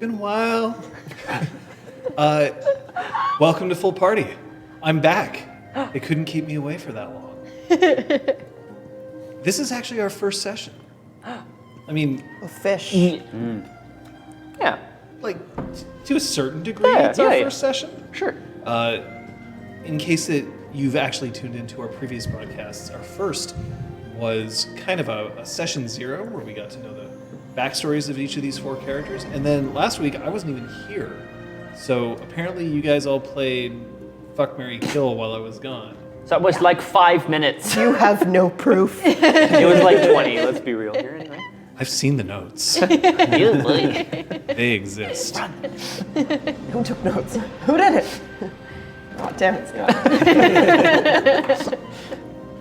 been a while. Welcome to Full Party. I'm back. They couldn't keep me away for that long. This is actually our first session. I mean, A fish. Yeah, like, to a certain degree, it's our first session. sure. In case that you've actually tuned into our previous broadcasts, our first was kind of a session 0 where we got to know the backstories of each of these 4 characters. And then last week, I wasn't even here. So apparently you guys all played Fuck, Marry, Kill while I was gone. So it was like 5 minutes. You have no proof. It was like 20, let's be real here anyway. I've seen the notes. Really? They exist. Who took notes? Who did it? Oh, damn it, Scott.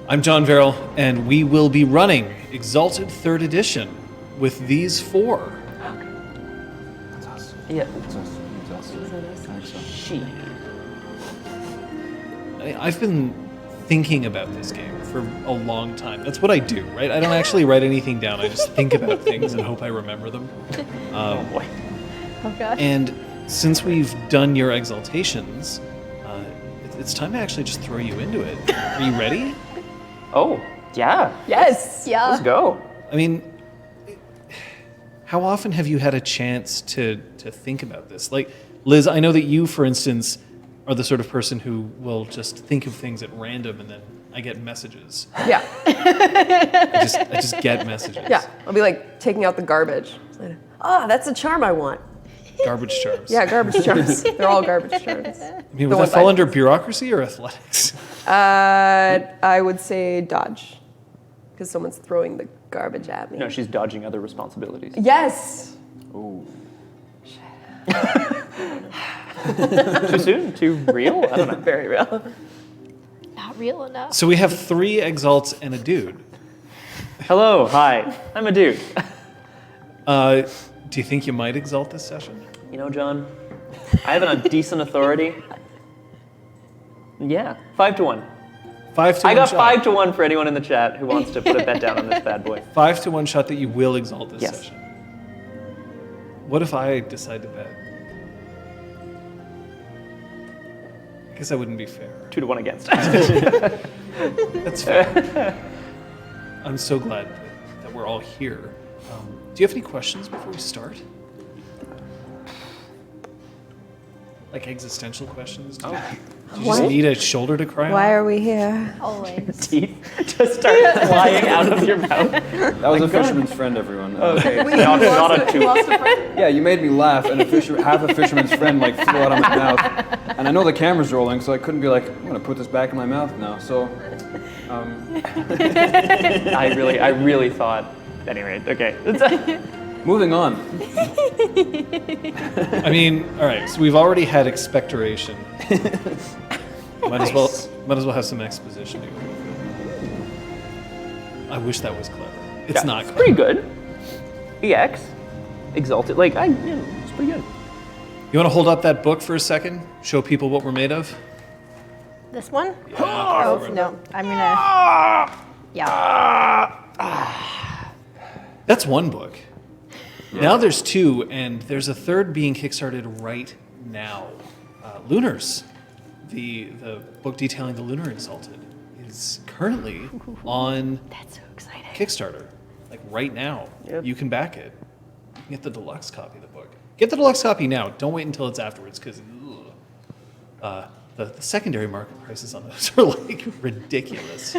I'm John Verrill, and we will be running Exalted 3rd Edition with these 4. That's us. Yeah. That's us. That's us. She. I've been thinking about this game for a long time. That's what I do, right? I don't actually write anything down. I just think about things and hope I remember them. Oh boy. Oh gosh. And since we've done your exaltations, it's time to actually just throw you into it. Are you ready? Oh, yeah. Yes. Yeah. Let's go. I mean, how often have you had a chance to think about this? Like, Liz, I know that you, for instance, are the sort of person who will just think of things at random and then I get messages. Yeah. I just get messages. Yeah. I'll be like taking out the garbage. That's a charm I want. Garbage charms. Yeah, garbage charms. They're all garbage charms. I mean, The would that ones fall I- under bureaucracy or athletics? I would say dodge. Because someone's throwing the garbage at me. No, she's dodging other responsibilities. Yes. Ooh. Too soon? Too real? I don't know. Very real. Not real enough. So we have 3 exalts and a dude. Hello, hi. I'm a dude. Do you think you might exalt this session? You know, John, I have a decent authority. Yeah, 5 to 1. 5 to 1 I got shot. 5 to 1 for anyone in the chat who wants to put a bet down on this bad boy. 5 to 1 shot that you will exalt this Yes. session. What if I decide to bet? I guess that wouldn't be fair. 2 to 1 against. That's fair. I'm so glad that we're all here. Do you have any questions before we start? Like existential questions? Do you just need a shoulder to cry Why on? are we here? Always. Teeth just start flying out of your mouth. That was a fisherman's friend, everyone. Okay, not a tooth. Yeah, you made me laugh, and half a fisherman's friend like flew out of my mouth. And I know the camera's rolling, so I couldn't be like, I'm gonna put this back in my mouth now. So, I really thought. Anyway, okay. moving on. I mean, all right. So we've already had expectoration. Might as well have some exposition to go with. I wish that was clever. It's not It's clever. pretty good. EX, Exalted, it's pretty good. You want to hold up that book for a second? Show people what we're made of? This one? Yeah, Oh for it. no, I'm gonna. Yeah. That's one book. Now there's 2, and there's a 3rd being kickstarted right now. Lunars, the book detailing the Lunar Exalted, is currently on That's so exciting. Kickstarter. Like right now. Yep. You can back it. You can get the deluxe copy of the book. Get the deluxe copy now. Don't wait until it's afterwards, because the secondary market prices on those are like ridiculous.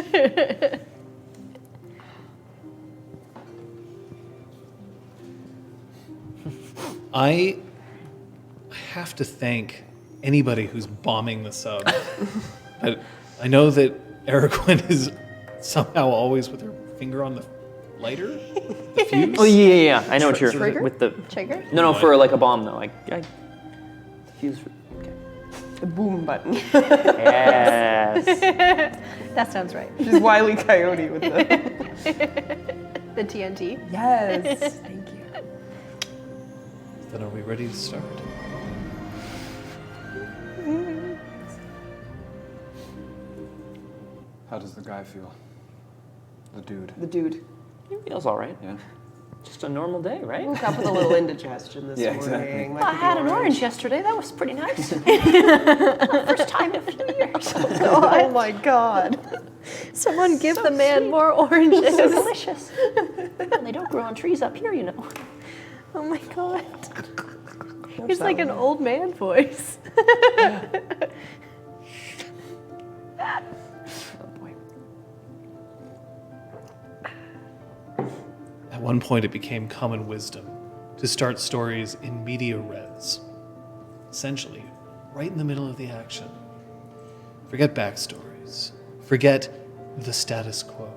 I have to thank anybody who's bombing the sub. But I know that Eriquin is somehow always with her finger on the lighter, the fuse. Oh yeah. I know what you're Trigger? with the. Trigger? No, for like a bomb though. I fuse. Okay. The boom button. Yes. That sounds right. She's Wile E. Coyote with the. The TNT. Yes. Thank you. Then are we ready to start? How does the guy feel? The dude. The dude. He feels all right. Yeah. Just a normal day, right? Woke up with a little indigestion this Yeah, morning. exactly. Might I be had an orange yesterday. That was pretty nice. First time in a few years. Oh my God. Someone give the man more oranges. So delicious. And they don't grow on trees up here, you know. Oh my God. There's It's that like an one. old man voice. Oh boy. At one point, it became common wisdom to start stories in media res, essentially, right in the middle of the action. Forget backstories. Forget the status quo.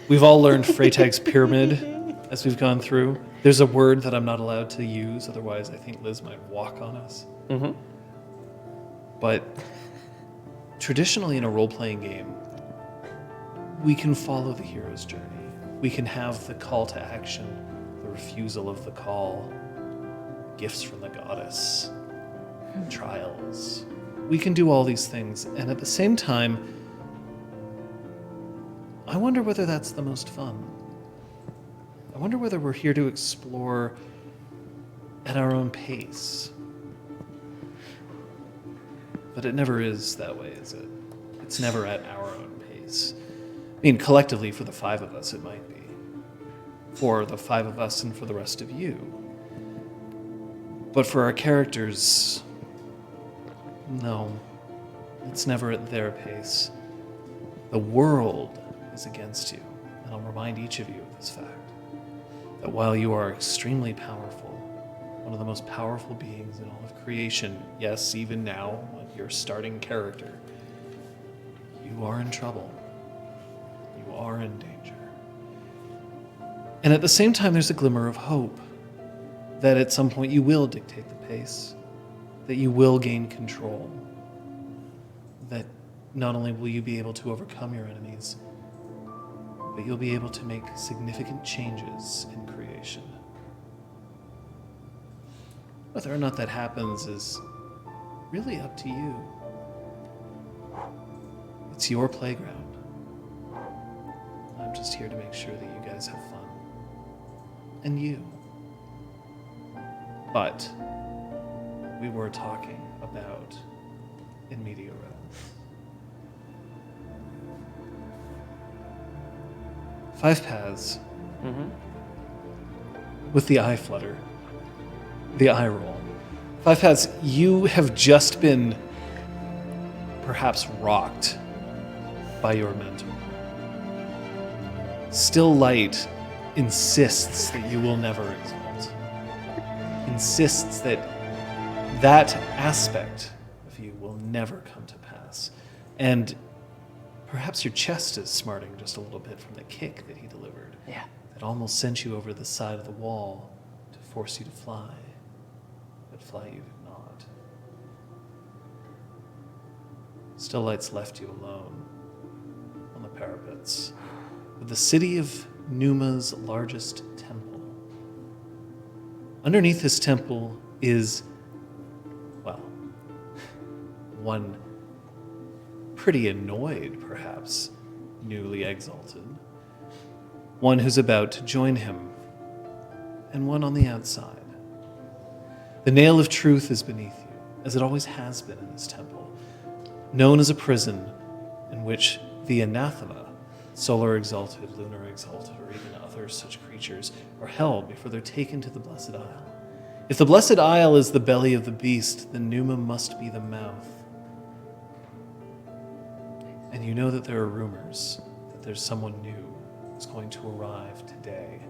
We've all learned Freytag's pyramid as we've gone through. There's a word that I'm not allowed to use, otherwise I think Liz might walk on us. Mm-hmm. But traditionally in a role-playing game, we can follow the hero's journey. We can have the call to action, the refusal of the call, gifts from the goddess, trials. We can do all these things, and at the same time, I wonder whether that's the most fun. I wonder whether we're here to explore at our own pace. But it never is that way, is it? It's never at our own pace. I mean, collectively, for the five of us, it might be. For the five of us and for the rest of you. But for our characters, no. It's never at their pace. The world is against you. And I'll remind each of you of this fact. That while you are extremely powerful, one of the most powerful beings in all of creation, yes, even now, when you're starting character, you are in trouble. You are in danger. And at the same time, there's a glimmer of hope that at some point you will dictate the pace, that you will gain control, that not only will you be able to overcome your enemies, but you'll be able to make significant changes in creation. Whether or not that happens is really up to you. It's your playground. I'm just here to make sure that you guys have fun. And you. But we were talking about in media res. 5 paths with the eye flutter, the eye roll. 5 paths, you have just been perhaps rocked by your mentor. Still Light insists that you will never exalt. Insists that that aspect of you will never come to pass. And perhaps your chest is smarting just a little bit from the kick that he delivered. Yeah. That almost sent you over the side of the wall to force you to fly. But fly you did not. Still Light's left you alone on the parapets with the city of Numa's largest temple. Underneath this temple is, well, one pretty annoyed, perhaps, newly exalted. One who's about to join him, and one on the outside. The nail of truth is beneath you, as it always has been in this temple, known as a prison in which the Anathema, Solar Exalted, Lunar Exalted, or even other such creatures are held before they're taken to the Blessed Isle. If the Blessed Isle is the belly of the beast, then Numa must be the mouth. And you know that there are rumors that there's someone new who's going to arrive today.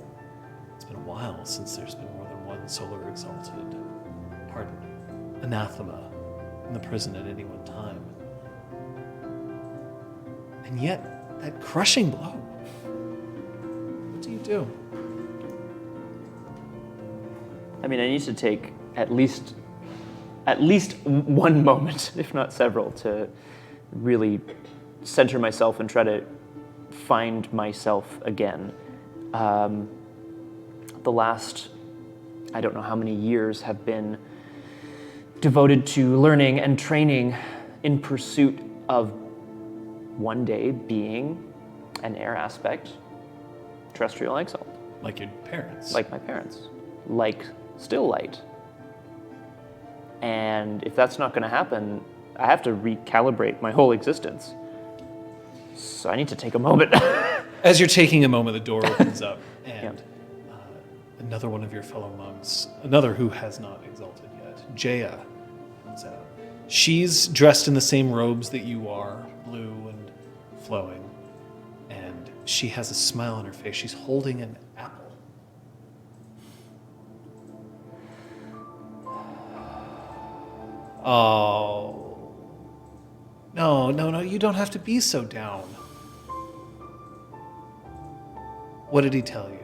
It's been a while since there's been more than one Solar Exalted, Anathema, in the prison at any one time. And yet, that crushing blow. What do you do? I mean, I need to take at least one moment, if not several, to really center myself and try to find myself again. The last, I don't know how many years, have been devoted to learning and training in pursuit of one day being an air aspect terrestrial exalt. Like your parents. like my parents, like still light. And if that's not going to happen, I have to recalibrate my whole existence. So I need to take a moment. As you're taking a moment, the door opens up, and another one of your fellow monks, another who has not exalted yet, Jaya, comes out. She's dressed in the same robes that you are, blue and flowing, and she has a smile on her face. She's holding an apple. Oh. No, you don't have to be so down. What did he tell you?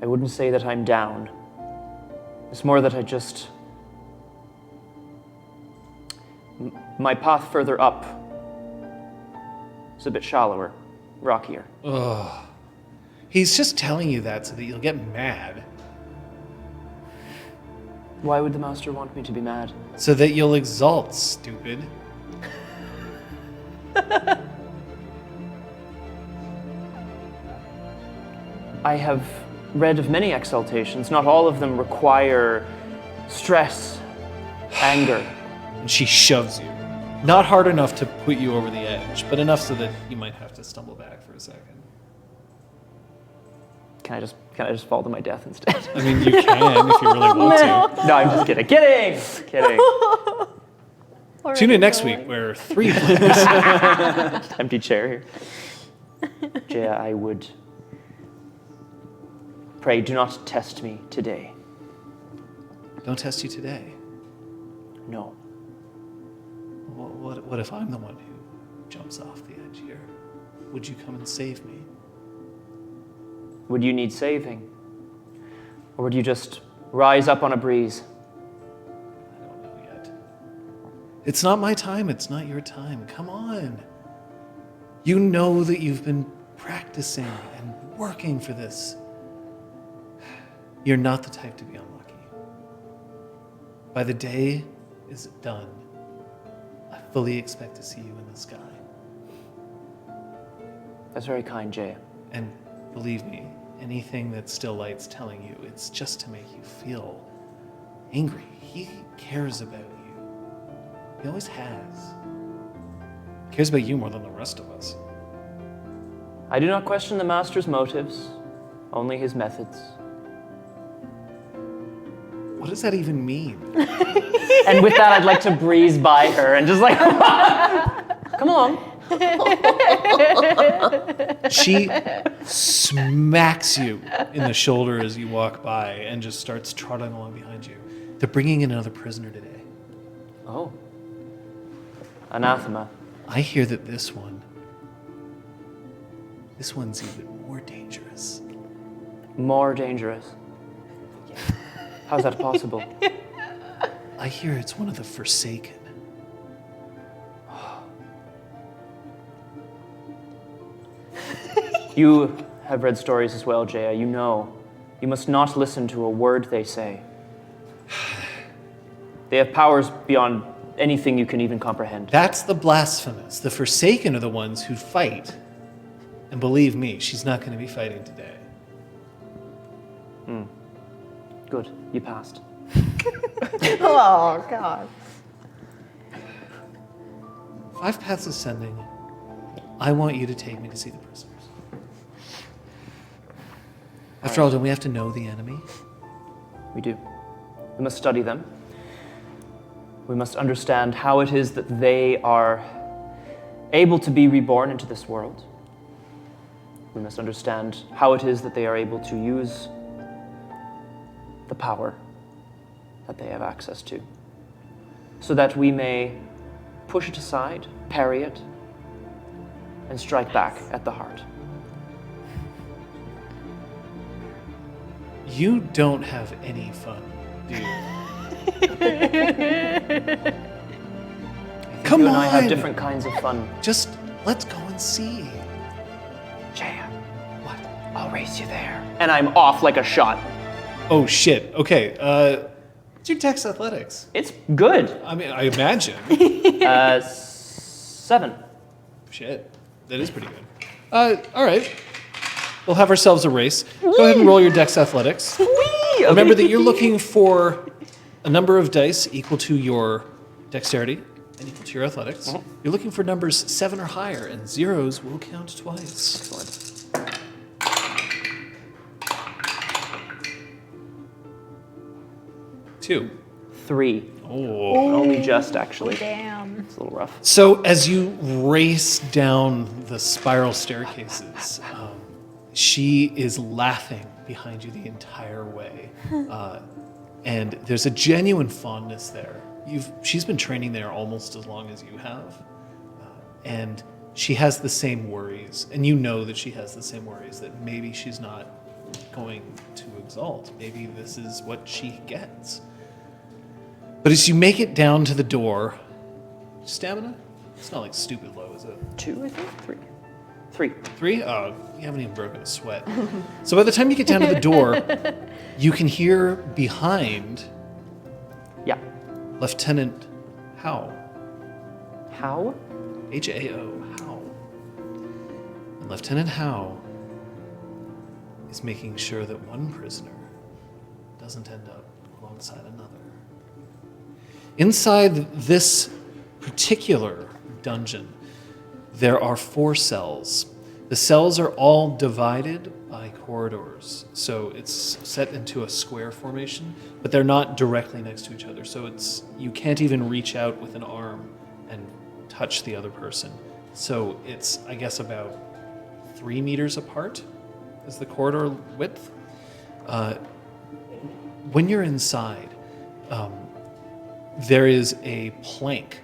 I wouldn't say that I'm down. It's more that I just... My path further up is a bit shallower, rockier. Ugh. He's just telling you that so that you'll get mad. Why would the master want me to be mad? So that you'll exalt, stupid. I have read of many exaltations. Not all of them require stress, anger. And she shoves you. Not hard enough to put you over the edge, but enough so that you might have to stumble back for a second. Can I just fall to my death instead? I mean, you can if you really want to. No, I'm just kidding. Kidding. Tune in next week where 3 players. Empty chair here. Jaya, I would pray, do not test me today. Don't test you today. No. What if I'm the one who jumps off the edge here? Would you come and save me? Would you need saving? Or would you just rise up on a breeze? I don't know yet. It's not my time. It's not your time. Come on. You know that you've been practicing and working for this. You're not the type to be unlucky. By the day is done, I fully expect to see you in the sky. That's very kind, Jaya. And believe me, anything that Still Light's telling you, it's just to make you feel angry. He cares about you. He always has. He cares about you more than the rest of us. I do not question the master's motives, only his methods. What does that even mean? And with that, I'd like to breeze by her and just like, come along. She smacks you in the shoulder as you walk by and just starts trotting along behind you. They're bringing in another prisoner today. Oh. Anathema. I hear that this one's even more dangerous. More dangerous. How's that possible? I hear it's one of the Forsaken. You have read stories as well, Jaya. You know, you must not listen to a word they say. They have powers beyond anything you can even comprehend. That's the blasphemous. The Forsaken are the ones who fight. And believe me, she's not going to be fighting today. Good, you passed. Oh, God. 5 Paths Ascending. I want you to take me to see the prisoners. After all, don't we have to know the enemy? We do. We must study them. We must understand how it is that they are able to be reborn into this world. We must understand how it is that they are able to use the power that they have access to, so that we may push it aside, parry it, and strike back at the heart. You don't have any fun, do you? Come You on! and I have different kinds of fun. Just let's go and see. Jaya, What? I'll race you there. And I'm off like a shot. Oh shit. Okay. What's your Dex Athletics? It's good. I mean, I imagine. 7. Shit. That is pretty good. All right. we'll have ourselves a race. Go ahead and roll your Dex Athletics. Remember that you're looking for a number of dice equal to your dexterity and equal to your athletics. You're looking for numbers 7 or higher, and zeros will count twice. Excellent. 2. 3. Oh. Only just, actually. Damn. It's a little rough. So as you race down the spiral staircases, she is laughing behind you the entire way. And there's a genuine fondness there. She's been training there almost as long as you have. And she has the same worries. And you know that she has the same worries, that maybe she's not going to exalt. Maybe this is what she gets. But as you make it down to the door, stamina? It's not like stupid low, is it? 2, I think? 3. 3. 3? Oh, you haven't even broken a sweat. So by the time you get down to the door, you can hear behind Yeah. Lieutenant Howe. How? H-A-O, Howe. And Lieutenant Howe is making sure that one prisoner doesn't end up alongside another. Inside this particular dungeon, there are 4 cells. The cells are all divided by corridors, so it's set into a square formation, but they're not directly next to each other, so you can't even reach out with an arm and touch the other person. So it's, I guess, about 3 meters apart is the corridor width. When you're inside, there is a plank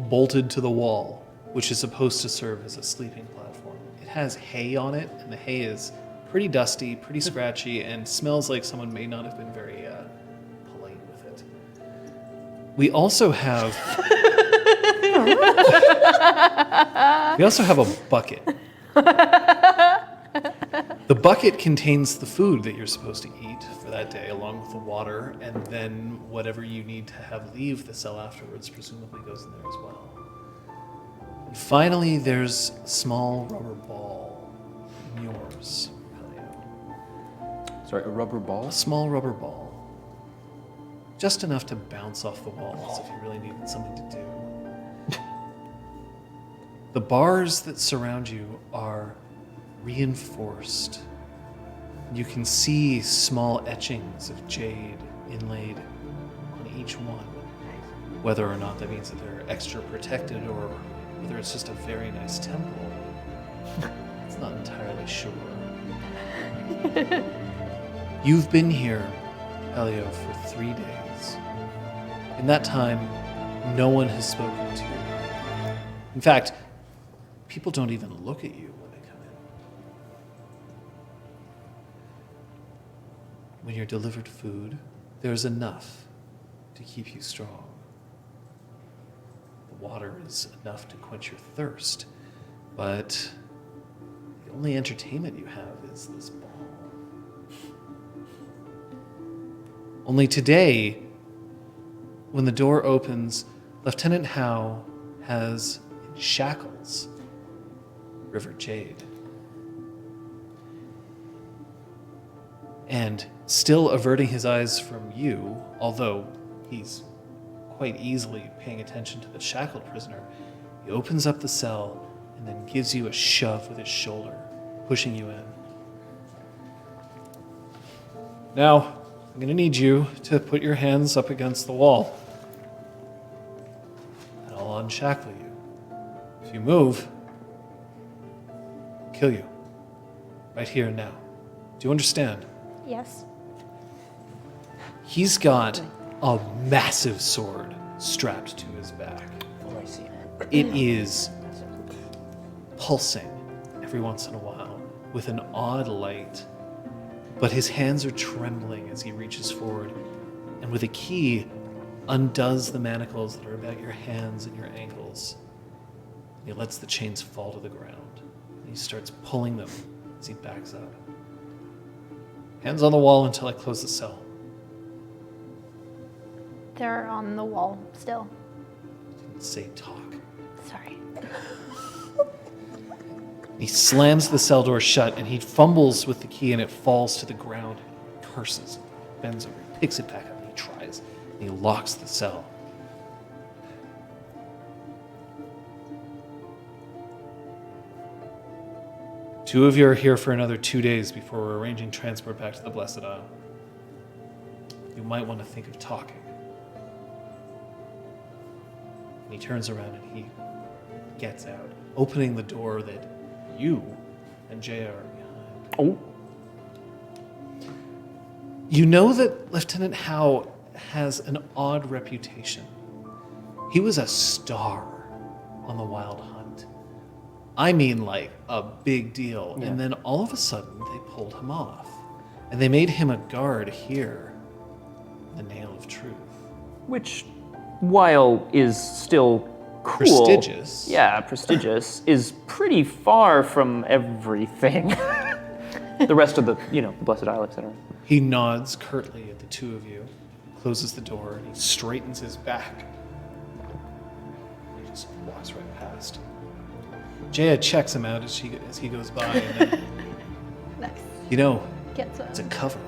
bolted to the wall, which is supposed to serve as a sleeping platform. It has hay on it, and the hay is pretty dusty, pretty scratchy, and smells like someone may not have been very polite with it. We also have a bucket. The bucket contains the food that you're supposed to eat for that day, along with the water, and then whatever you need to have leave the cell afterwards presumably goes in there as well. And finally, there's a small rubber ball. Yours, Pellio. Sorry, a rubber ball? A small rubber ball. Just enough to bounce off the walls if you really needed something to do. The bars that surround you are reinforced. You can see small etchings of jade inlaid on each one. Whether or not that means that they're extra protected or whether it's just a very nice temple, it's not entirely sure. You've been here, Pellio, for 3 days. In that time, no one has spoken to you. In fact, people don't even look at you when they come in. When you're delivered food, there's enough to keep you strong. The water is enough to quench your thirst, but the only entertainment you have is this ball. Only today, when the door opens, Lieutenant Howe has in shackles River Jade. And still averting his eyes from you, although he's quite easily paying attention to the shackled prisoner, he opens up the cell and then gives you a shove with his shoulder, pushing you in. Now, I'm going to need you to put your hands up against the wall. And I'll unshackle you. If you move, I'll kill you. Right here and now. Do you understand? Yes. He's got a massive sword strapped to his back. Oh, I see. It is pulsing every once in a while with an odd light, but his hands are trembling as he reaches forward and with a key undoes the manacles that are about your hands and your ankles. And he lets the chains fall to the ground. And he starts pulling them as he backs up. Hands on the wall until I close the cell. They're on the wall still. Didn't say talk. Sorry. He slams the cell door shut, and he fumbles with the key, and it falls to the ground. He curses, bends over, picks it back up, and he tries. And he locks the cell. Two of you are here for another 2 days before we're arranging transport back to the Blessed Isle. You might want to think of talking. And he turns around and he gets out, opening the door that you and Jaya are behind. Oh. You know that Lieutenant Howe has an odd reputation. He was a star on the Wild Hunt. I mean, like, a big deal. Yeah. And then all of a sudden, they pulled him off. And they made him a guard here, the Nail of Truth. Which, while is still cool, Prestigious. Yeah, prestigious, is pretty far from everything. The rest of the, the Blessed Isle, etc. He nods curtly at the two of you, closes the door, and he straightens his back. He just walks right past. Jaya checks him out as he goes by, and then, Nice. Gets it's a cover-up.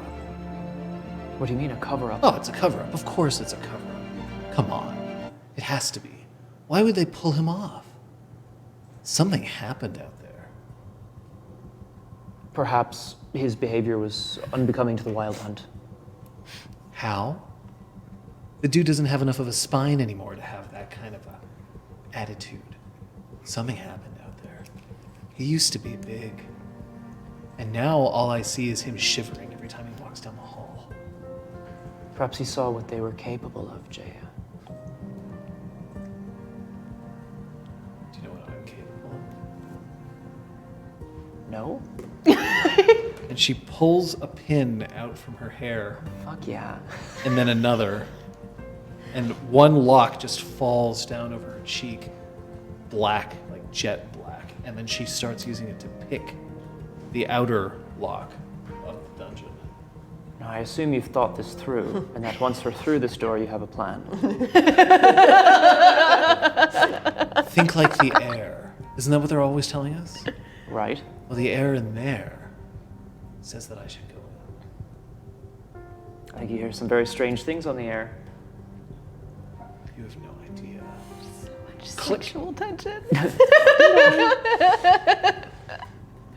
What do you mean, a cover-up? Oh, it's a cover-up. Of course it's a cover-up. Come on. It has to be. Why would they pull him off? Something happened out there. Perhaps his behavior was unbecoming to the Wild Hunt. How? The dude doesn't have enough of a spine anymore to have that kind of a attitude. Something happened out there. He used to be big. And now all I see is him shivering every time he walks down the hall. Perhaps he saw what they were capable of, Jaya. Do you know what I'm capable of? No? And she pulls a pin out from her hair, Fuck yeah. and then another. And one lock just falls down over her cheek, black, like jet black. And then she starts using it to pick the outer lock of the dungeon. Now, I assume you've thought this through, and that once we're through this door, you have a plan. Think like the air. Isn't that what they're always telling us? Right? Well, the air in there says that I should go in. I think you hear some very strange things on the air. You have no idea. Sexual tension.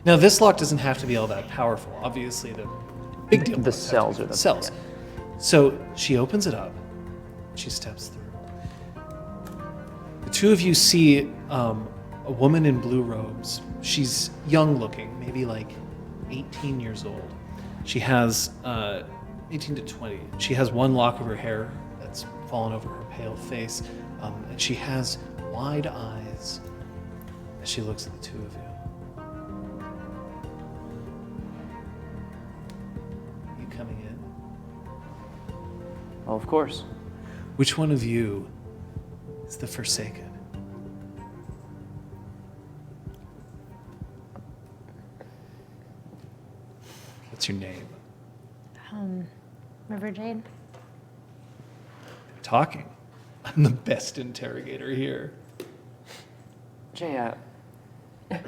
Now, this lock doesn't have to be all that powerful. Obviously, the big deal. The cells are the the cells. yeah. So she opens it up. She steps through. The two of you see a woman in blue robes. She's young looking, maybe like 18 years old. She has 18 to 20. She has one lock of her hair that's fallen over her pale face, and she has wide eyes as she looks at the two of you. You coming in? Well, of course. Which one of you is the Forsaken? What's your name? River Jade. Talking. I'm the best interrogator here. Jaya. And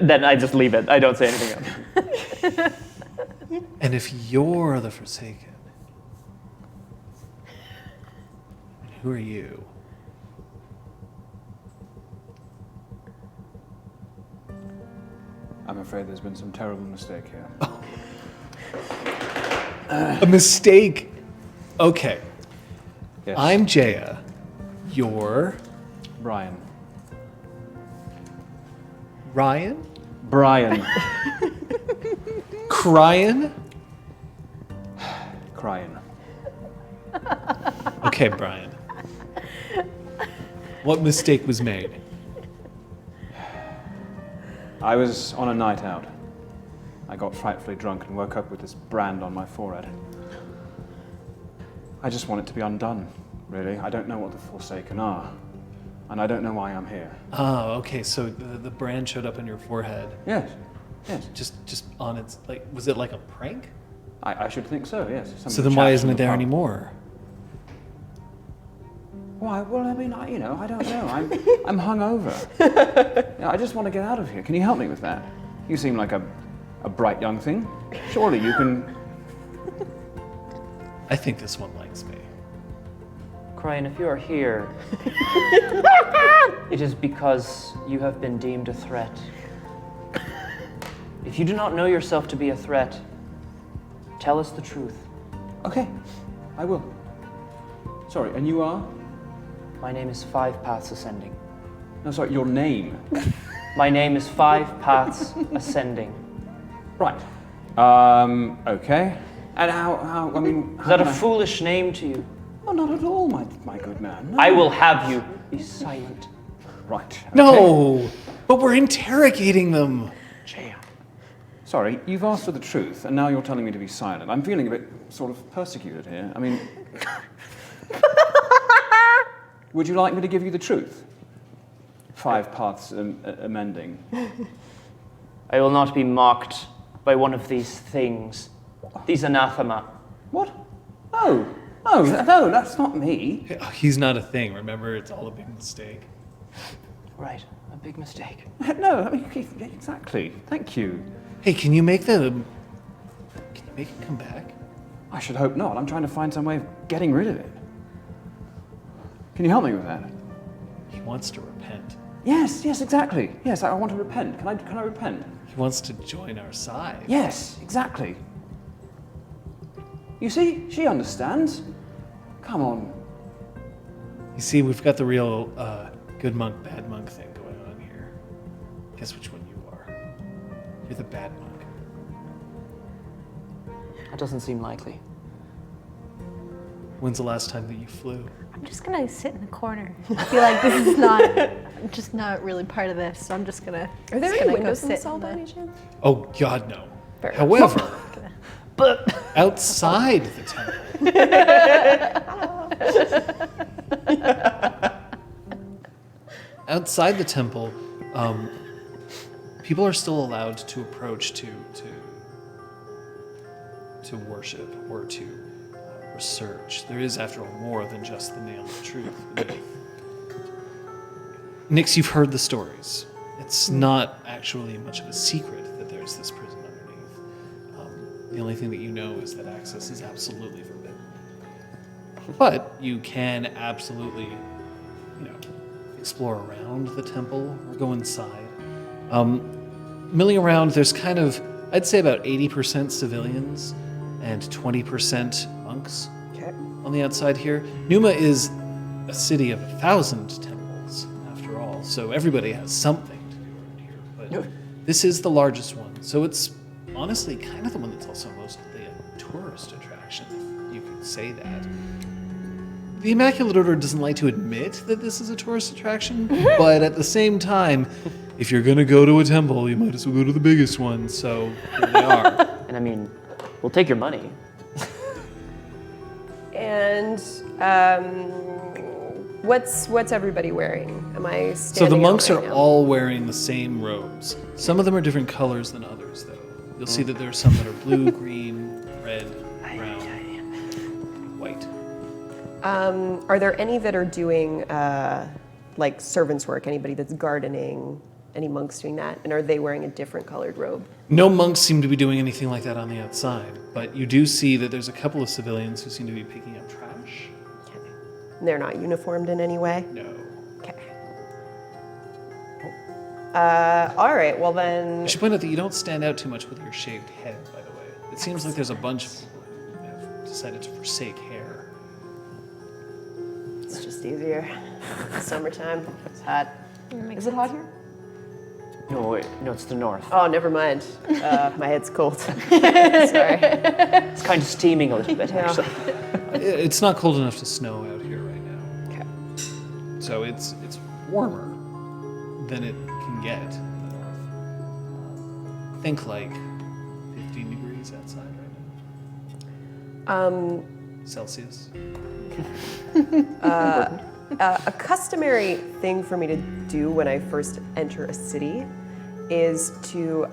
then I just leave it. I don't say anything else. And if you're the Forsaken, who are you? I'm afraid there's been some terrible mistake here. A mistake. Okay. Yes. I'm Jaya. You're Brian. Ryan? Brian. Cryan? Crying. Okay, Brian. What mistake was made? I was on a night out. I got frightfully drunk and woke up with this brand on my forehead. I just want it to be undone, really. I don't know what the Forsaken are, and I don't know why I'm here. Oh, okay. So the brand showed up on your forehead. Yes, yes. Just on its, like, was it like a prank? I should think so, yes. Some So of the then why chaps isn't in it the there pub. anymore? Why? Well, I mean, I don't know. I'm hungover. I just want to get out of here. Can you help me with that? You seem like a bright young thing. Surely you can. I think this one likes me. Crane, if you are here, it is because you have been deemed a threat. If you do not know yourself to be a threat, tell us the truth. Okay, I will. Sorry, and you are? My name is Five Paths Ascending. No, sorry, your name. My name is Five Paths Ascending. Right. Okay. And how, I mean... Is that a foolish name to you? Oh, not at all, my good man. No. I will have you be silent. Right. Okay. No, but we're interrogating them. Jay. Sorry, you've asked for the truth, and now you're telling me to be silent. I'm feeling a bit sort of persecuted here. I mean... Would you like me to give you the truth? Five Paths amending. I will not be mocked by one of these things. These anathema. What? No, that's not me. He's not a thing, remember? It's all a big mistake. Right, a big mistake. No, I mean, exactly. Thank you. Hey, can you make it come back? I should hope not. I'm trying to find some way of getting rid of it. Can you help me with that? He wants to repent. Yes, exactly. Yes, I want to repent. Can I repent? He wants to join our side. Yes, exactly. You see, she understands. Come on. You see, we've got the real good monk, bad monk thing going on here. Guess which one you are? You're the bad monk. That doesn't seem likely. When's the last time that you flew? I'm just gonna sit in the corner. I feel like this is not, I'm just not really part of this, so I'm just gonna. Are there just any gonna windows go in the sit cell by any chance? Oh, God, no. Fair However, But outside the temple, outside the temple, people are still allowed to approach to worship or to research. There is, after all, more than just the nail of truth. Nix, you've heard the stories. It's not actually much of a secret that there's this prison underneath. The only thing that you know is that access is absolutely forbidden. But you can absolutely, explore around the temple or go inside. Milling around, there's kind of, I'd say about 80% civilians and 20% monks on the outside here. Numa is a city of 1,000 temples, after all, so everybody has something to do around here. But this is the largest one, so it's honestly kind of the one that's also mostly a tourist attraction, if you could say that. The Immaculate Order doesn't like to admit that this is a tourist attraction, but at the same time, if you're gonna go to a temple, you might as well go to the biggest one, so here they are. and I mean, we'll take your money. And what's everybody wearing? Am I standing So the monks out are right now? all wearing the same robes. Some of them are different colors than others, though. You'll see that there are some that are blue, green, red, brown, white. Are there any that are doing like servants' work? Anybody that's gardening? Any monks doing that? And are they wearing a different colored robe? No monks seem to be doing anything like that on the outside, but you do see that there's a couple of civilians who seem to be picking up trash. Okay. And they're not uniformed in any way? No. Okay. All right, well then... I should point out that you don't stand out too much with your shaved head, by the way. It seems like there's a bunch of people who have decided to forsake hair. It's just easier. Summertime, it's hot. Is it hot here? No, wait, no, it's the north. Oh, never mind. My head's cold. Sorry. It's kind of steaming a little bit, Yeah. actually. It's not cold enough to snow out here right now. Okay. So it's warmer than it can get in the north. Think like 15 degrees outside right now. Celsius. A customary thing for me to do when I first enter a city is to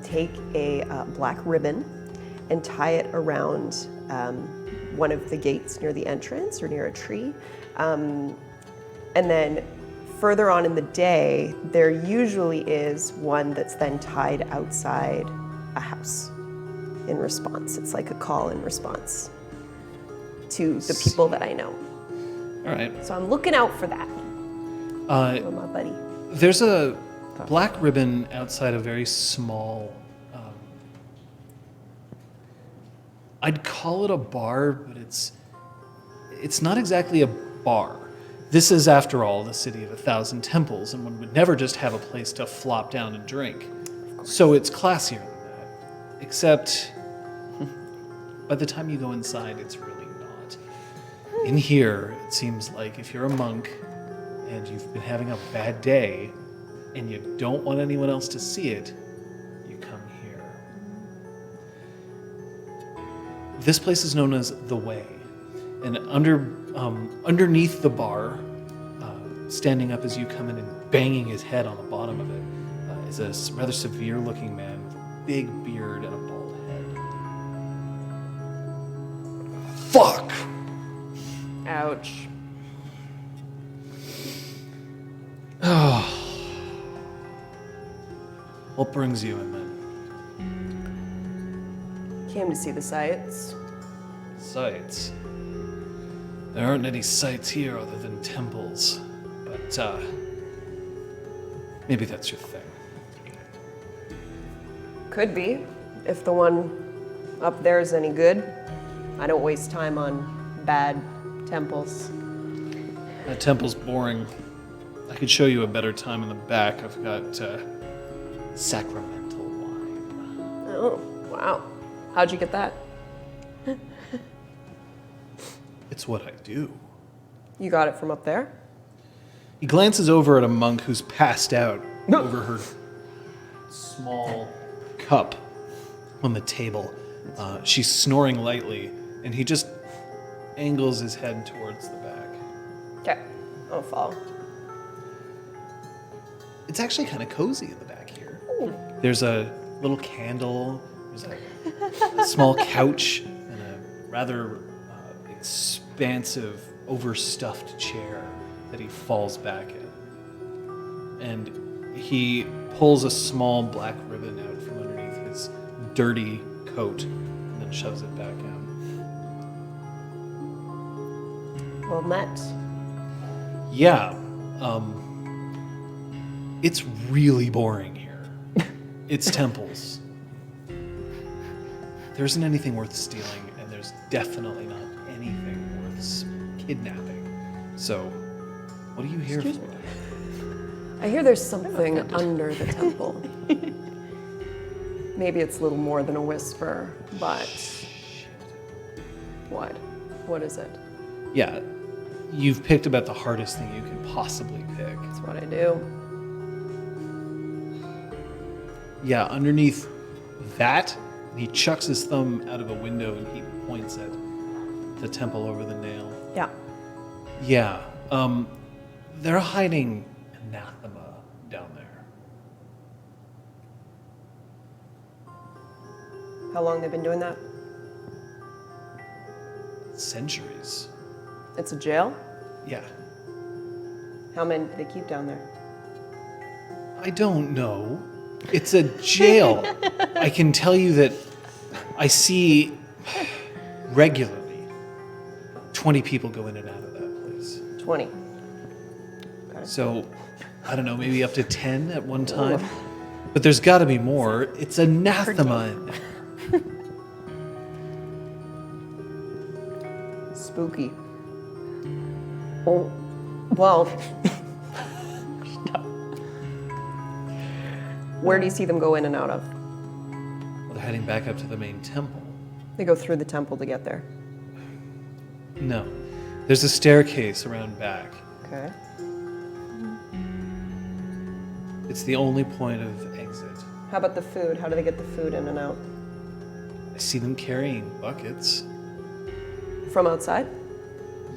take a black ribbon and tie it around one of the gates near the entrance or near a tree. And then further on in the day, there usually is one that's then tied outside a house in response. It's like a call in response to the people that I know. All right. So I'm looking out for that. For my buddy. There's a black ribbon outside a very small. I'd call it a bar, but it's not exactly a bar. This is, after all, the city of 1,000 temples, and one would never just have a place to flop down and drink. So it's classier than that. Except, by the time you go inside, it's really not. In here, it seems like if you're a monk and you've been having a bad day and you don't want anyone else to see it, you come here. This place is known as The Way. And underneath the bar, standing up as you come in and banging his head on the bottom of it, is a rather severe-looking man with a big beard and a bald head. Fuck! Ouch. Oh. What brings you in then? Came to see the sights. Sights. There aren't any sights here other than temples, but maybe that's your thing. Could be, if the one up there is any good. I don't waste time on bad temples. That temple's boring. I could show you a better time in the back. I've got sacramental wine. Oh, wow. How'd you get that? It's what I do. You got it from up there? He glances over at a monk who's passed out over her small cup on the table. She's snoring lightly, and he just angles his head towards the back. Okay, I'll follow. It's actually kind of cozy in the back here. There's a little candle, there's a small couch, and a rather expansive, overstuffed chair that he falls back in. And he pulls a small black ribbon out from underneath his dirty coat and then shoves it back in. Well met. Yeah, it's really boring here. It's temples. There isn't anything worth stealing, and there's definitely not anything worth kidnapping. So, what are you here for? I hear there's something under the temple. Maybe it's little more than a whisper, but... What? What is it? Yeah, you've picked about the hardest thing you could possibly pick. That's what I do. Yeah, underneath that, he chucks his thumb out of a window and he points at the temple over the nail. Yeah. Yeah, they're hiding Anathema down there. How long they've been doing that? Centuries. It's a jail? Yeah. How many do they keep down there? I don't know. It's a jail. I can tell you that I see regularly 20 people go in and out of that place. 20. So, I don't know, maybe up to 10 at one time. But there's got to be more. It's Anathema in there. Spooky. Oh, well. Where do you see them go in and out of? Well, they're heading back up to the main temple. They go through the temple to get there. No. There's a staircase around back. Okay. It's the only point of exit. How about the food? How do they get the food in and out? I see them carrying buckets. From outside?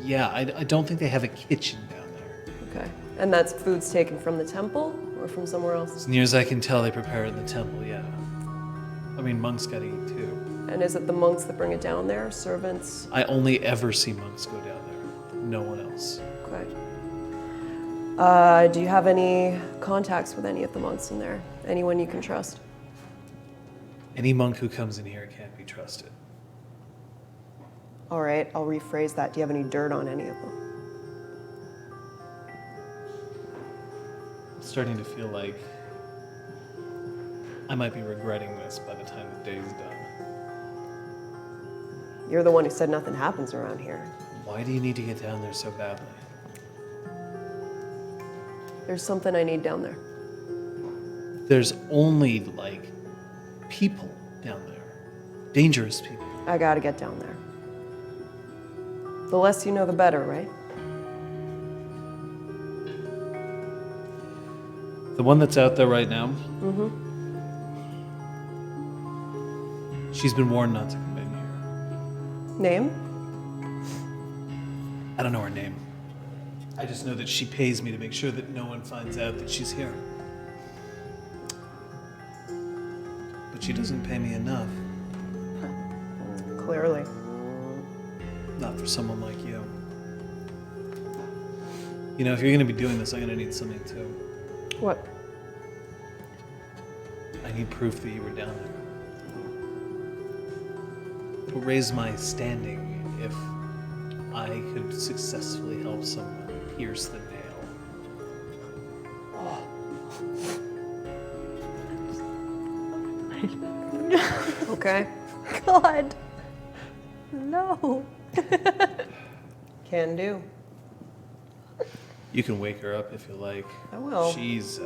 Yeah, I don't think they have a kitchen down there. Okay. And that's food's taken from the temple or from somewhere else? As near as I can tell, they prepare it in the temple, yeah. I mean, monks gotta eat too. And is it the monks that bring it down there? Servants? I only ever see monks go down there. No one else. Okay. Do you have any contacts with any of the monks in there? Anyone you can trust? Any monk who comes in here can't be trusted. All right, I'll rephrase that. Do you have any dirt on any of them? I'm starting to feel like I might be regretting this by the time the day's done. You're the one who said nothing happens around here. Why do you need to get down there so badly? There's something I need down there. There's only, like, people down there. Dangerous people. I gotta get down there. The less you know, the better, right? The one that's out there right now? Mm-hmm. She's been warned not to come in here. Name? I don't know her name. I just know that she pays me to make sure that no one finds out that she's here. But she doesn't pay me enough. Clearly. Not for someone like you. You know, if you're going to be doing this, I'm going to need something too. What? I need proof that you were down there. It will raise my standing if I could successfully help someone pierce the nail. Okay. God. No. Can do. You can wake her up if you like. I will. She's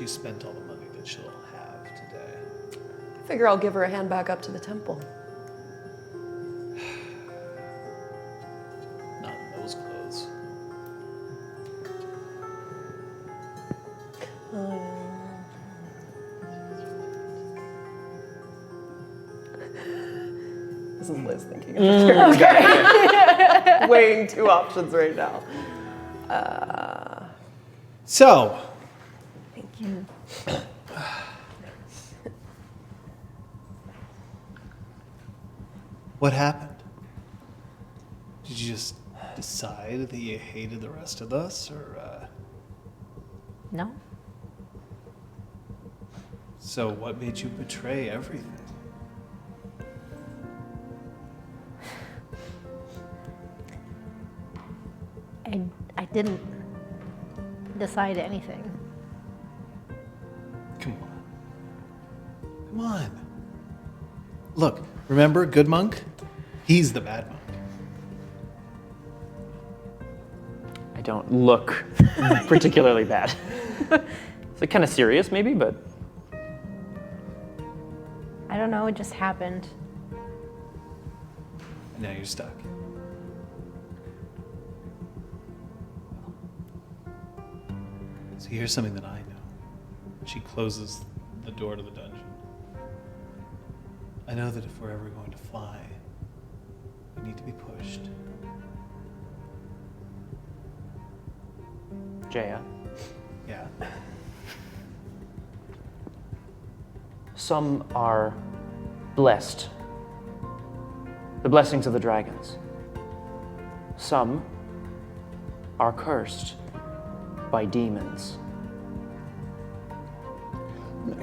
spent all the money that she'll have today. I figure I'll give her a hand back up to the temple. Not in those clothes. This is Liz thinking of it. Okay. Weighing two options right now. So, Thank you. what happened? Did you just decide that you hated the rest of us, or No. so what made you betray everything? I didn't decide anything. Come on. Come on. Look, remember Good Monk? He's the bad monk. I don't look particularly bad. It's like kind of serious, maybe, but I don't know, it just happened. And now you're stuck. So here's something that I know. She closes the door to the dungeon. I know that if we're ever going to fly, we need to be pushed. Jaya, Yeah. some are blessed. The blessings of the dragons. Some are cursed by demons.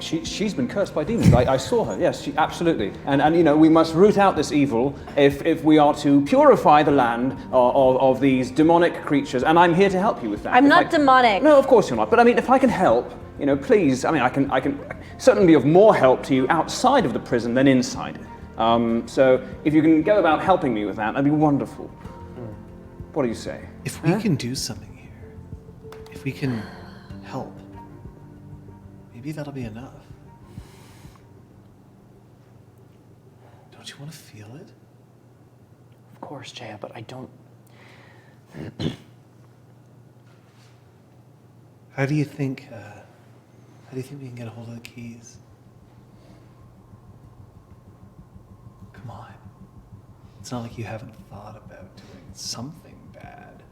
She's been cursed by demons. I saw her. Yes, absolutely. And you know, we must root out this evil if we are to purify the land of these demonic creatures. And I'm here to help you with that. I'm If not demonic. No, of course you're not. But I mean, if I can help, you know, please. I mean, I can certainly be of more help to you outside of the prison than inside it. So if you can go about helping me with that, that'd be wonderful. What do you say? If we can do something here, if we can help, maybe that'll be enough. Don't you want to feel it? Of course, Jaya, but I don't. How do you think we can get a hold of the keys? Come on. It's not like you haven't thought about doing something bad.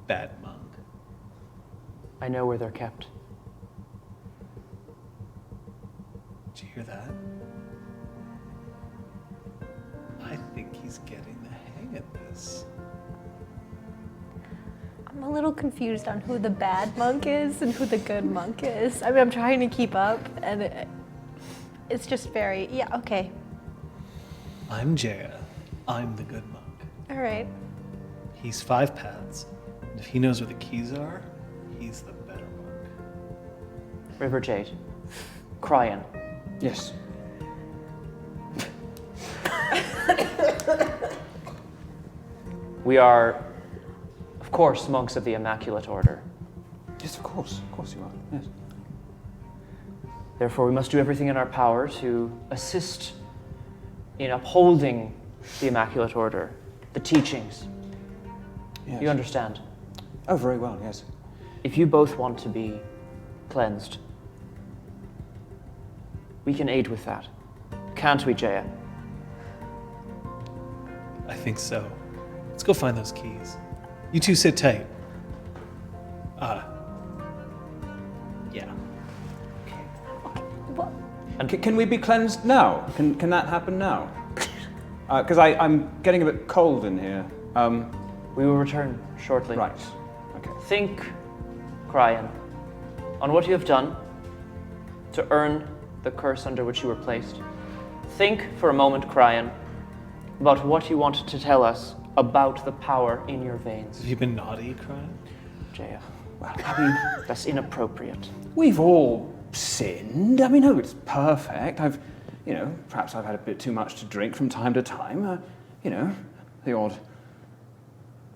Bad monk. I know where they're kept. Did you hear that? I think he's getting the hang of this. I'm a little confused on who the bad monk is and who the good monk is. I mean, I'm trying to keep up, and it's just very, yeah, okay. I'm Jaya. I'm the good monk. All right. He's 5 paths, and if he knows where the keys are, he's the better monk. River Jade. Cryan. Yes. We are, of course, monks of the Immaculate Order. Yes, of course you are. Yes. Therefore, we must do everything in our power to assist in upholding the Immaculate Order, the teachings. Yes. You understand? Oh, very well. Yes. If you both want to be cleansed, we can aid with that. Can't we, Jaya? I think so. Let's go find those keys. You two sit tight. Yeah. Well, Can we be cleansed now? Can that happen now? Because I'm getting a bit cold in here. We will return shortly. Right. Okay. Think, Cryan, on what you have done to earn the curse under which you were placed. Think for a moment, Cryan, about what you want to tell us about the power in your veins. Have you been naughty, crying? Jaya, Well, I mean, that's inappropriate. we've all sinned. I mean, no, it's perfect. Perhaps I've had a bit too much to drink from time to time. The odd.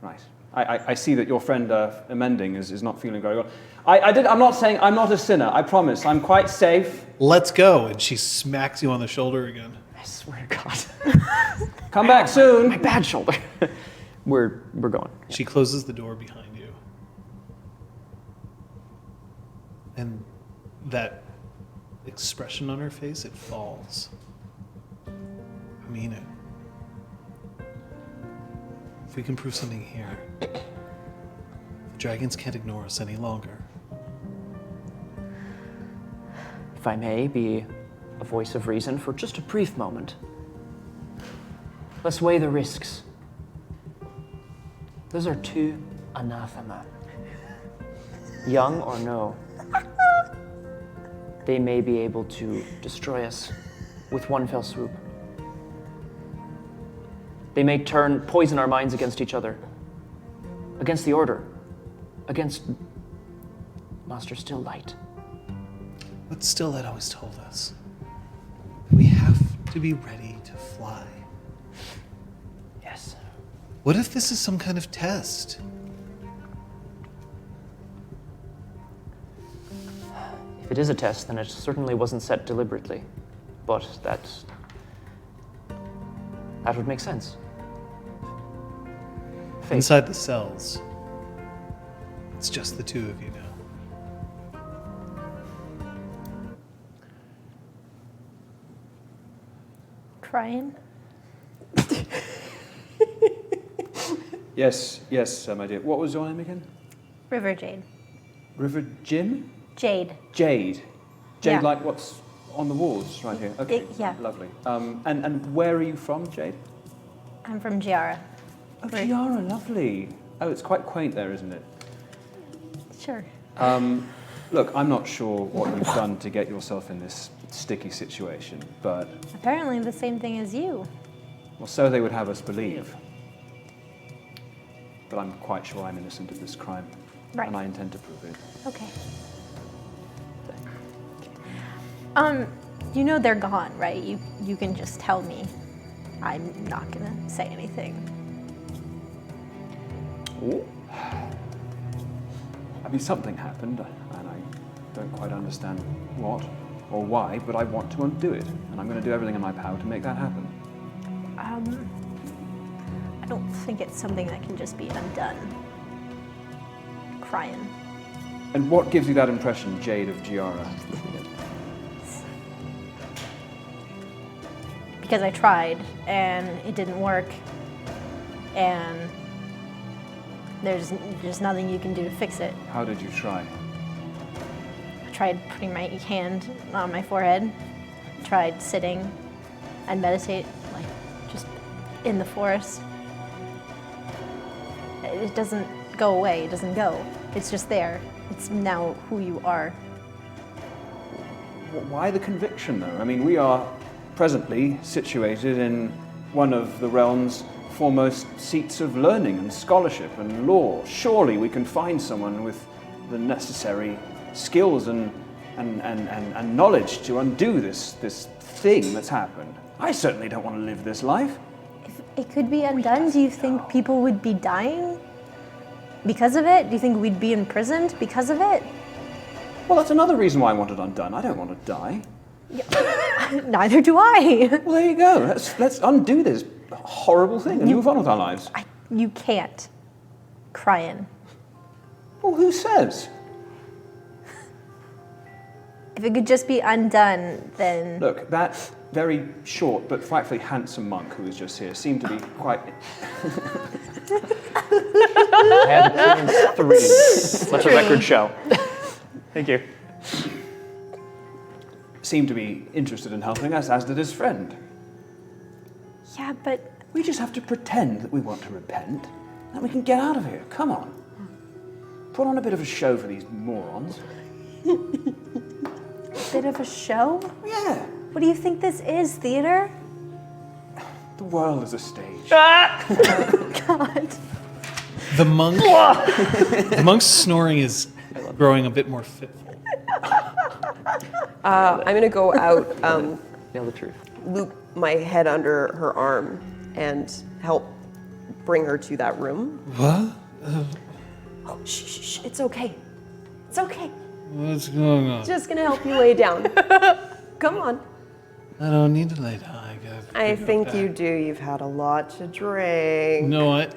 Right. I see that your friend Amending is not feeling very well. I'm not saying I'm not a sinner. I promise. I'm quite safe. Let's go. And she smacks you on the shoulder again. I swear to God. Come back soon. My bad shoulder. We're going. She closes the door behind you. And that expression on her face, it falls. I mean it. If we can prove something here, the dragons can't ignore us any longer. If I may be a voice of reason for just a brief moment, let's weigh the risks. Those are 2 anathema. Young or no, they may be able to destroy us with one fell swoop. They may poison our minds against each other, against the Order, against Master Still Light. But still, that always told us we have to be ready to fly. Yes. What if this is some kind of test? If it is a test, then it certainly wasn't set deliberately. But that would make sense. Fate. Inside the cells, it's just the 2 of you now. Crying. Yes, my dear. What was your name again? River Jade. River Jim? Jade. Jade. Jade, Yeah. like what's on the walls right here. Okay, yeah. Lovely. And where are you from, Jade? I'm from Giara. Oh, Tiara, lovely. Oh, it's quite quaint there, isn't it? Sure. Look, I'm not sure what you've done to get yourself in this sticky situation, but, Apparently the same thing as you. well, so they would have us believe. But I'm quite sure I'm innocent of this crime. Right. And I intend to prove it. Okay. They're gone, right? You can just tell me. I'm not gonna say anything. I mean, something happened, and I don't quite understand what or why, but I want to undo it, and I'm going to do everything in my power to make that happen. I don't think it's something that can just be undone. Crying. And what gives you that impression, Jade of Giara? Because I tried and it didn't work, and there's just nothing you can do to fix it. How did you try? I tried putting my hand on my forehead, tried sitting and meditate, just in the forest. It doesn't go away. It doesn't go. It's just there. It's now who you are. Why the conviction, though? I mean, we are presently situated in one of the realm's foremost seats of learning and scholarship and law. Surely we can find someone with the necessary skills and knowledge to undo this thing that's happened. I certainly don't want to live this life. If it could be undone, do you think people would be dying because of it? Do you think we'd be imprisoned because of it? Well, that's another reason why I want it undone. I don't want to die. Neither do I. Well, there you go. Let's undo this horrible thing and move on with our lives. You can't. Crying. Well, who says? If it could just be undone, then... Look, that very short but frightfully handsome monk who was just here seemed to be quite... I had 3. Let the record show. Thank you. seemed to be interested in helping us, as did his friend. Yeah, but... We just have to pretend that we want to repent, and we can get out of here. Come on. Put on a bit of a show for these morons. Bit of a show? Yeah. What do you think this is, theater? The world is a stage. God. The monk's snoring is growing a bit more fitful. I'm gonna go out, Tell the truth. loop my head under her arm and help bring her to that room. What? Oh, shh, it's okay. It's okay. What's going on? Just gonna help you lay down. Come on. I don't need to lay down. I think you do. You've had a lot to drink. No, I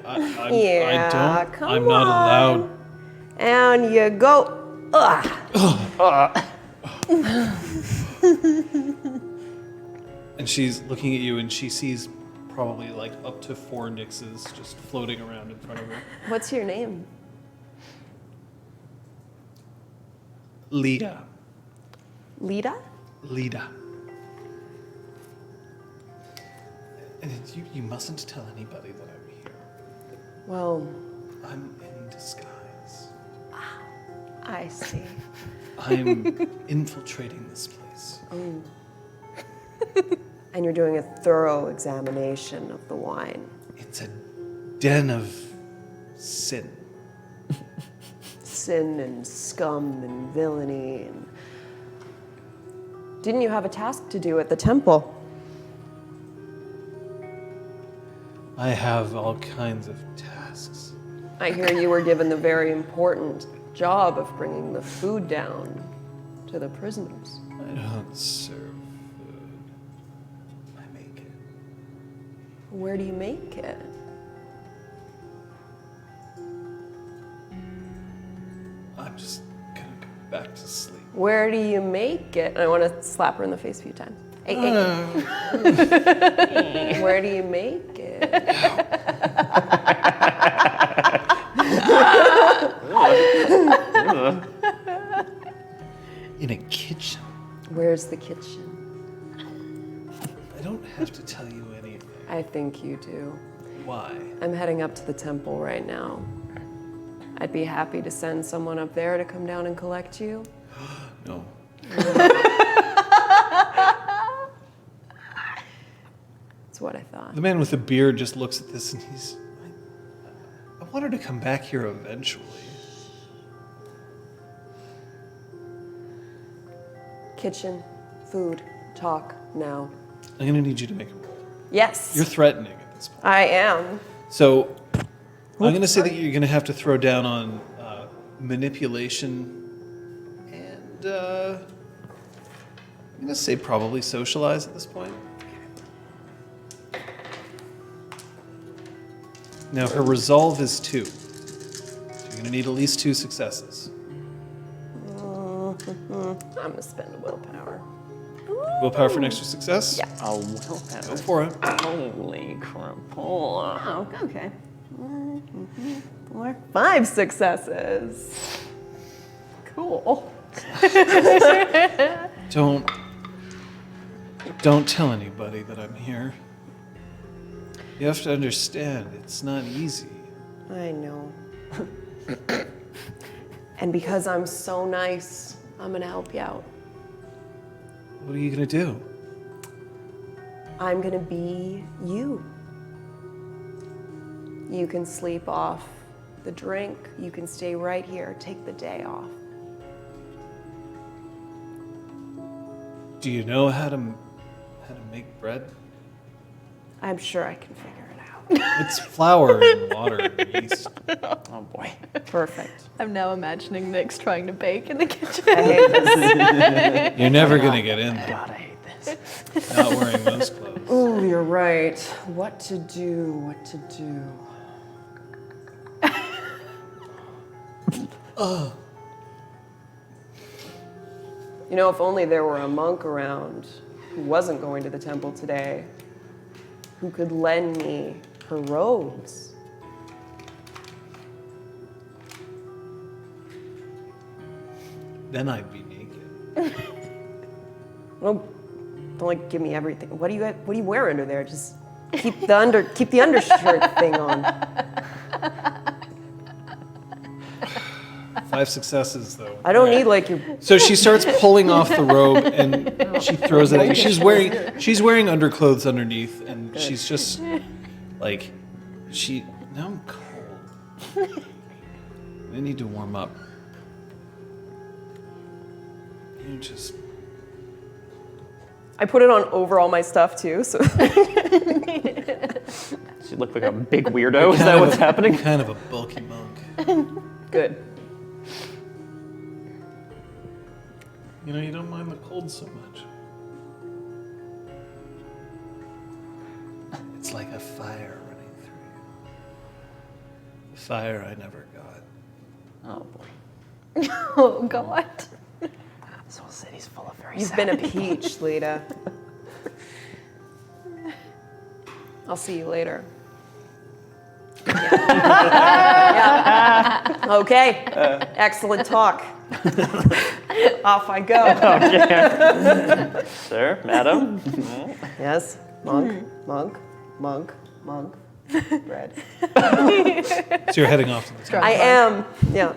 Yeah, don't. come I'm not on. allowed. And you go. Ugh. And she's looking at you, and she sees probably like up to 4 Nixes just floating around in front of her. What's your name? Lida. Lida? Lida. And you mustn't tell anybody that I'm here. Well, I'm in disguise. I see. I'm infiltrating this place. And you're doing a thorough examination of the wine. It's a den of sin. Sin and scum and villainy. And... Didn't you have a task to do at the temple? I have all kinds of tasks. I hear you were given the very important job of bringing the food down to the prisoners. I don't serve food. I make it. Where do you make it? I'm just gonna go back to sleep. Where do you make it? And I want to slap her in the face a few times. Hey, where do you make it? In a kitchen. Where's the kitchen? I don't have to tell you anything. I think you do. Why? I'm heading up to the temple right now. I'd be happy to send someone up there to come down and collect you. No. That's what I thought. The man with the beard just looks at this and he's like, I want her to come back here eventually. Kitchen, food, talk now. I'm gonna need you to make a roll. Yes, You're threatening at this point. I am. So I'm gonna say that you're gonna have to throw down on manipulation and I'm gonna say probably socialize at this point. Now her resolve is 2. So you're gonna need at least 2 successes. I'm gonna spend a willpower. Willpower for an extra success? Yeah. Oh, well, Go for it. holy crap. Oh, okay. 4, 5 successes. Cool. Don't tell anybody that I'm here. You have to understand, it's not easy. I know. And because I'm so nice, I'm gonna help you out. What are you gonna do? I'm gonna be you. You can sleep off the drink. You can stay right here, take the day off. Do you know how to make bread? I'm sure I can figure it out. It's flour and water and yeast. Oh boy. Perfect. I'm now imagining Nick's trying to bake in the kitchen. I hate this. You're never gonna get in there. God, I hate this. Not wearing those clothes. Oh, you're right. What to do, what to do. You know, if only there were a monk around who wasn't going to the temple today, who could lend me her robes. Then I'd be naked. Well, don't like give me everything. What do you wear under there? Just keep the undershirt thing on. 5 successes though. I don't need like your. So she starts pulling off the robe and she throws it at you. She's wearing underclothes underneath, and she's just like, now I'm cold. I need to warm up. You just. I put it on over all my stuff too. So You look like a big weirdo. Is that what's happening? Kind of a bulky monk. good. You know, you don't mind the cold so much. It's like a fire running through you. The fire I never got. Oh boy. Oh, God. This whole city's full of very You've sad been a people. peach, Lita. I'll see you later. Yeah. Okay. Excellent talk. Off I go. Sir, madam. Yes. Monk. Bread. So you're heading off to the temple. I am. Yeah.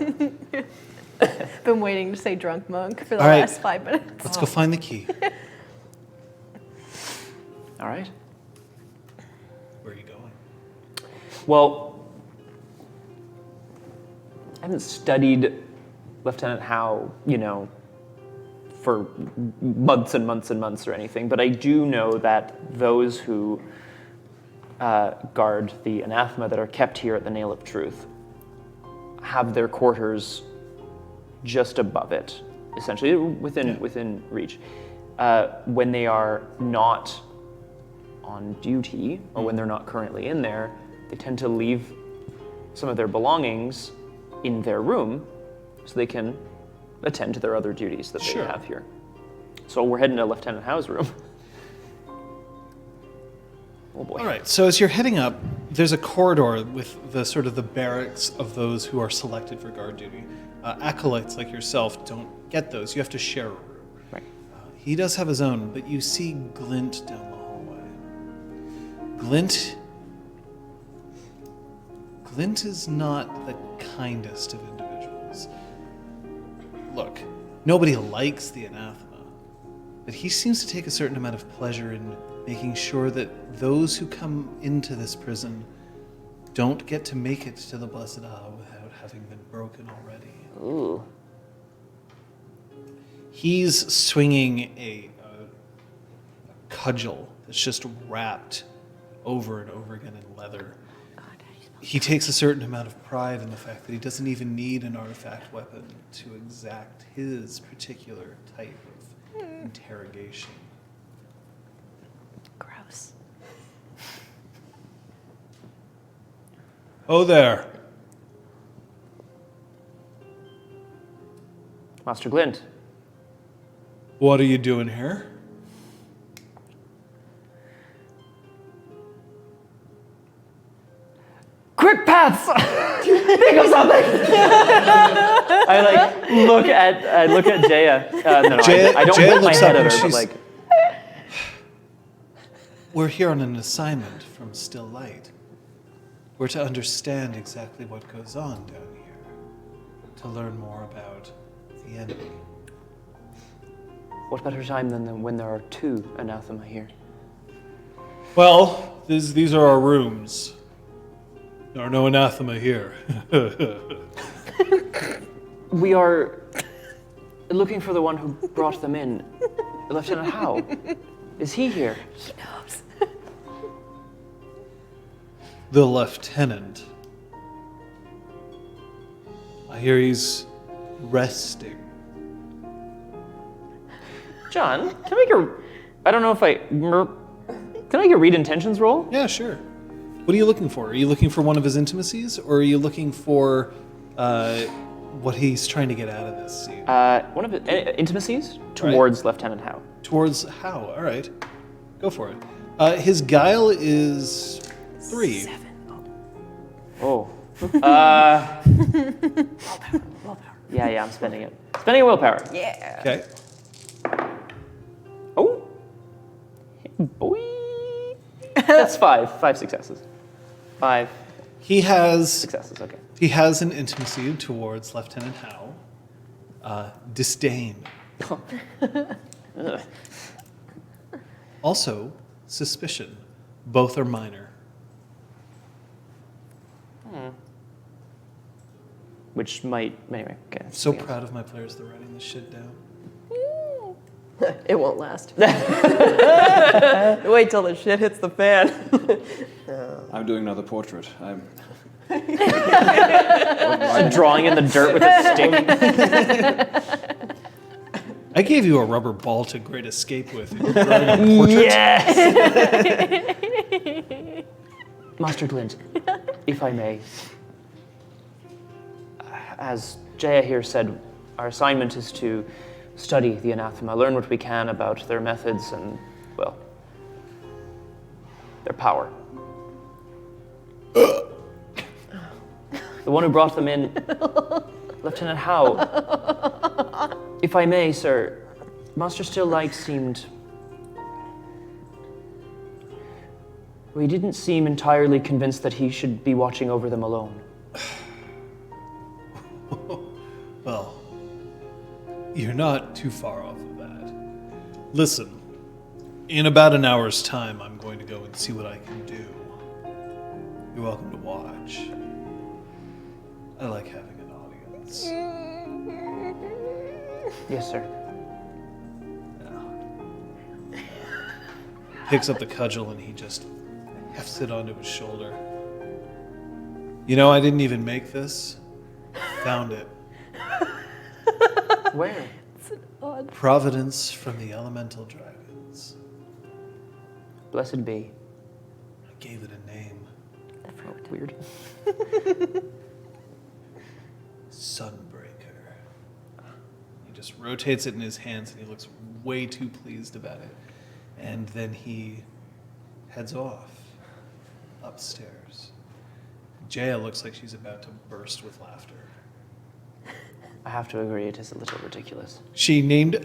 Been waiting to say drunk monk for the All right. last 5 minutes. Let's go find the key. All right. Where are you going? Well, I haven't studied Lieutenant Howe, for months and months and months or anything, but I do know that those who guard the Anathema that are kept here at the Nail of Truth have their quarters just above it, essentially within reach. When they are not on duty, or when they're not currently in there, they tend to leave some of their belongings in their room so they can attend to their other duties that they have here. So we're heading to Lieutenant Howe's room. Oh boy. All right, so as you're heading up, there's a corridor with the sort of the barracks of those who are selected for guard duty. Acolytes like yourself don't get those. You have to share a room. Right. He does have his own, but you see Glint down the hallway. Glint is not the kindest of individuals. Look, nobody likes the Anathema, but he seems to take a certain amount of pleasure in making sure that those who come into this prison don't get to make it to the Blessed Isle without having been broken already. Ooh. He's swinging a cudgel that's just wrapped over and over again in leather. He takes a certain amount of pride in the fact that he doesn't even need an artifact weapon to exact his particular type of interrogation. Gross. Oh there. Master Glint. What are you doing here? Quick paths! Think of something! I look at Jaya. No, Jaya- I don't Jaya whip my looks head up at and her, but she's- We're here on an assignment from Still Light. We're to understand exactly what goes on down here. to learn more about the enemy. What better time than when there are 2 Anathema here? Well, these are our rooms. There are no Anathema here. We are looking for the one who brought them in. Lieutenant Howe. Is he here? He knows. The lieutenant. I hear he's resting. John, can I make a... I don't know if I... Can I make a read intentions roll? Yeah, sure. What are you looking for? Are you looking for one of his intimacies, or are you looking for what he's trying to get out of this scene? One of his intimacies towards Lieutenant Howe. Towards Howe. All right. Go for it. His guile is 3. 7. Oh. Willpower. Yeah, I'm spending it. Spending a willpower. Yeah. Okay. Oh. Boy. That's 5. 5 successes. 5 He has successes, okay. he has an intimacy towards Lieutenant Howe. Disdain. Ugh. Also, suspicion. Both are minor. Which might... Anyway, okay. I'm so proud of my players. They're writing this shit down. It won't last. Wait till the shit hits the fan. I'm doing another portrait. I'm Drawing in the dirt with a stick. I gave you a rubber ball to Great Escape with. And you're drawing a portrait? Yes! Master Glint, if I may. As Jaya here said, our assignment is to study the Anathema, learn what we can about their methods and, well, their power. The one who brought them in, Lieutenant Howe. If I may, sir, Master Still-Light seemed... We didn't seem entirely convinced that he should be watching over them alone. Well, you're not too far off of that. Listen, in about an hour's time, I'm going to go and see what I can do. You're welcome to watch. I like having an audience. Yes, sir. Picks up the cudgel and he just hefts it onto his shoulder. You know, I didn't even make this. Found it. Where? Providence from the elemental dragons. Blessed be. I gave it a name. Oh, weird. Sunbreaker. He just rotates it in his hands and he looks way too pleased about it. And then he heads off upstairs. Jaya looks like she's about to burst with laughter. I have to agree, it is a little ridiculous. He named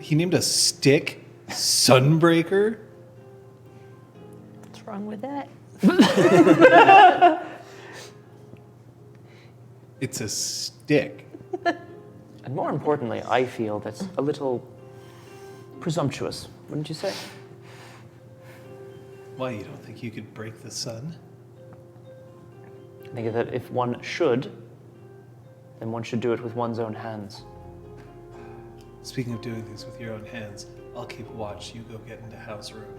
a stick Sunbreaker? What's wrong with that? It's a stick. And more importantly, I feel that's a little presumptuous, wouldn't you say? Why, you don't think you could break the sun? I think that if one should, then one should do it with one's own hands. Speaking of doing things with your own hands, I'll keep watch. You go get into Howe's room.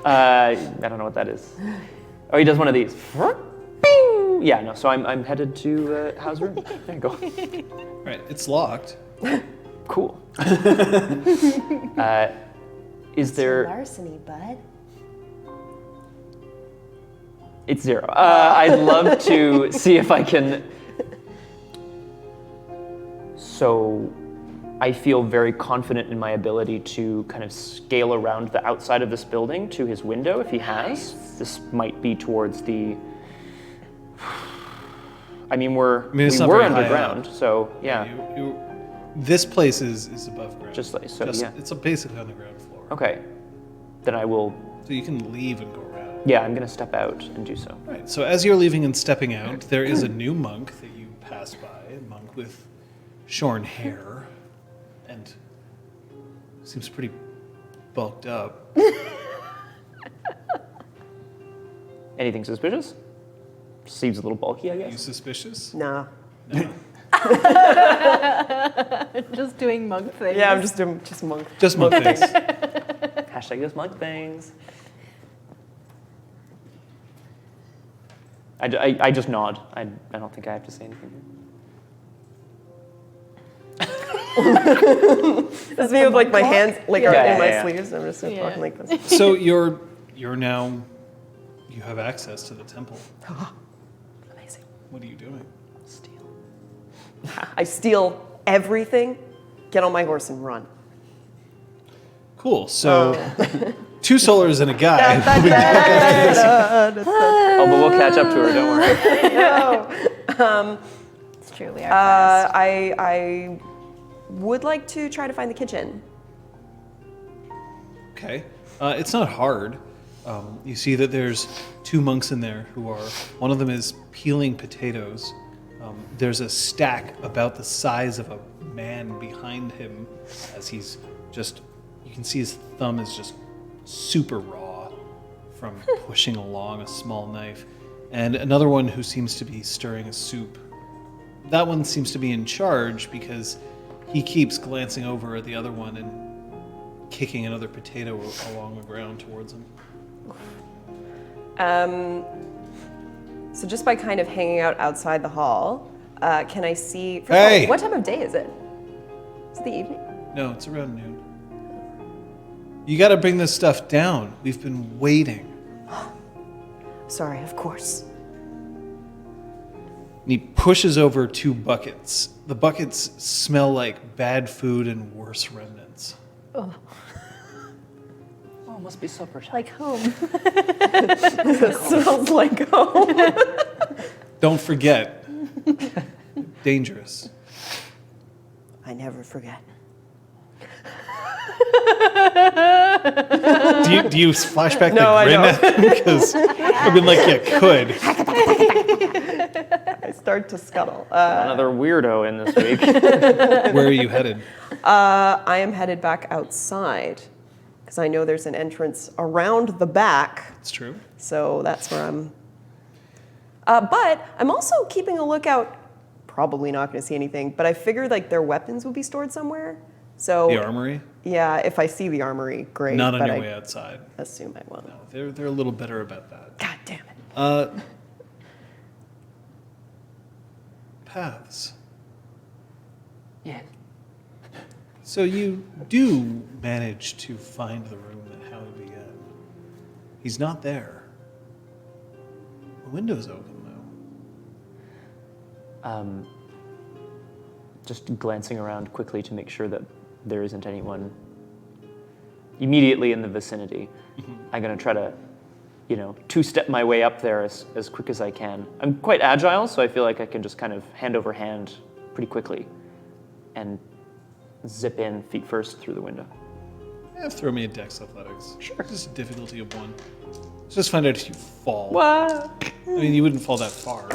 I don't know what that is. Oh, he does one of these. Bing! Yeah, no, so I'm headed to Howe's room. There you go. Right, it's locked. Cool. Is there... Larceny, bud. It's 0. I'd love to see if I can... So I feel very confident in my ability to kind of scale around the outside of this building to his window if he has. This might be towards the... I mean, we were underground, so yeah. This place is above ground. Just like, so yeah. It's basically on the ground floor. Okay, then I will... So you can leave and go around. Yeah, I'm gonna step out and do so. Right. So as you're leaving and stepping out, there is a new monk that you pass by, a monk with shorn hair, and seems pretty bulked up. Anything suspicious? Seems a little bulky, I You guess. suspicious? Nah. No. Just doing monk things. Yeah, I'm just doing just monk. Just monk things. Hashtag just monk things. I just nod. I don't think I have to say anything. That's me with like my hands like Yeah, in my yeah. sleeves. I'm just Yeah. walking like this. So you're now, you have access to the temple. Amazing. What are you doing? Steal. I steal everything, get on my horse and run. Cool. So 2 solars and a guy. Oh, but we'll catch up to her. Don't worry. It's truly our fast. I would like to try to find the kitchen. Okay. It's not hard. You see that there's 2 monks in there who are, one of them is peeling potatoes. There's a stack about the size of a man behind him as he's just, you can see his thumb is just super raw from pushing along a small knife. And another one who seems to be stirring a soup. That one seems to be in charge because he keeps glancing over at the other one and kicking another potato along the ground towards him. So just by kind of hanging out outside the hall, can I see? First Hey! of all, what time of day is it? Is it the evening? No, it's around noon. You got to bring this stuff down. We've been waiting. Sorry, of course. And he pushes over 2 buckets. The buckets smell like bad food and worse remnants. Oh, Oh, it must be so protected. like home. It smells like home. Don't forget. Dangerous. I never forget. Do you flashback No, I the grin don't. at him? Because I've been like, you could. I start to scuttle. Another weirdo in this week. Where are you headed? I am headed back outside because I know there's an entrance around the back. It's true. So that's where I'm. But I'm also keeping a lookout. Probably not going to see anything, but I figured like their weapons would be stored somewhere. So The armory? yeah, if I see the armory, great. Not on but your I way outside. assume I won't. No, they're a little bitter about that. God damn it. Paths. Yeah. So you do manage to find the room that Howie began. He's not there. The window's open, though. Just glancing around quickly to make sure that there isn't anyone immediately in the vicinity. I'm gonna try to, 2-step my way up there as quick as I can. I'm quite agile, so I feel like I can just kind of hand over hand pretty quickly and zip in feet first through the window. Yeah, throw me a Dex Athletics. Sure. Just a difficulty of 1. Let's just find out if you fall. What? I mean, you wouldn't fall that far.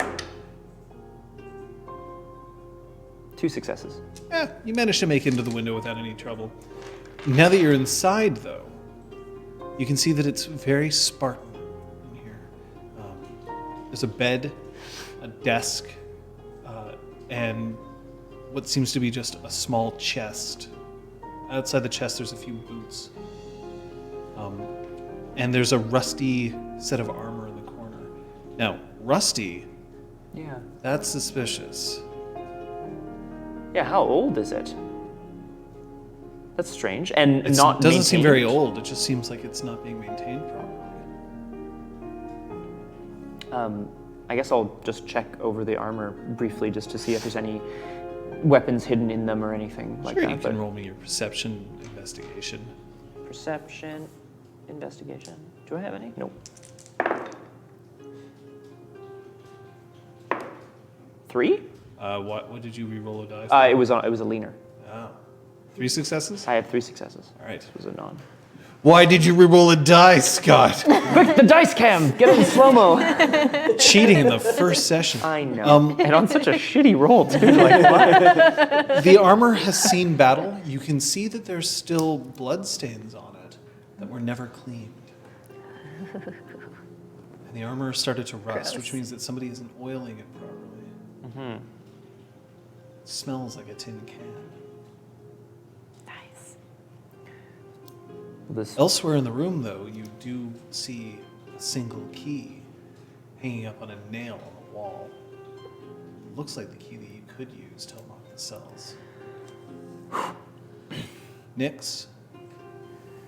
2 successes. Yeah, you managed to make it into the window without any trouble. Now that you're inside, though, you can see that it's very Spartan in here. There's a bed, a desk, and what seems to be just a small chest. Outside the chest, there's a few boots. And there's a rusty set of armor in the corner. Now, rusty, Yeah. that's suspicious. Yeah, how old is it? That's strange. And It not doesn't seem very maintained. old. It just seems like it's not being maintained properly. I guess I'll just check over the armor briefly just to see if there's any weapons hidden in them or anything like Sure, that. you can roll me your perception investigation. Perception, investigation. Do I have any? Nope. 3? What did you re-roll a die for? It was a leaner. Oh. 3 successes? I have 3 successes. All right. This was a non. Why did you re-roll a die, Scott? Quick, the dice cam! Get it in slow-mo! Cheating in the first session. I know. And on such a shitty roll, too. Like, what? The armor has seen battle. You can see that there's still blood stains on it that were never cleaned. And the armor started to rust, which means that somebody isn't oiling it properly. It smells like a tin can. Nice. This Elsewhere in the room, though, you do see a single key hanging up on a nail on the wall. It looks like the key that you could use to unlock the cells. Nix,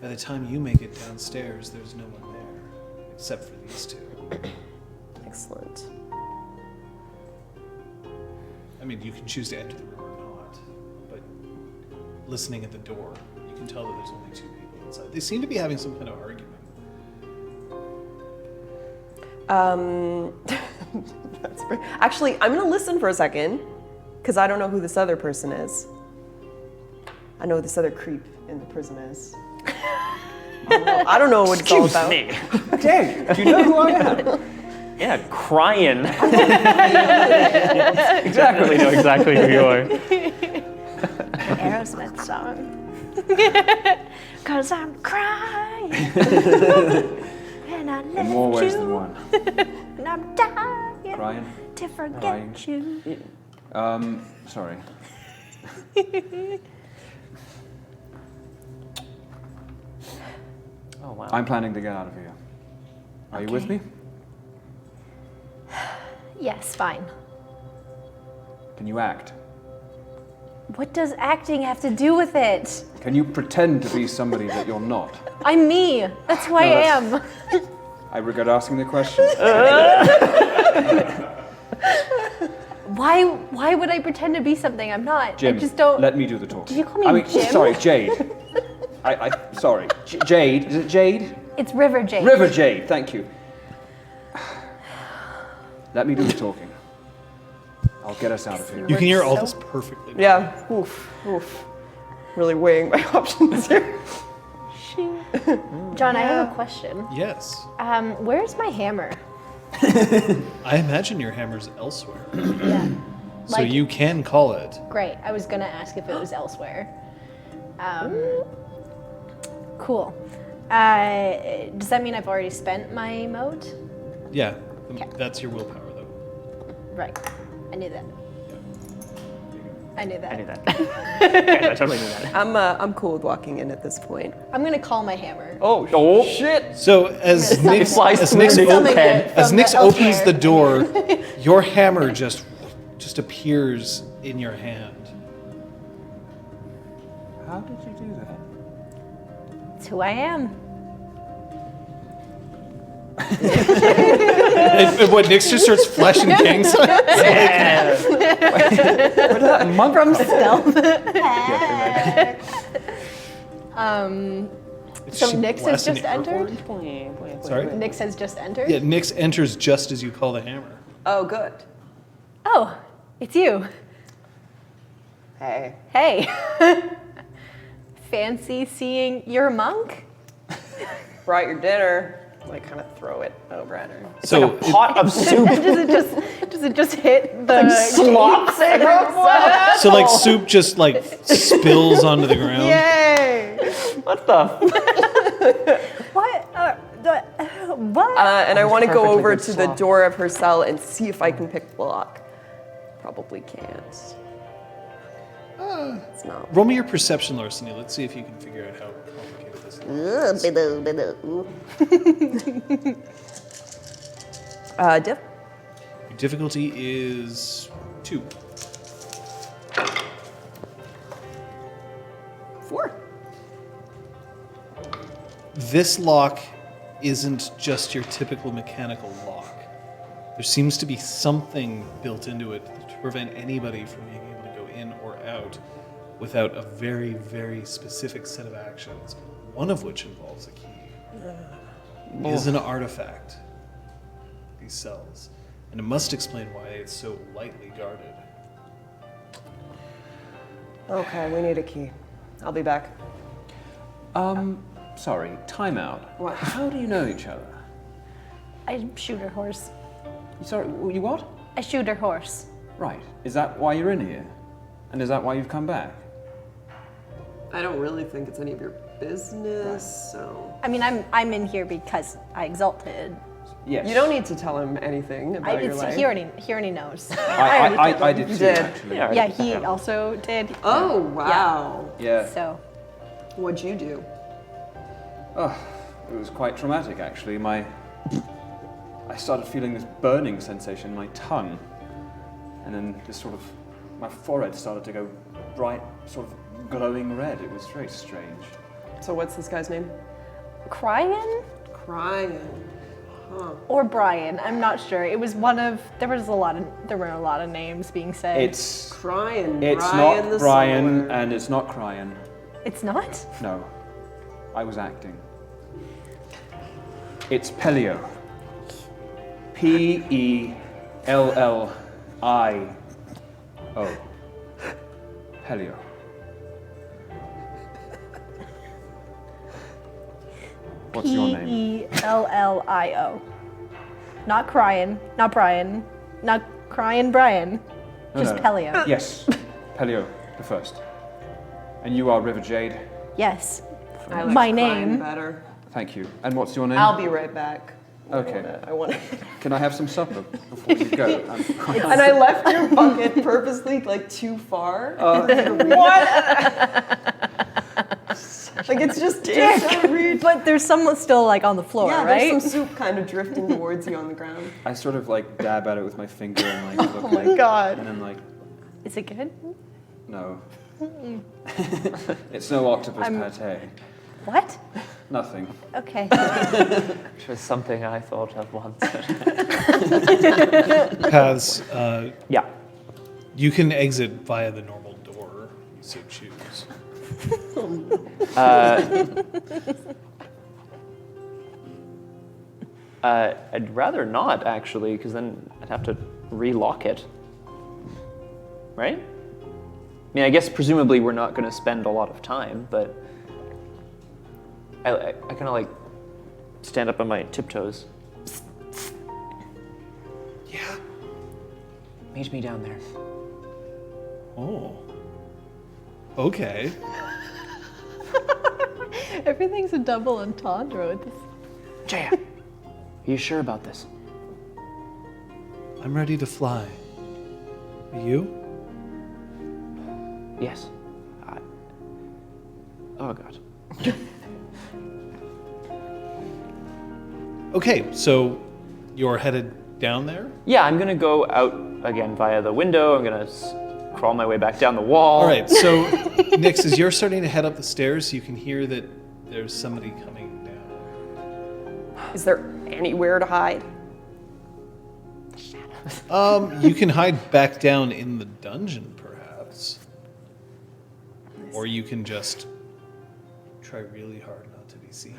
by the time you make it downstairs, there's no one there, except for these two. Excellent. I mean, you can choose to enter the room or not, but listening at the door, you can tell that there's only two people inside. They seem to be having some kind of argument. Actually, I'm gonna listen for a second, because I don't know who this other person is. I know who this other creep in the prison is. I don't know what it's all about. me. Dang, do you know who I am? Yeah, crying. Exactly. Really know exactly who you are. Aerosmith song. Cause I'm crying. And I left In more ways you. than one. And I'm dying Crying. to forget Crying. you. Sorry. Oh, wow. I'm planning to get out of here. Are you with me? Yes, fine. Can you act? What does acting have to do with it? Can you pretend to be somebody that you're not? I'm me. That's who I am. I regret asking the question. Why would I pretend to be something I'm not? Jim, I just don't. let me do the talking. Did you call me Jim? Sorry, Jade. Sorry. Jade. Is it Jade? It's River Jade. River Jade, thank you. Let me do the talking. I'll get us out of here. You can hear all this perfectly. Yeah. Oof. Oof. Really weighing my options here. John, I have a question. Yes. Where's my hammer? I imagine your hammer's elsewhere. Yeah. So you can call it. Great. I was gonna ask if it was elsewhere. Cool. Does that mean I've already spent my mode? Yeah. Okay. That's your willpower, though. Right. I knew that. I knew that. I knew that. Yeah, I totally knew that. I'm cool with walking in at this point. I'm gonna call my hammer. Oh, shit! So as Nix, flies as through Nix, the Summon open. it as from Nix the opens elsewhere. the door, your hammer just appears in your hand. How did you do that? It's who I am. And what, Nix just starts flashing gang signs? Yeah. Where did that monk From come stealth. It's So she Nix has blasting just the airport? entered? Sorry? Nix has just entered? Yeah, Nix enters just as you call the hammer. Oh, good. Oh, it's you. Hey. Hey. Fancy seeing your monk? Brought your dinner. Like, kind of throw it over at her. So Pot of soup. Does it just hit the Slops everywhere. so like soup just like spills onto the ground. Yay! What the? What? What? And I want to go perfectly over good to the slop. door of her cell and see if I can pick the lock. Probably can't. It's not. Roll me your perception, Larceny. Let's see if you can figure out how complicated this is. Diff? Your difficulty is 2. 4. This lock isn't just your typical mechanical lock. There seems to be something built into it to prevent anybody from being able to go in or out without a very, very specific set of actions, one of which involves a key. It is an artifact, these cells, and it must explain why it's so lightly guarded. Okay, we need a key. I'll be back. sorry, time out. What? How do you know each other? I shoot her horse. Sorry, you what? I shoot her horse. Right. Is that why you're in here? And is that why you've come back? I don't really think it's any of your business, so... I mean, I'm in here because I exalted. Yes. You don't need to tell him anything about your life. He already knows. I did too, did. actually. Yeah, he also did. Oh, wow. Yeah. So, What'd you do? Oh, it was quite traumatic, actually. I started feeling this burning sensation in my tongue. And then this sort of, my forehead started to go bright, sort of glowing red. It was very strange. So what's this guy's name? Cryan Crying. Huh. or Brian? I'm not sure. It was one of. There were a lot of names being said. It's Crying. It's Brian not the Brian, Solar. and it's not Cryan. It's not. No, I was acting. It's Pellio. Pellio. Pellio. What's your name? Pellio. Not Cryan. Not Brian. Not Cryan Brian. No, Just no. Pellio. Yes, Pellio the first. And you are River Jade. Yes. I like My Crying name. better. Thank you. And what's your name? I'll be right back. Okay. I want to. Can I have some supper before you go? And I left your bucket purposely like too far. Like it's just out of reach. But there's someone still like on the floor, Yeah, right? there's some soup kind of drifting towards you on the ground. I sort of like dab at it with my finger and like look Oh at my it, god. and then like, Is it good? no. It's no octopus pate. What? Nothing. Okay. Which was something I thought of once. Paths, Yeah. you can exit via the normal door, you so choose. I'd rather not, actually, because then I'd have to relock it. Right? I mean, I guess presumably we're not going to spend a lot of time, but I kind of like stand up on my tiptoes. Yeah. Meet me down there. Oh. Okay. Everything's a double entendre with this. Jaya, are you sure about this? I'm ready to fly. Are you? Yes. Oh, God. Okay, so you're headed down there? Yeah, I'm going to go out again via the window. I'm going to crawl my way back down the wall. All right, so Nix, as you're starting to head up the stairs, you can hear that there's somebody coming down. Is there anywhere to hide? You can hide back down in the dungeon, perhaps. Or you can just try really hard not to be seen.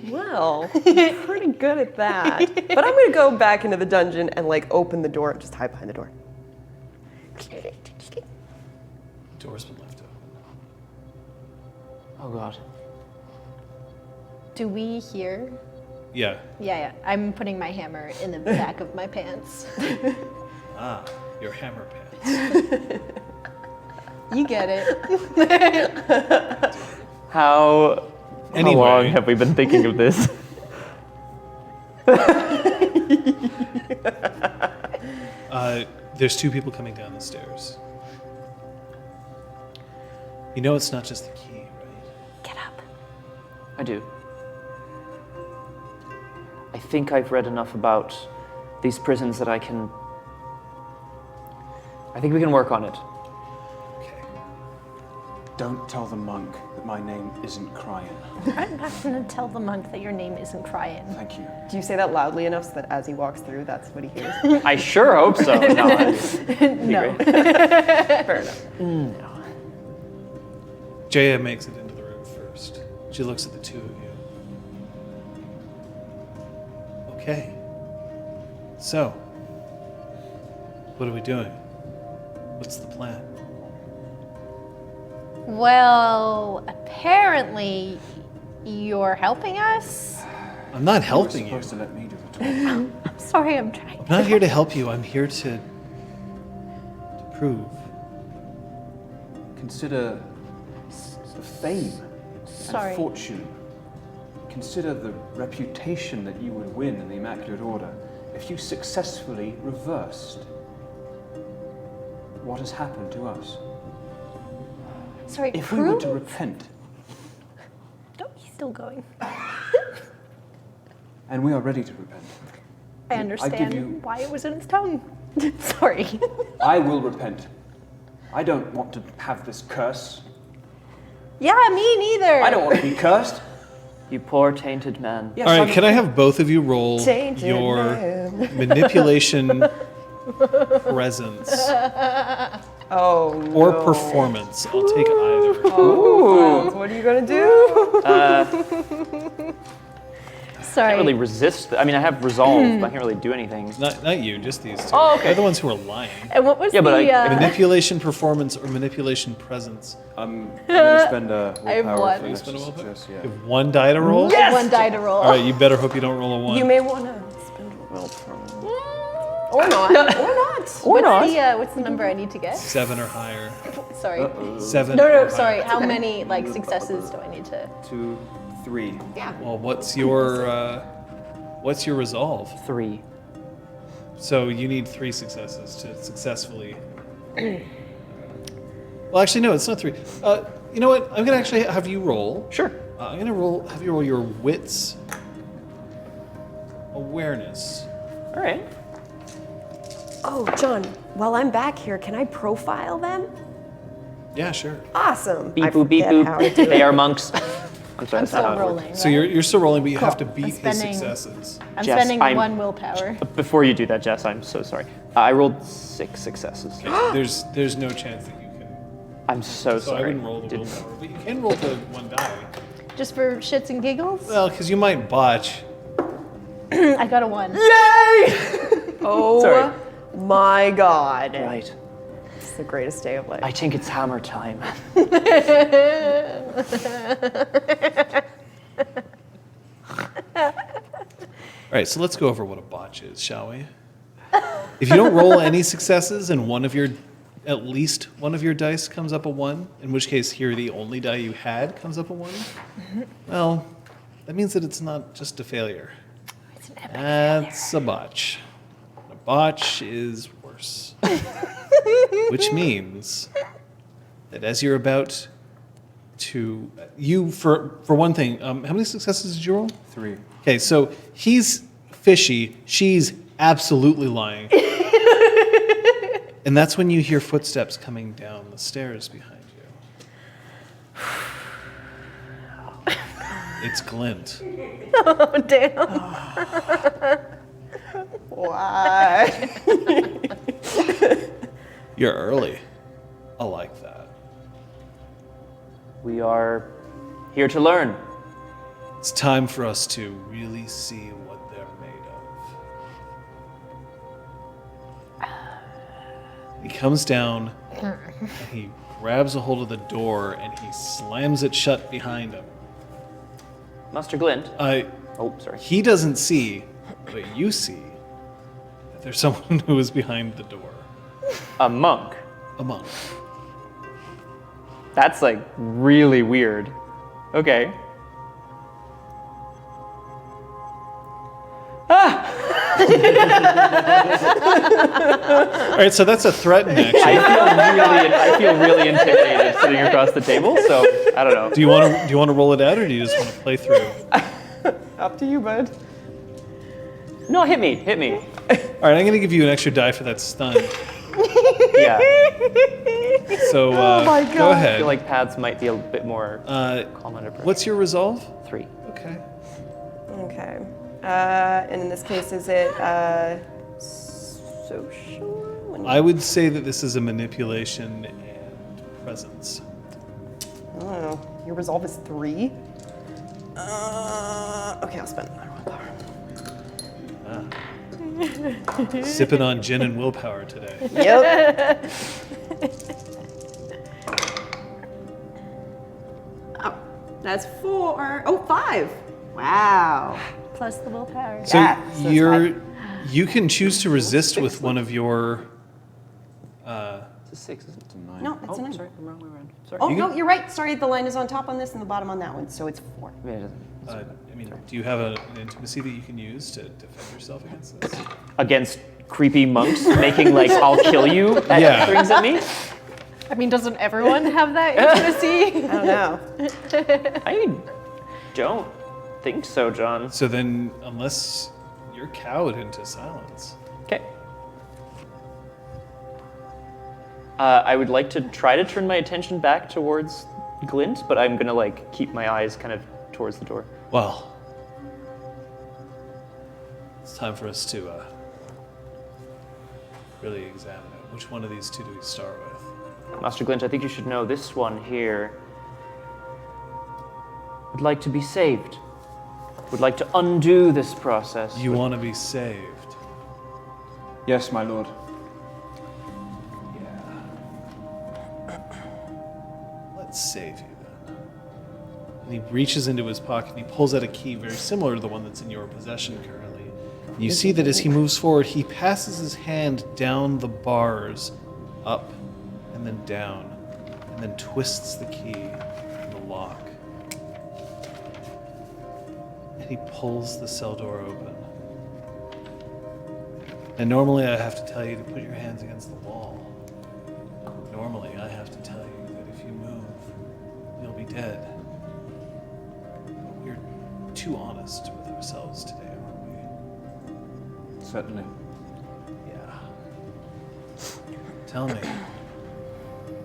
Well, I'm pretty good at that. But I'm gonna go back into the dungeon and like open the door and just hide behind the door. Door's been left open. Oh, God. Do we hear? Yeah. Yeah. I'm putting my hammer in the back of my pants. Ah, your hammer pants. You get it. How Anyway. long have we been thinking of this? There's two people coming down the stairs. You know it's not just the key, right? Get up. I do. I think I've read enough about these prisons that I think we can work on it. Okay. Don't tell the monk that my name isn't Cryan. I'm not gonna tell the monk that your name isn't Cryan. Thank you. Do you say that loudly enough so that as he walks through, that's what he hears? I sure hope so. No. No. Fair enough. No. Jaya makes it into the room first. She looks at the two of you. Okay. So, what are we doing? What's the plan? Well, apparently You're helping us? I'm not You're helping you. supposed to let me do the talking. I'm sorry, I'm trying. I'm not here to help you. I'm here to prove. Consider the fame Sorry. and fortune. Consider the reputation that you would win in the Immaculate Order if you successfully reversed what has happened to us. Sorry, If we were prove? to repent, No, he's still going. and we are ready to repent, I give understand you- why it was in his tongue. Sorry. I will repent. I don't want to have this curse. Yeah, me neither. I don't want to be cursed. You poor tainted man. Yes, All right, I'm- can I have both of you roll Tainted your man. manipulation presence Oh, or no. performance? I'll take either. Oh, what are you gonna do? Sorry. I can't really resist. I mean, I have resolve, but I can't really do anything. Not you, just these two. Oh, okay. They're the ones who are lying. And what was Yeah, but the? Manipulation performance or manipulation presence. I'm going to spend a I have willpower one. for You this spend a willpower? success, yeah. You have one die to roll? One die to roll. All right, you better hope you don't roll a 1. You may want to spend a willpower. Or not. Or not. What's the number I need to get? 7 or higher. Sorry. 7 No, or no, higher. sorry. How many successes do I need to? 2, 3. Well, what's your resolve? 3. So you need 3 successes to successfully. Well, actually, no, it's not 3. You know what? I'm gonna actually have you roll. Sure. I'm gonna have you roll your wits awareness. All right. Oh, John, while I'm back here, can I profile them? Yeah, sure. Awesome. Beep I boop beep forget how to boop. do They it. are monks. I'm sorry. I'm that's not how still it works. rolling. So right? you're still rolling, but you have to I'm beat his spending- successes. I'm Jess, spending I'm- 1 willpower. Before you do that, Jess, I'm so sorry. I rolled 6 successes. There's no chance that you can. I'm so So I sorry. wouldn't roll the Didn't- willpower, but you can roll the 1 die. Just for shits and giggles? Well, because you might botch. I got a 1. Oh Sorry. my God. Right. It's the greatest day of life. I think it's hammer time. All right, so let's go over what a botch is, shall we? If you don't roll any successes and at least one of your dice comes up a 1, in which case here the only die you had comes up a 1, well, that means that it's not just a failure. It's an epic That's a botch. A botch is worse. Which means that as you're about to, for one thing, how many successes did you roll? 3. Okay, so he's fishy, she's absolutely lying. And that's when you hear footsteps coming down the stairs behind you. It's Glint. Oh, damn. Why? You're early. I like that. We are here to learn. It's time for us to really see what they're made of. He comes down, and he grabs a hold of the door, and he slams it shut behind him. Master Glint. Oh, sorry. He doesn't see, but you see that there's someone who is behind the door. A monk. A monk. That's like really weird. Okay. All right, so that's a threat in action. I feel really intimidated sitting across the table. So I don't know. Do you want to roll it out, or do you just want to play through? Up to you, bud. No, hit me. All right, I'm going to give you an extra die for that stun. Yeah. So my go I ahead. feel like paths might be a bit more calm under pressure. What's your resolve? 3. Okay. Okay. And in this case, is it social? I would say that this is a manipulation and presence. I don't know. Your resolve is 3? Okay, I'll spend my willpower. Sipping on gin and willpower today. Yep. That's 4. Oh, 5. Wow. Plus the willpower. So Yeah, so it's you can choose to resist with one of your. It's a 6, isn't it? It's a 9. No, it's a 9. Sorry, I'm wrong way around. Sorry. Oh, no, you're right. Sorry, the line is on top on this and the bottom on that one, so it's 4. Yeah, it doesn't. I mean, do you have an intimacy that you can use to defend yourself against this? Against creepy monks making like I'll kill you Yeah. things at me. I mean, doesn't everyone have that intimacy? I don't know. I don't think so, John. So then, unless you're cowed into silence. Okay. I would like to try to turn my attention back towards Glint, but I'm gonna like keep my eyes kind of towards the door. Well, it's time for us to really examine it. Which one of these two do we start with? Master Glint, I think you should know this one here would like to be saved. Would like to undo this process. You want to be saved. Yes, my lord. Yeah. Let's save you then. And he reaches into his pocket and he pulls out a key very similar to the one that's in your possession currently. You see that as he moves forward, he passes his hand down the bars, up and then down, and then twists the key in the lock. And he pulls the cell door open. And normally I have to tell you to put your hands against the wall. Normally I have to tell you that if you move, you'll be dead. But we're too honest with ourselves today, aren't we? Certainly. Yeah. Tell me,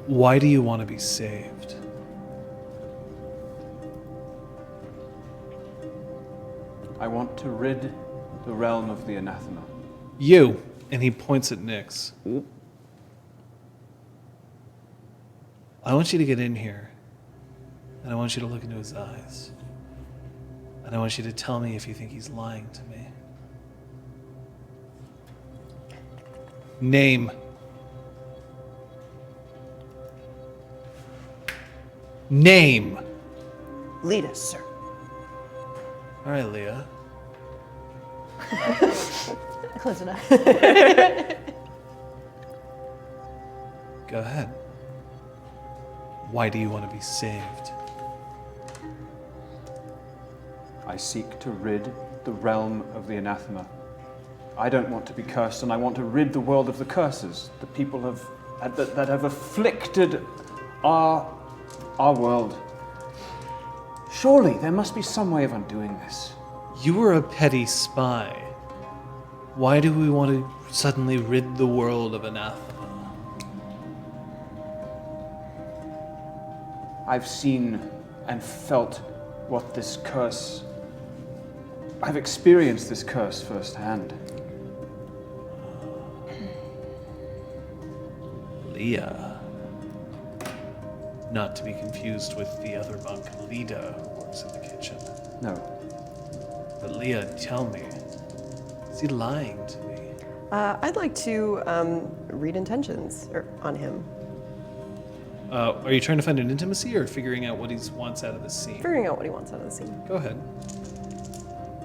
why do you want to be saved? I want to rid the realm of the anathema. You, and he points at Nyx. I want you to get in here, and I want you to look into his eyes. And I want you to tell me if you think he's lying to me. Name. Name. Lead us, sir. All right, Leah. Close enough. Go ahead. Why do you want to be saved? I seek to rid the realm of the anathema. I don't want to be cursed, and I want to rid the world of the curses, the people that have afflicted our world. Surely there must be some way of undoing this. You were a petty spy. Why do we want to suddenly rid the world of anathema? I've seen and felt what this curse. I've experienced this curse firsthand. Leah. Not to be confused with the other monk, Lida, who works in the kitchen. No. But Leah, tell me, is he lying to me? I'd like to read intentions on him. Are you trying to find an intimacy or figuring out what he wants out of the scene? Figuring out what he wants out of the scene. Go ahead.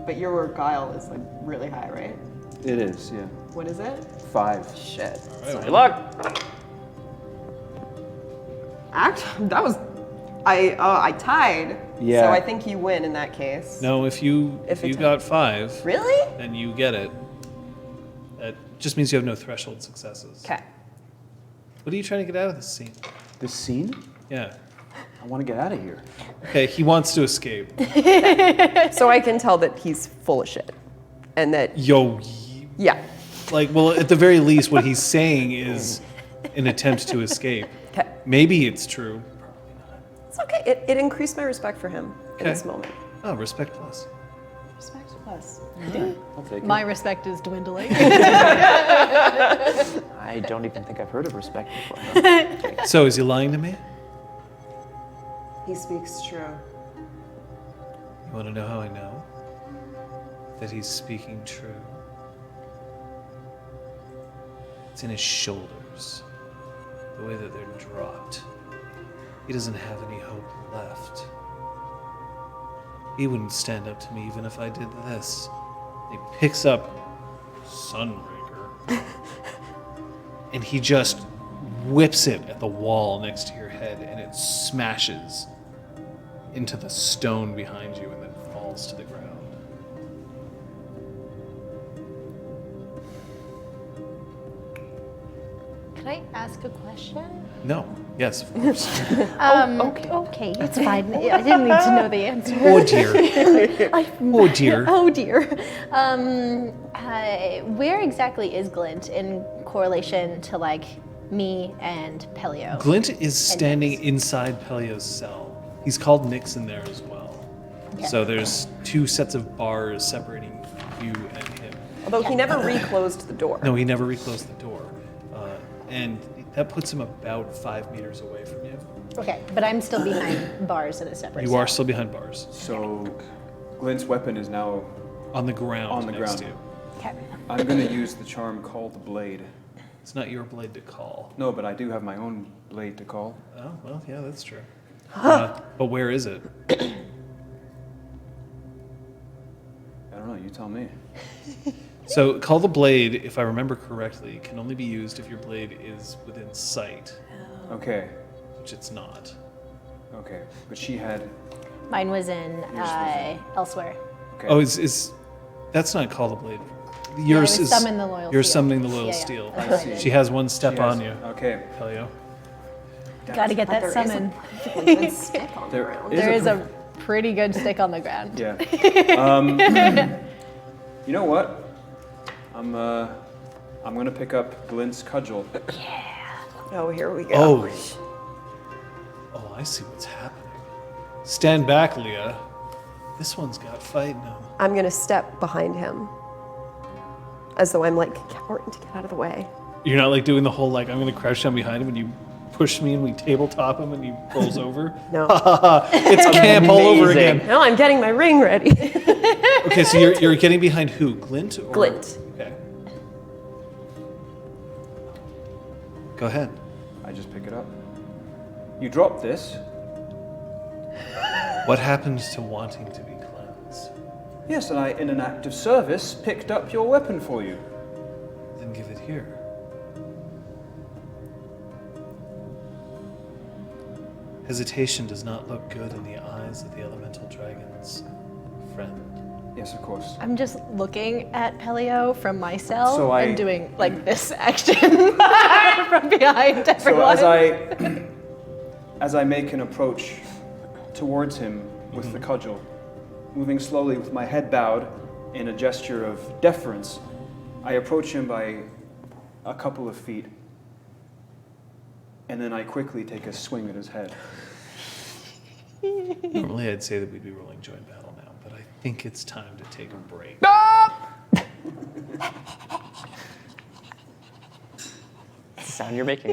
But your guile is like really high, right? It is, yeah. What is it? 5. Shit. Good luck. That was, I tied. Yeah. So I think you win in that case. No, if you If it's- got 5, Really? then you get it. That just means you have no threshold successes. Okay. What are you trying to get out of this scene? This scene? Yeah. I want to get out of here. Okay, he wants to escape. So I can tell that he's full of shit, and that yeah. Well, at the very least, what he's saying is an attempt to escape. Okay. Maybe it's true. It's okay. It increased my respect for him in this moment. Oh, respect plus. Respect plus. I'll take it. My respect is dwindling. I don't even think I've heard of respect before. So, is he lying to me? He speaks true. You want to know how I know that he's speaking true? It's in his shoulders, the way that they're dropped. He doesn't have any hope left. He wouldn't stand up to me even if I did this. He picks up Sunbreaker and he just whips it at the wall next to your head, and it smashes into the stone behind you and then falls to the ground. Can I ask a question? No. Yes, of course. Okay, it's fine. I didn't need to know the answer. Oh dear. Oh dear. Oh dear. Where exactly is Glint in correlation to like me and Pellio? Glint is standing inside Pellio's cell. He's called Nyx in there as well. Okay. So there's 2 sets of bars separating you and him. Although he never reclosed the door. No, he never reclosed the door. And that puts him about 5 meters away from you. Okay, but I'm still behind bars in a separate You cell. are still behind bars. So, Glint's weapon is now On the ground on the next ground. to you. Okay. I'm going to use the charm Call the Blade. It's not your blade to call. No, but I do have my own blade to call. Oh, well, yeah, that's true. But where is it? I don't know, you tell me. So, Call the Blade, if I remember correctly, can only be used if your blade is within sight, Okay, which it's not. okay. But she had. Mine was in elsewhere. Okay. Oh, is that's not Call the Blade. Yours it was is Summon the Loyal You're Steel. summoning the loyal Yeah, steel. that's what I did. She has one step She has- on you, Okay. Pellio. Gotta get But that there is summon. a good stick on the There ground. is There is a pretty good stick on the ground. Yeah. You know what? I'm gonna pick up Glint's cudgel. Oh, here we go. Oh. Oh, I see what's happening. Stand back, Leah. This one's got fight now. I'm going to step behind him as though I'm like cowering to get out of the way. You're not like doing the whole like I'm gonna crouch down behind him and you push me and we tabletop him and he rolls over. No. It's camp all over Amazing. again. No, I'm getting my ring ready. Okay, so you're getting behind who? Glint? Or? Glint. Okay. Go ahead. I just pick it up. You drop this. What happened to wanting to be cleansed? Yes, and I, in an act of service, picked up your weapon for you. Then give it here. Hesitation does not look good in the eyes of the elemental dragons, friend. Yes, of course. I'm just looking at Pellio from my cell So I- and doing like this action from behind everyone. So as I make an approach towards him with the cudgel, moving slowly with my head bowed in a gesture of deference, I approach him by a couple of feet, and then I quickly take a swing at his head. Normally I'd say that we'd be rolling joint battle now, but I think it's time to take a break. Sound you're making.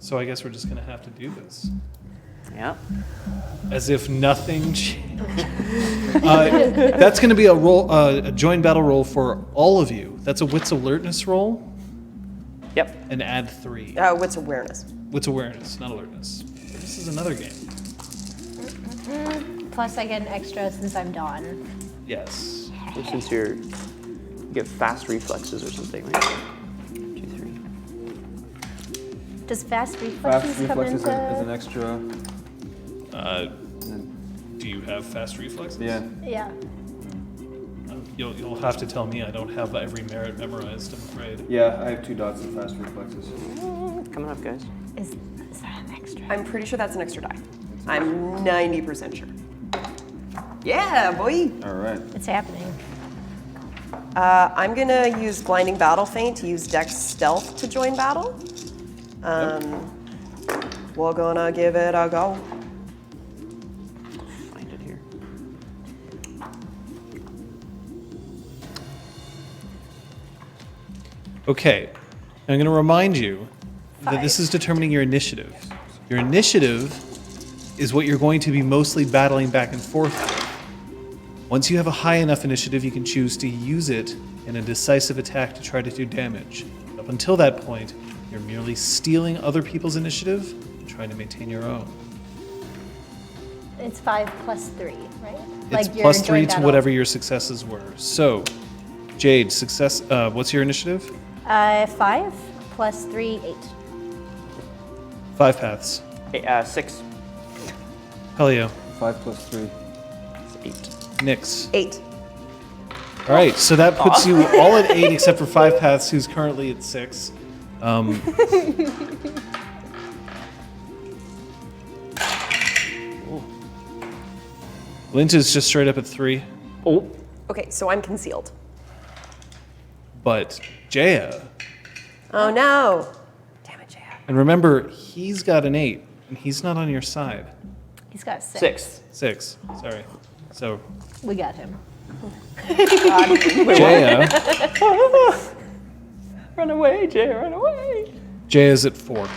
So I guess we're just going to have to do this. Yeah. As if nothing changed. That's going to be a roll, a joint battle roll for all of you. That's a wits alertness roll, Yep. and add 3. What's awareness? Wits awareness, not alertness. This is another game. Plus, I get an extra since I'm Dawn. Yes. So since you get fast reflexes or something, right? 2, 3. Does fast Fast reflexes come reflex is into? an extra. Do you have fast reflexes? Yeah. Yeah. You'll have to tell me. I don't have every merit memorized, I'm afraid. Yeah, I have 2 dots of fast reflexes. Coming up, guys. Is that an extra? I'm pretty sure that's an extra die. I'm 90% sure. Yeah, boy. All right. It's happening. I'm gonna use Blinding Battle Feint to use Dex Stealth to join battle. We're gonna give it a go. Find it here. Okay. I'm going to remind you that this is determining your initiative. Your initiative is what you're going to be mostly battling back and forth with. Once you have a high enough initiative, you can choose to use it in a decisive attack to try to do damage. Up until that point, you're merely stealing other people's initiative and trying to maintain your own. It's 5 plus 3, right? It's your plus 3 joint to battle. whatever your successes were. So, Jade, what's your initiative? 5 plus 3, 8. 5 paths. 6. Pellio. 5 plus 3. 8. Nyx. 8. All right, so that puts you all at 8 except for 5 paths, who's currently at 6. Lint is just straight up at 3, Oh. Okay, so I'm concealed. but Jaya, Oh no! Damn it, Jaya. and remember, he's got an 8, and he's not on your side. He's got 6. 6. 6, sorry. So, We got him. Jaya, Run away, Jay, run away. Jaya's at 4.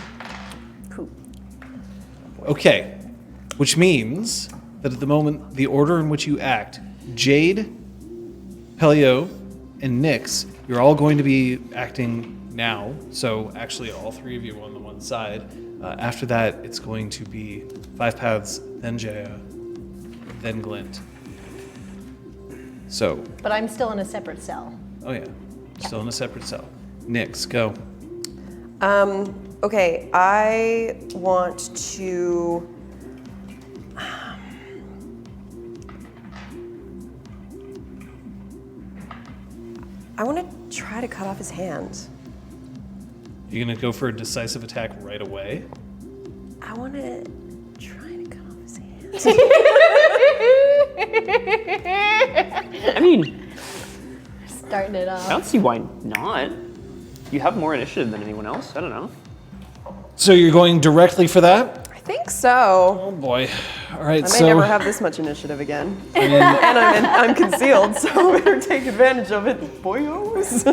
Cool. Okay, which means that at the moment, the order in which you act, Jade, Pellio, and Nyx, you're all going to be acting now. So actually, all 3 of you on the one side. After that, it's going to be 5 paths, then Jaya, then Glint. So, But I'm still in a separate cell. oh yeah, still in a separate cell. Nyx, go. Okay, I want to. I want to try to cut off his hand. You're gonna go for a decisive attack right away. I want to try to cut off his hand. I mean, Starting it I off. don't see why not. You have more initiative than anyone else. I don't know. So you're going directly for that? I think so. Oh boy. All right, I may so never have this much initiative again. And I'm concealed, so I better take advantage of it, boyos.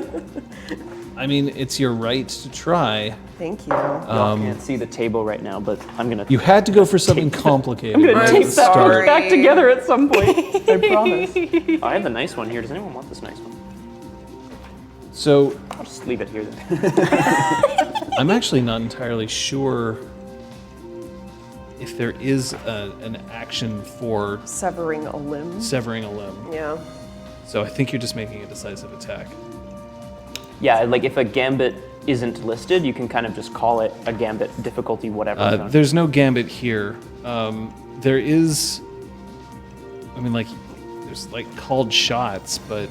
I mean, it's your right to try. Thank you. Y'all can't see the table right now, but I'm gonna. You had to go for something complicated. I'm gonna right I'm at tape the that start. sorry. back together at some point. I promise. Oh, I have a nice one here. Does anyone want this nice one? So I'll just leave it here then. I'm actually not entirely sure if there is an action for Severing a limb. severing a limb. Yeah. So I think you're just making a decisive attack. Yeah, like if a gambit isn't listed, you can kind of just call it a gambit difficulty whatever. There's no gambit here. There is, I mean, like, there's like called shots, but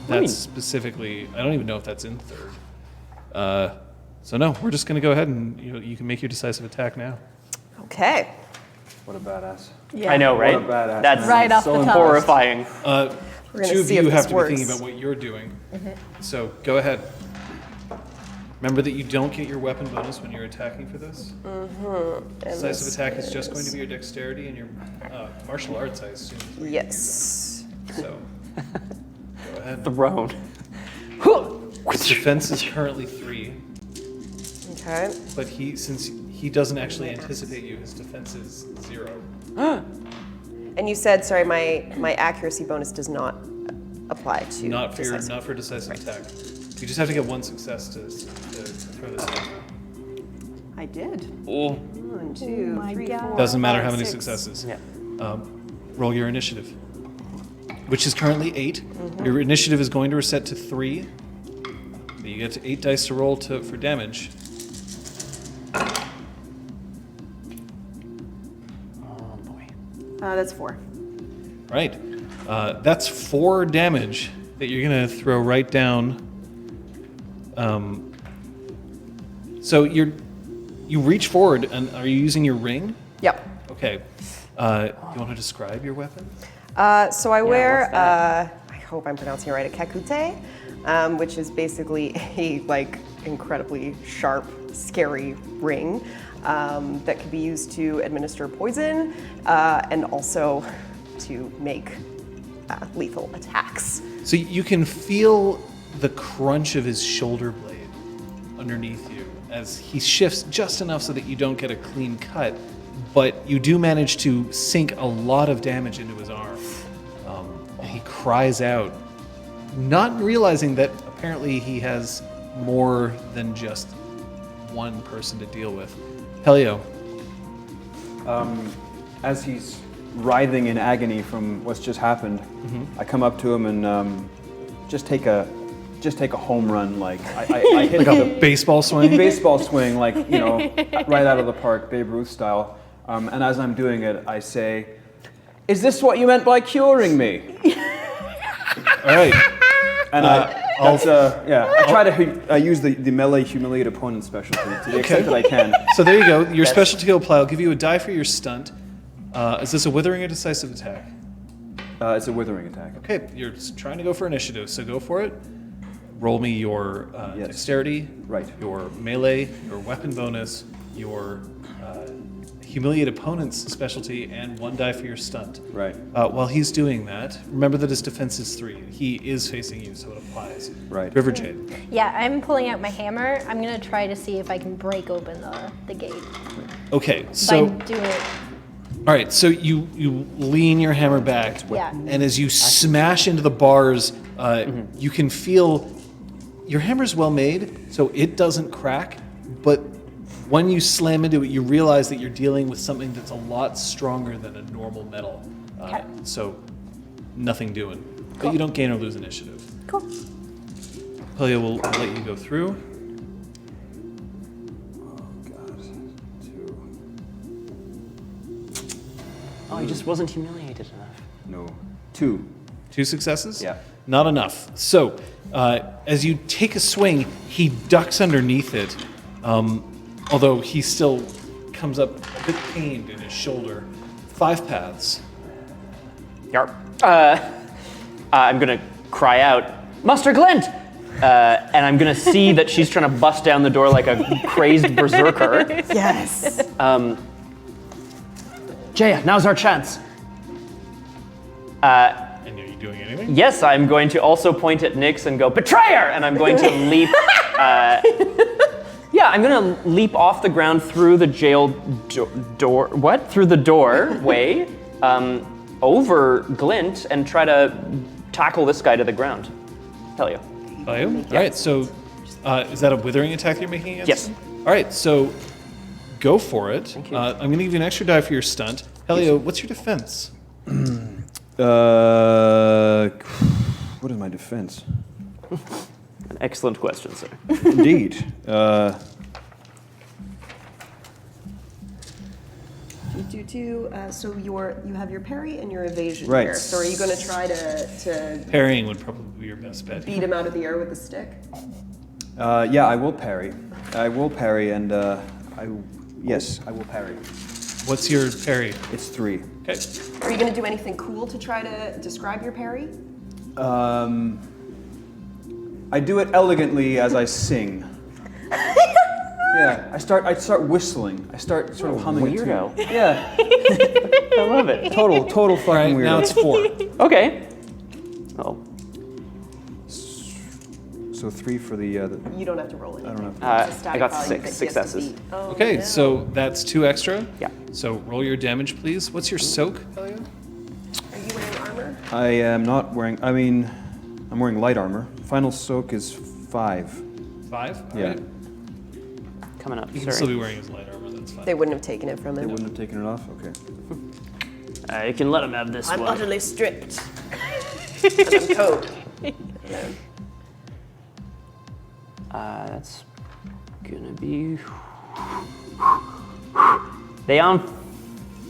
that's specifically, I don't even know if that's in third. So no, we're just gonna go ahead and you can make your decisive attack now. Okay. What a badass. Yeah. I know, right? What a badass. That's Right off the top. horrifying. We're gonna Two of see you if have this to works. be thinking about what you're doing. So go ahead. Remember that you don't get your weapon bonus when you're attacking for this. Decisive attack is just going to be your dexterity and your martial arts, I assume. Yes. So go ahead. Thrown. His defense is currently 3, Okay. but since he doesn't actually anticipate you. His defense is 0. And you said, sorry, my accuracy bonus does not apply to Not for decisive. not for decisive attack. You just have to get 1 success to throw this in. I did. Oh. 1, 2, my 3, God. 4, Doesn't matter 5, how many 6. successes. Yeah. Roll your initiative, which is currently 8. Your initiative is going to reset to 3. But you get 8 dice to roll for damage. Oh boy. That's 4. Right. That's 4 damage that you're going to throw right down. So you reach forward, and are you using your ring? Yep. Okay. You want to describe your weapon? So I wear, what's that? I hope I'm pronouncing it right, a kakute, which is basically a incredibly sharp, scary ring that can be used to administer poison and also to make lethal attacks. So you can feel the crunch of his shoulder blade underneath you as he shifts just enough so that you don't get a clean cut, but you do manage to sink a lot of damage into his arm. He cries out, not realizing that apparently he has more than just one person to deal with. Pellio. As he's writhing in agony from what's just happened, I come up to him and just take a home run, I hit Like a baseball swing? baseball swing, right out of the park, Babe Ruth style. And as I'm doing it, I say, "Is this what you meant by curing me?" All right. And I try to use the melee humiliate opponent specialty to the extent that I can. So there you go. Your specialty skill apply. I'll give you a die for your stunt. Is this a withering or decisive attack? It's a withering attack. Okay, you're trying to go for initiative, so go for it. Roll me your Yes. dexterity, Right. your melee, your weapon bonus, your humiliate opponent's specialty, and 1 die for your stunt. Right. While he's doing that, remember that his defense is 3. He is facing you, so it applies. Right. River Jade. Yeah, I'm pulling out my hammer. I'm gonna try to see if I can break open the gate Okay, so by doing it. all right, so you lean your hammer back, Yeah. and as you smash into the bars, you can feel your hammer's well made, so it doesn't crack, but when you slam into it, you realize that you're dealing with something that's a lot stronger than a normal metal. Okay. So nothing doing. But you don't gain or lose initiative. Cool. Pellio will let you go through. Oh, he just wasn't humiliated enough. No. 2. 2 successes? Yeah. Not enough. So, as you take a swing, he ducks underneath it, although he still comes up a bit pained in his shoulder. 5 paths. Yarp. I'm gonna cry out, "Master Glint!" And I'm gonna see that she's trying to bust down the door like a crazed berserker. Yes. Jaya, now's our chance. And are you doing anything? Yes, I'm going to also point at Nyx and go, "Betrayer!" And I'm going to leap. I'm going to leap off the ground through the jail door. What? Through the doorway, over Glint, and try to tackle this guy to the ground. Pellio. Pellio? All right, so is that a withering attack you're making against Yes. him? All right, so go for it. Thank you. I'm going to give you an extra die for your stunt. Pellio, what's your defense? What is my defense? An excellent question, sir. Indeed. So you have your parry and your evasion Right. here. So are you going to try to Parrying would probably be your best bet. beat him out of the air with a stick? Yeah, I will parry. I will parry, and yes, I will parry. What's your parry? It's 3. Okay. Are you going to do anything cool to try to describe your parry? I do it elegantly as I sing. Yeah, I start whistling. I start sort of humming. Weirdo. A tune. Yeah, I love it. total All fucking right, weirdo. now it's 4. Okay. Oh. So 3 for the You don't have to roll anything. I don't have to. It's a I static got value 6 that he has to successes. beat. Oh, Okay, no. so that's 2 extra. Yeah. So roll your damage, please. What's your soak, Pellio? Are you wearing armor? I am not wearing. I mean, I'm wearing light armor. Final soak is 5. 5? Yeah. Alright. Coming up, You can still sorry. be wearing his light armor, that's fine. They wouldn't have taken it from They him. wouldn't have taken it off. Okay. You can let him have this I'm one. utterly stripped. And I'm code. That's gonna be. They on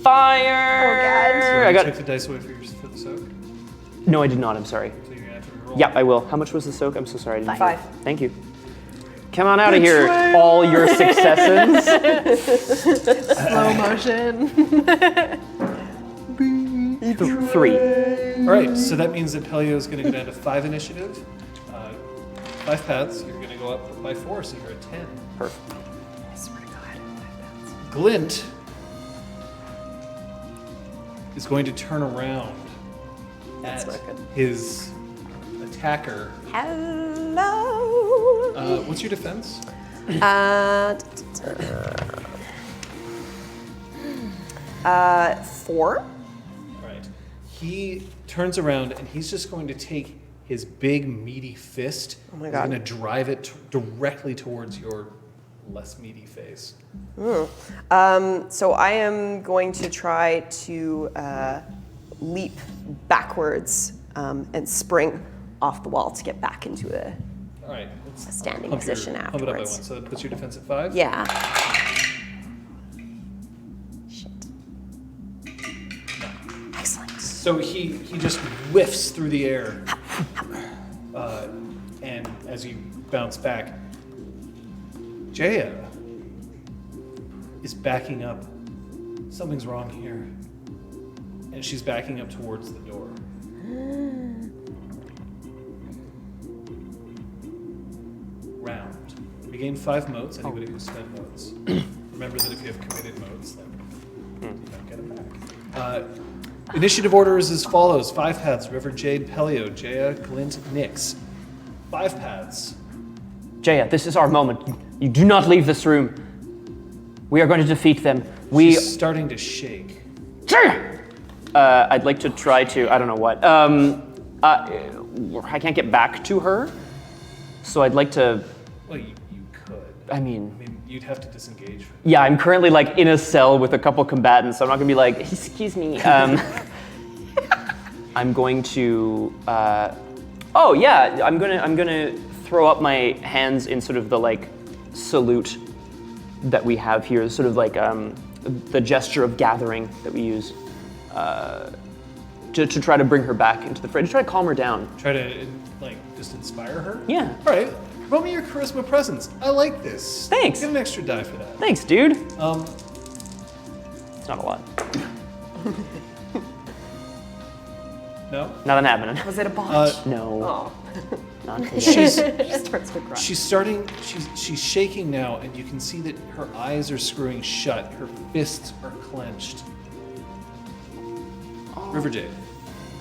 fire! Oh, I You got. took the dice away for the soak, No, I did not. I'm sorry. so you're gonna have to roll. Yeah, I will. How much was the soak? I'm so sorry. I didn't hear. 5. Thank you. Come on out of here, all your successes. Slow motion. 3. Alright, so that means that Pellio is gonna go down to 5 initiative. 5 paths, you're gonna go up by 4, so you're at 10. Perfect. I swear to God. Glint is going to turn around That's at not good. his attacker. Hello. What's your defense? 4. All right. He turns around and he's just going to take his big meaty fist. Oh my He's God. going to drive it directly towards your less meaty face. So I am going to try to leap backwards and spring off the wall to get back into a. All right. Let's A standing pump position pump it up by 1. afterwards. So that puts your defense at 5. Yeah. Shit. Excellent. So he just whiffs through the air, and as you bounce back, Jaya is backing up. Something's wrong here, and she's backing up towards the door. Round. We gain 5 motes. Anybody who spent motes. Remember that if you have committed motes, then you don't get them back. Initiative order is as follows: 5 paths, River Jade, Pellio, Jaya, Glint, Nyx. 5 paths. Jaya, this is our moment. You do not leave this room. We are going to defeat them. She's starting to shake. I'd like to try to. I don't know what. I can't get back to her, so I'd like to. Well, you could. I mean, You'd have to disengage. yeah, I'm currently like in a cell with a couple combatants, so I'm not gonna be like, excuse me. I'm going to. Oh yeah, I'm gonna throw up my hands in sort of the like salute that we have here, sort of like the gesture of gathering that we use to try to bring her back into the fray, to try to calm her down. Try to like just inspire her. Yeah. All right. Roll me your charisma presence. I like this. Thanks. Get an extra die for that. Thanks, dude. It's Um, not a lot. no. Not happening. Was it a botch? No, Oh. not today. She's She starts to cry. she's starting. She's shaking now, and you can see that her eyes are screwing shut. Her fists are clenched. River Jade.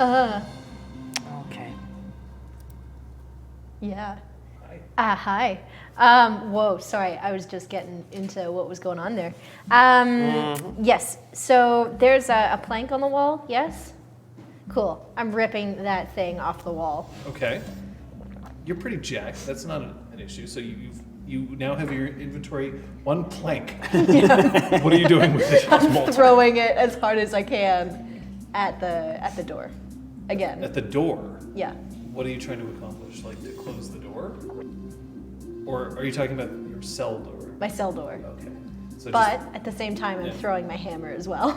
Okay. Yeah. Hi. Hi. Whoa, sorry. I was just getting into what was going on there. Yes. So there's a plank on the wall. Yes. Cool. I'm ripping that thing off the wall. Okay. You're pretty jacked. That's not an issue. So you now have your inventory 1 plank. What are you doing with it? Throwing it as hard as I can at the door. Again. At the door. Yeah. What are you trying to accomplish? Like to close the door? Or are you talking about your cell door? My cell door. Okay. So But at the same time, I'm Yeah. throwing my hammer as well.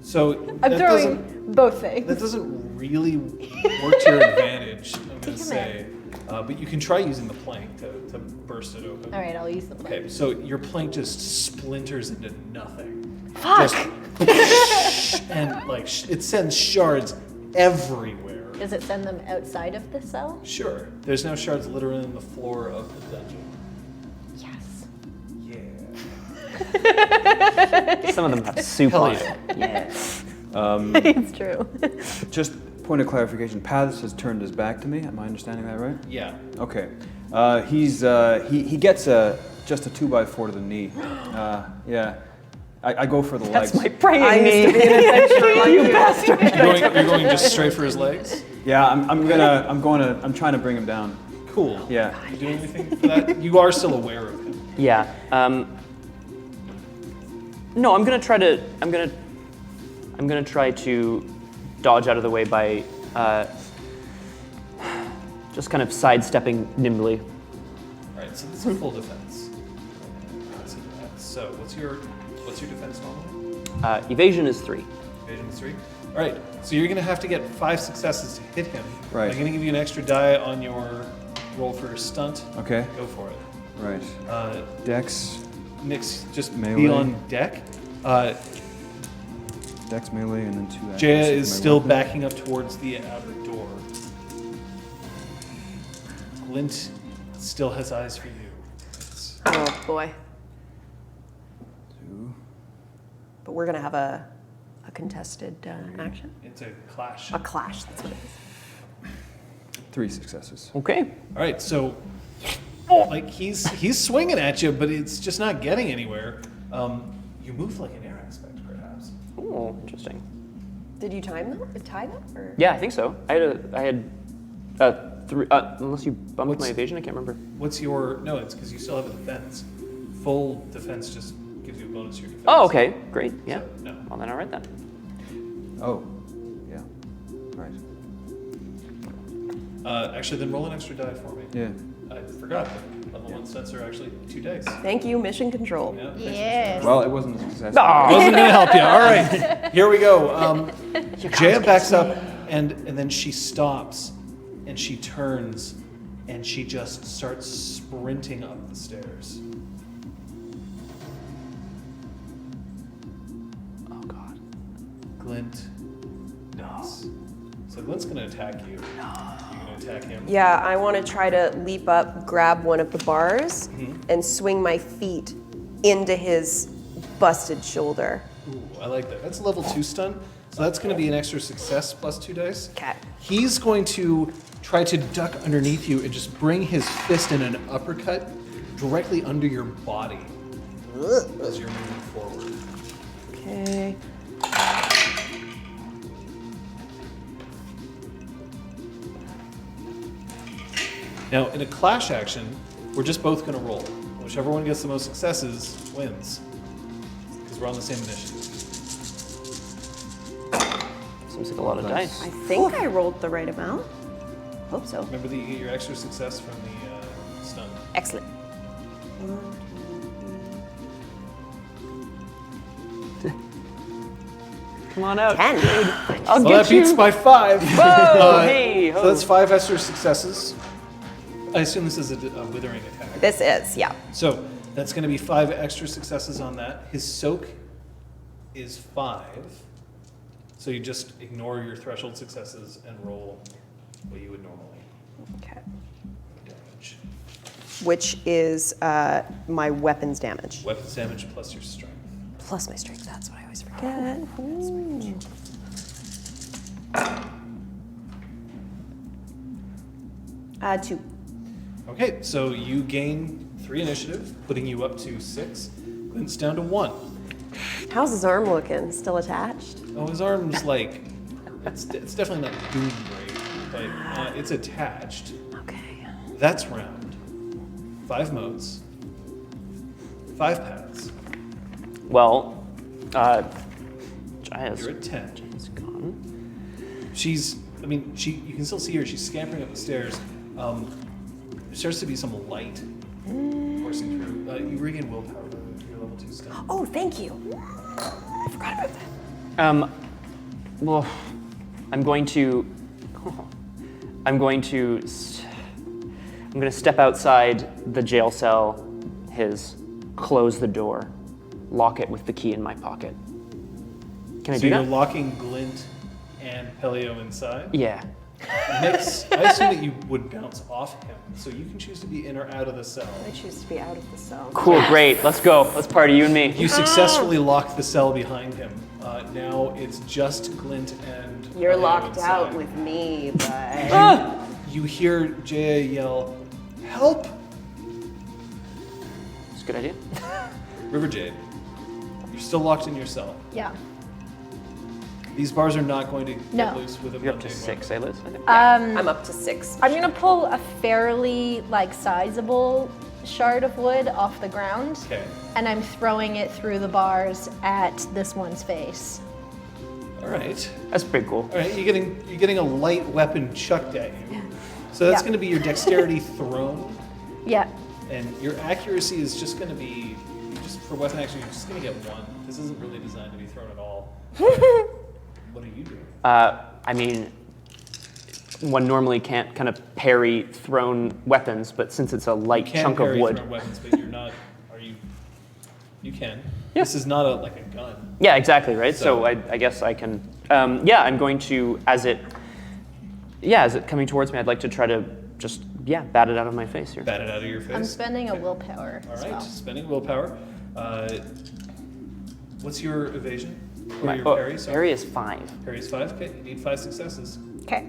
so I'm that throwing both that things. doesn't really work to your advantage, I'm going to Damn say. But you can try using the plank to burst it open. All right, I'll use the plank. Okay, so your plank just splinters into nothing. Fuck! And like it sends shards everywhere. Does it send them outside of the cell? Sure. There's now shards literally on the floor of the dungeon. Yes. Yeah. Some of them have soup on it. It's true. Just point of clarification. Paths has turned his back to me. Am I understanding that right? Yeah. Okay. He gets just a 2x4 to the knee. Yeah. I go for the legs. That's my praying I knee. used to be an adventurer like you. You're going just straight for his legs? Yeah, I'm trying to bring him down. Cool. Yeah. You doing anything for that? You are still aware of him. Yeah. No, I'm gonna try to dodge out of the way by just kind of sidestepping nimbly. All right, so this is full defense. So what's your defense normally? Evasion is 3. Evasion is 3. All right, so you're gonna have to get 5 successes to hit him. Right. I'm gonna give you an extra die on your roll for your stunt. Okay. Go for it. Right. Dex. Nick's just Melee. be on deck. Dex melee and then 2 actions. Jaya with is my still weapon. backing up towards the outer door. Glint still has eyes for you. It's- Oh boy. 2. But we're gonna have a contested action. It's a clash. A clash. That's what it is. 3 successes. Okay. All right, so like he's swinging at you, but it's just not getting anywhere. You move like an air aspect, perhaps. Oh, interesting. Did you tie them? Or? Yeah, I think so. I had 3. Unless you bumped my evasion, I can't remember. What's your? No, it's because you still have a defense. Full defense just gives you a bonus to your defense. Oh, okay, great. Yeah. So, no. Well, then I'll write that. Oh. Yeah. Right. Actually, then roll an extra die for me. Yeah. I forgot that level 1 stunts are actually 2 dice. Thank you, mission control. Yeah, thanks, Yes. Well, it wasn't a success. Wasn't gonna help you. All right, here we go. Jaya backs up, and then she stops, and she turns, and she just starts sprinting up the stairs. Oh God. Glint. Nice. So Glint's gonna attack you. You're gonna attack him. Yeah, I want to try to leap up, grab one of the bars, and swing my feet into his busted shoulder. Ooh, I like that. That's a level 2 stun. So that's going to be an extra success plus 2 dice. Okay. He's going to try to duck underneath you and just bring his fist in an uppercut directly under your body as you're moving forward. Okay. Now, in a clash action, we're just both going to roll. Whichever one gets the most successes wins. Because we're on the same initiative. Seems like a lot of dice. I think I rolled the right amount. Hope so. Remember that you get your extra success from the stun. Excellent. Come on out. 10. I'll Well, get that you. beats by 5. Whoa, hey, So ho. that's 5 extra successes. I assume this is a withering attack. This is, yeah. So that's going to be 5 extra successes on that. His soak is 5. So you just ignore your threshold successes and roll what you would normally Okay. damage. Which is my weapons damage. Weapons damage plus your strength. Plus my strength, that's what I always forget. Ooh. 2. Okay, so you gain 3 initiative, putting you up to 6. Glint's down to 1. How's his arm looking? Still attached? Oh, his arm's like, it's definitely not doing great, but it's attached. Okay. That's round. 5 modes. 5 paths. Well, Jaya's You're at 10. gone. You can still see her. She's scampering up the stairs. There starts to be some light coursing through. You regain willpower with your level 2 stun. Oh, thank you. I forgot about that. Well, I'm going to step outside the jail cell, close the door, lock it with the key in my pocket. Can I So do you're that? locking Glint and Pellio inside? Yeah. Nyx, I assume that you would bounce off him, so you can choose to be in or out of the cell. I choose to be out of the cell. Cool, great. Let's go. Let's party, you and me. You successfully locked the cell behind him. Now it's just Glint and You're Pellio locked inside. out with me, but You hear Jaya yell, "Help!" It's a good idea. River Jade, you're still locked in your cell. Yeah. These bars are not going to get No. loose with a You're up to mundane 6, eh, Liz? I think. I'm up to 6. I'm gonna pull a fairly sizable shard of wood off the ground, Okay. and I'm throwing it through the bars at this one's face. All right. That's pretty cool. All right. You're getting a light weapon chucked at you. So that's Yeah. going to be your dexterity thrown, Yeah. and your accuracy is just going to be just for weapon action. You're just going to get 1. This isn't really designed to be thrown at all. What are you doing? I mean, one normally can't kind of parry thrown weapons, but since it's a light You can chunk of parry wood. thrown weapons, but you're not. Are you? You can. Yeah. This is not like a gun. Yeah, exactly, right? So, So- I guess I can. Yeah, I'm going to, as it coming towards me, I'd like to try to just, bat it out of my face here. Bat it out of your face. I'm spending a willpower All as right. well. Spending willpower. What's your evasion? Or My your parry? Sorry. parry is 5. Parry is 5. Okay. You need 5 successes. Okay.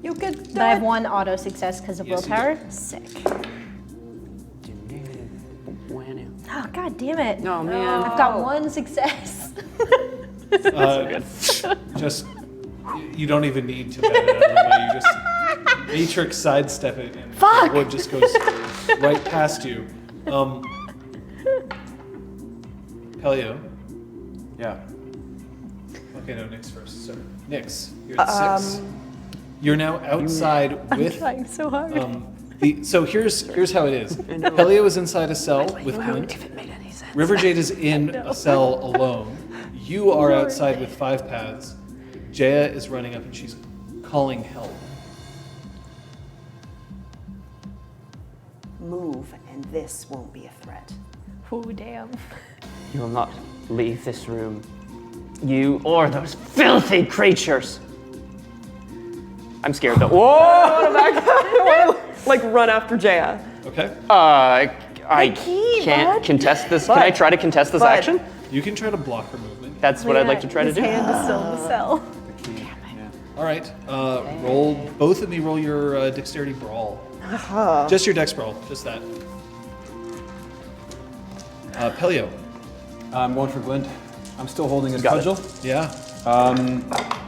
You could do But I have it. 1 auto success because of Yes, you willpower. Sick. Oh, god damn it. Oh, man. I've got 1 success. Just you don't even need to bat it out of the way. You just matrix sidestep it, and Fuck! the wood just goes right past you. Pellio. Yeah. Okay, no, Nyx first. So Nyx, you're at 6. You're now outside with. Trying so hard. So here's how it is. Pellio is inside a cell with Glint. If it made any sense. River Jade is in a cell alone. You are outside with 5 paths. Jaya is running up and she's calling help. Move, and this won't be a threat. Oh, damn. You will not leave this room. You or those filthy creatures. I'm scared though. Whoa! Like run after Jaya. Okay? I key, can't bud. contest this. Can I try to contest this Bud. action? You can try to block her movement. That's what I'd like to try to His do. hand is still in the cell. All right. Roll. Both of me roll your dexterity brawl. Just your dex brawl. Just that. Pellio. I'm going for Glint. I'm still holding his Got it. cudgel. Yeah.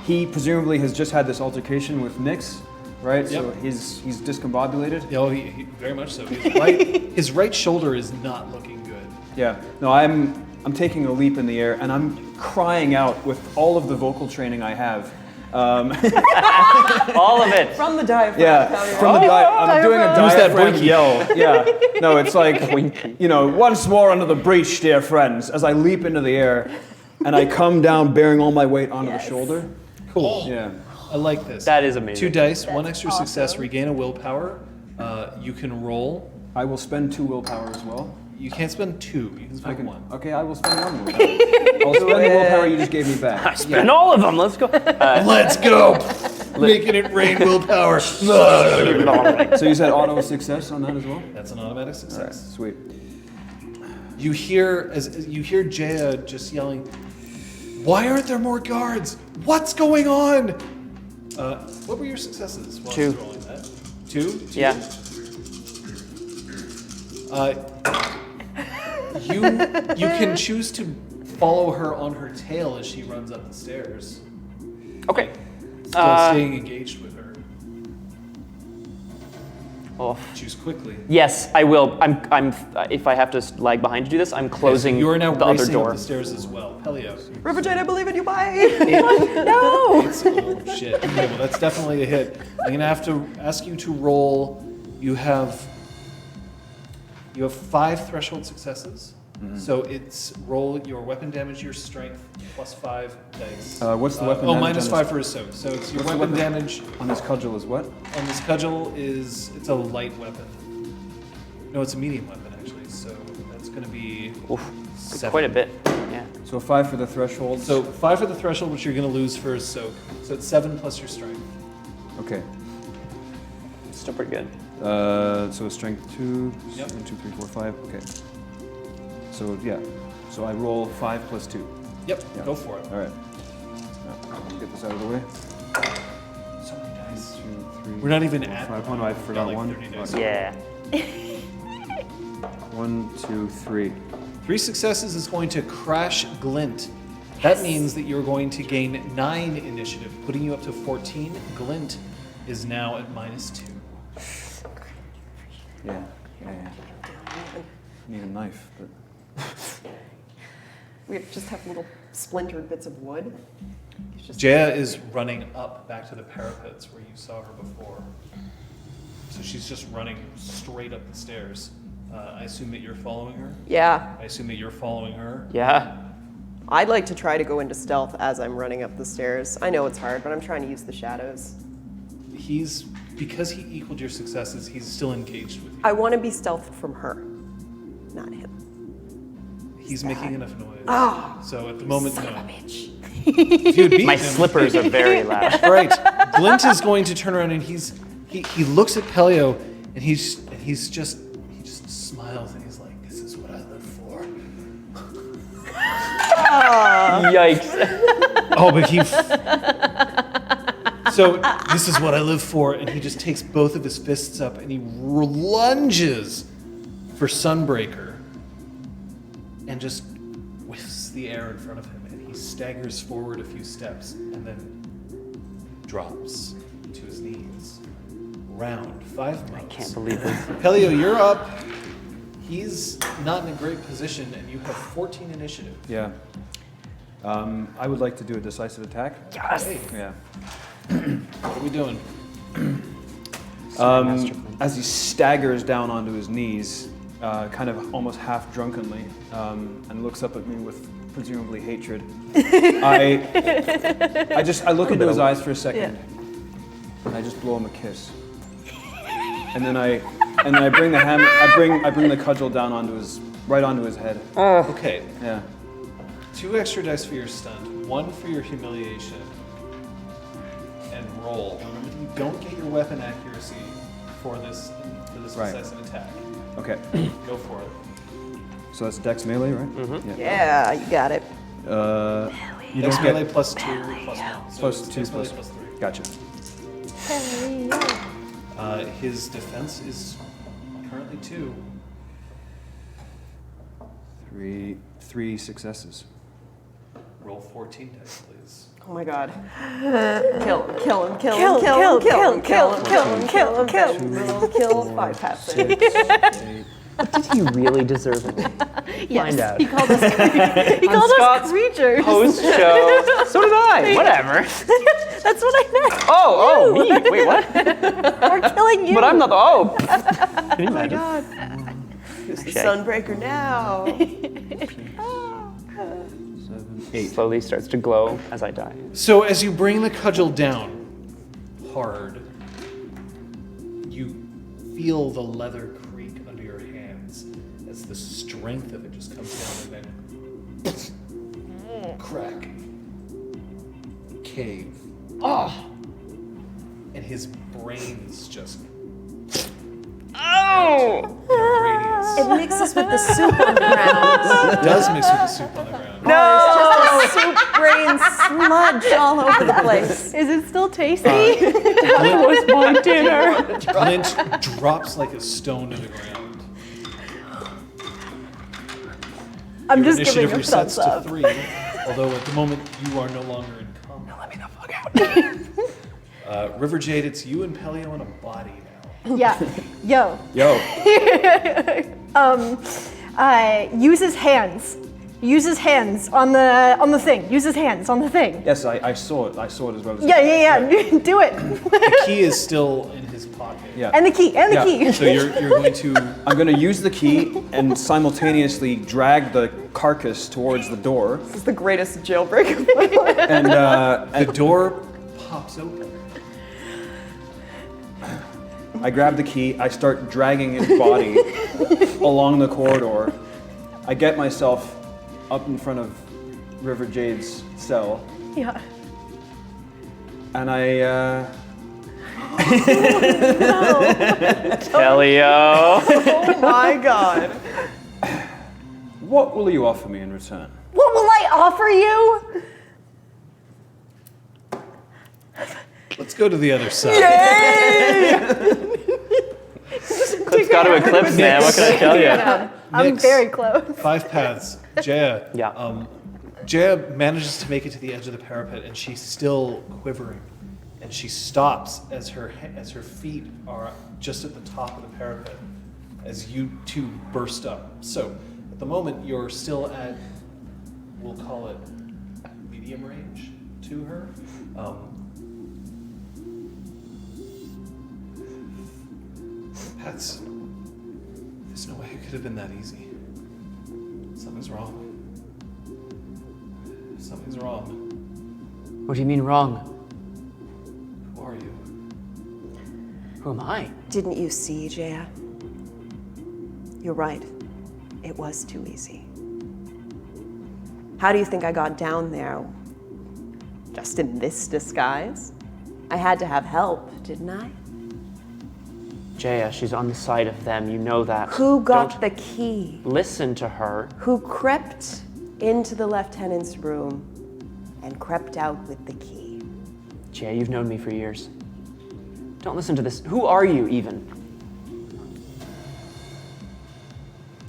He presumably has just had this altercation with Nyx, right? So Yep. he's discombobulated. Yeah, he very much so. His right shoulder is not looking good. Yeah. No, I'm taking a leap in the air and I'm crying out with all of the vocal training I have. All of it. From the diaphragm. Yeah, from the I'm doing a Use that diaphragm boinky. yell. Yeah, no, it's like, once more under the breach, dear friends, as I leap into the air and I come down bearing all my weight onto the shoulder. Cool. Yeah. I like this. That is amazing. 2 dice, 1 extra awesome. success, regain a willpower. You can roll. I will spend 2 willpower as well. You can't spend 2. You can spend 1. Okay, I will spend 1 willpower. I'll spend the willpower you just gave me back. Spend all of them. Let's go. Let's go! Making it rain willpower. So you said auto success on that as well? That's an automatic success. Sweet. You hear Jaya just yelling, "Why aren't there more guards? What's going on?" What were your successes while I was 2. rolling that? 2? Yeah. You can choose to follow her on her tail as she runs up the stairs, Okay. still staying engaged with her. Oh. Choose quickly. Yes, I will. I'm. If I have to lag behind to do this, I'm closing You are now the other racing up door. the stairs as well. Pellio. River Jade, I believe in you. Bye. It's, oh shit. Okay, well that's definitely a hit. I'm gonna have to ask you to roll. You have 5 threshold successes. So it's roll your weapon damage, your strength, plus 5 dice. What's the weapon Oh, damage minus on 5 this- for his soak. So it's your What's the weapon weapon? damage On this cudgel is what? on this cudgel it's a light weapon. No, it's a medium weapon actually. So that's gonna be Oof, 7. quite a bit. Yeah. So 5 for the threshold. So 5 for the threshold, which you're gonna lose for his soak. So it's 7 plus your strength. Okay. Still pretty good. So strength 2, Yep. 1, 2, 3, 4, 5. Okay. So yeah. So I roll 5 plus 2. Yep, Yeah. go for it. All right. Now, let me get this out of the way. So many dice. 2, 3. We're not even at 5. Oh no, I got forgot like one. 30 dice. Yeah. 1, 2, 3. 3 successes is going to crash Glint. That means that you're going to gain 9 initiative, putting you up to 14. Glint is now at -2. Yeah. Need a knife, but We just have little splintered bits of wood. It's just- Jaya is running up back to the parapets where you saw her before. So she's just running straight up the stairs. I assume that you're following her? Yeah, I assume that you're following her? Yeah. I'd like to try to go into stealth as I'm running up the stairs. I know it's hard, but I'm trying to use the shadows. Because he equaled your successes, he's still engaged with you. I want to be stealth from her, not him. He's making enough noise. Ah, So at the moment, son no. of a bitch. If you had beaten My him, slippers are very loud. All right, Glint is going to turn around and he looks at Pellio and he just smiles and he's like, "This is what I live for." Yikes. Oh, but so this is what I live for, and he just takes both of his fists up and he lunges for Sunbreaker, and just whiffs the air in front of him, and he staggers forward a few steps and then drops to his knees. Round 5 months. I can't believe this. Pellio, you're up. He's not in a great position, and you have 14 initiative. yeah. I would like to do a decisive attack. Yes. Hey, Yeah. what are we doing? As he staggers down onto his knees, kind of almost half drunkenly, and looks up at me with presumably hatred, I look into his eyes for a second, and I just blow him a kiss, and then I bring the hammer, I bring the cudgel down right onto his head. Okay, Yeah. 2 extra dice for your stunt, 1 for your humiliation, and roll. Remember, you don't get your weapon accuracy for this Right. decisive attack. Okay. Go for it. So that's Dex melee, right? Mm-hmm. Yeah, you got it. You Dex don't melee get plus 2 plus 1. So plus it's 2 Dex melee plus. plus 3. Gotcha. His defense is currently 2. 3 successes. Roll 14 dice, please. Oh my god. Kill him, kill him, kill him, kill him, kill him, kill him, kill him, kill him, kill him. Little kill bypass it. 6, 8. Did he really deserve it? Find out. He called us, he called us Scott's creatures. Post show. So did I. Whatever. That's what I meant. Oh, me. Wait, what? We're killing you. But I'm not the. Oh. Can you imagine? God. Who's the Okay. Sunbreaker now? 7, 8. Slowly starts to glow as I die. So as you bring the cudgel down hard, you feel the leather creak under your hands as the strength of it just comes down and then crack, cave. Oh! And his brains just radius. It mixes with the soup on the ground. It does mix with the soup on the ground. There's just a soup brain smudge all over the place. Is it still tasty? That was my dinner. Clint drops like a stone to the ground. I'm Your just initiative giving a resets thumbs to up. 3, although at the moment you are no longer in combat. Let me the fuck out. River Jade, it's you and Pellio in a body now. Yeah. Yo. Yo. Use his hands. Use his hands on the thing. Use his hands on the thing. Yes, I saw it. I saw it as well as Yeah. Do it. The key is still in his pocket. Yeah. And the key. And the Yeah. key. So you're going to. I'm going to use the key and simultaneously drag the carcass towards the door, This is the greatest jailbreak. and The door pops open. I grab the key. I start dragging his body along the corridor. I get myself up in front of River Jade's cell, Yeah. and I Pellio. Oh my god. What will you offer me in return? What will I offer you? Let's go to the other side. Cliff's got to eclipse, man. What can I tell you? I'm Nix. very close. 5 paths. Jaya. Yeah. Jaya manages to make it to the edge of the parapet, and she's still quivering. And she stops as her feet are just at the top of the parapet, as you two burst up. So, at the moment, you're still at, we'll call it medium range to her. There's no way it could have been that easy. Something's wrong. Something's wrong. What do you mean wrong? Who are you? Who am I? Didn't you see, Jaya? You're right. It was too easy. How do you think I got down there? Just in this disguise? I had to have help, didn't I? Jaya, she's on the side of them. You know that. Who got Don't the key? listen to her. Who crept into the lieutenant's room and crept out with the key? Jaya, you've known me for years. Don't listen to this. Who are you, even?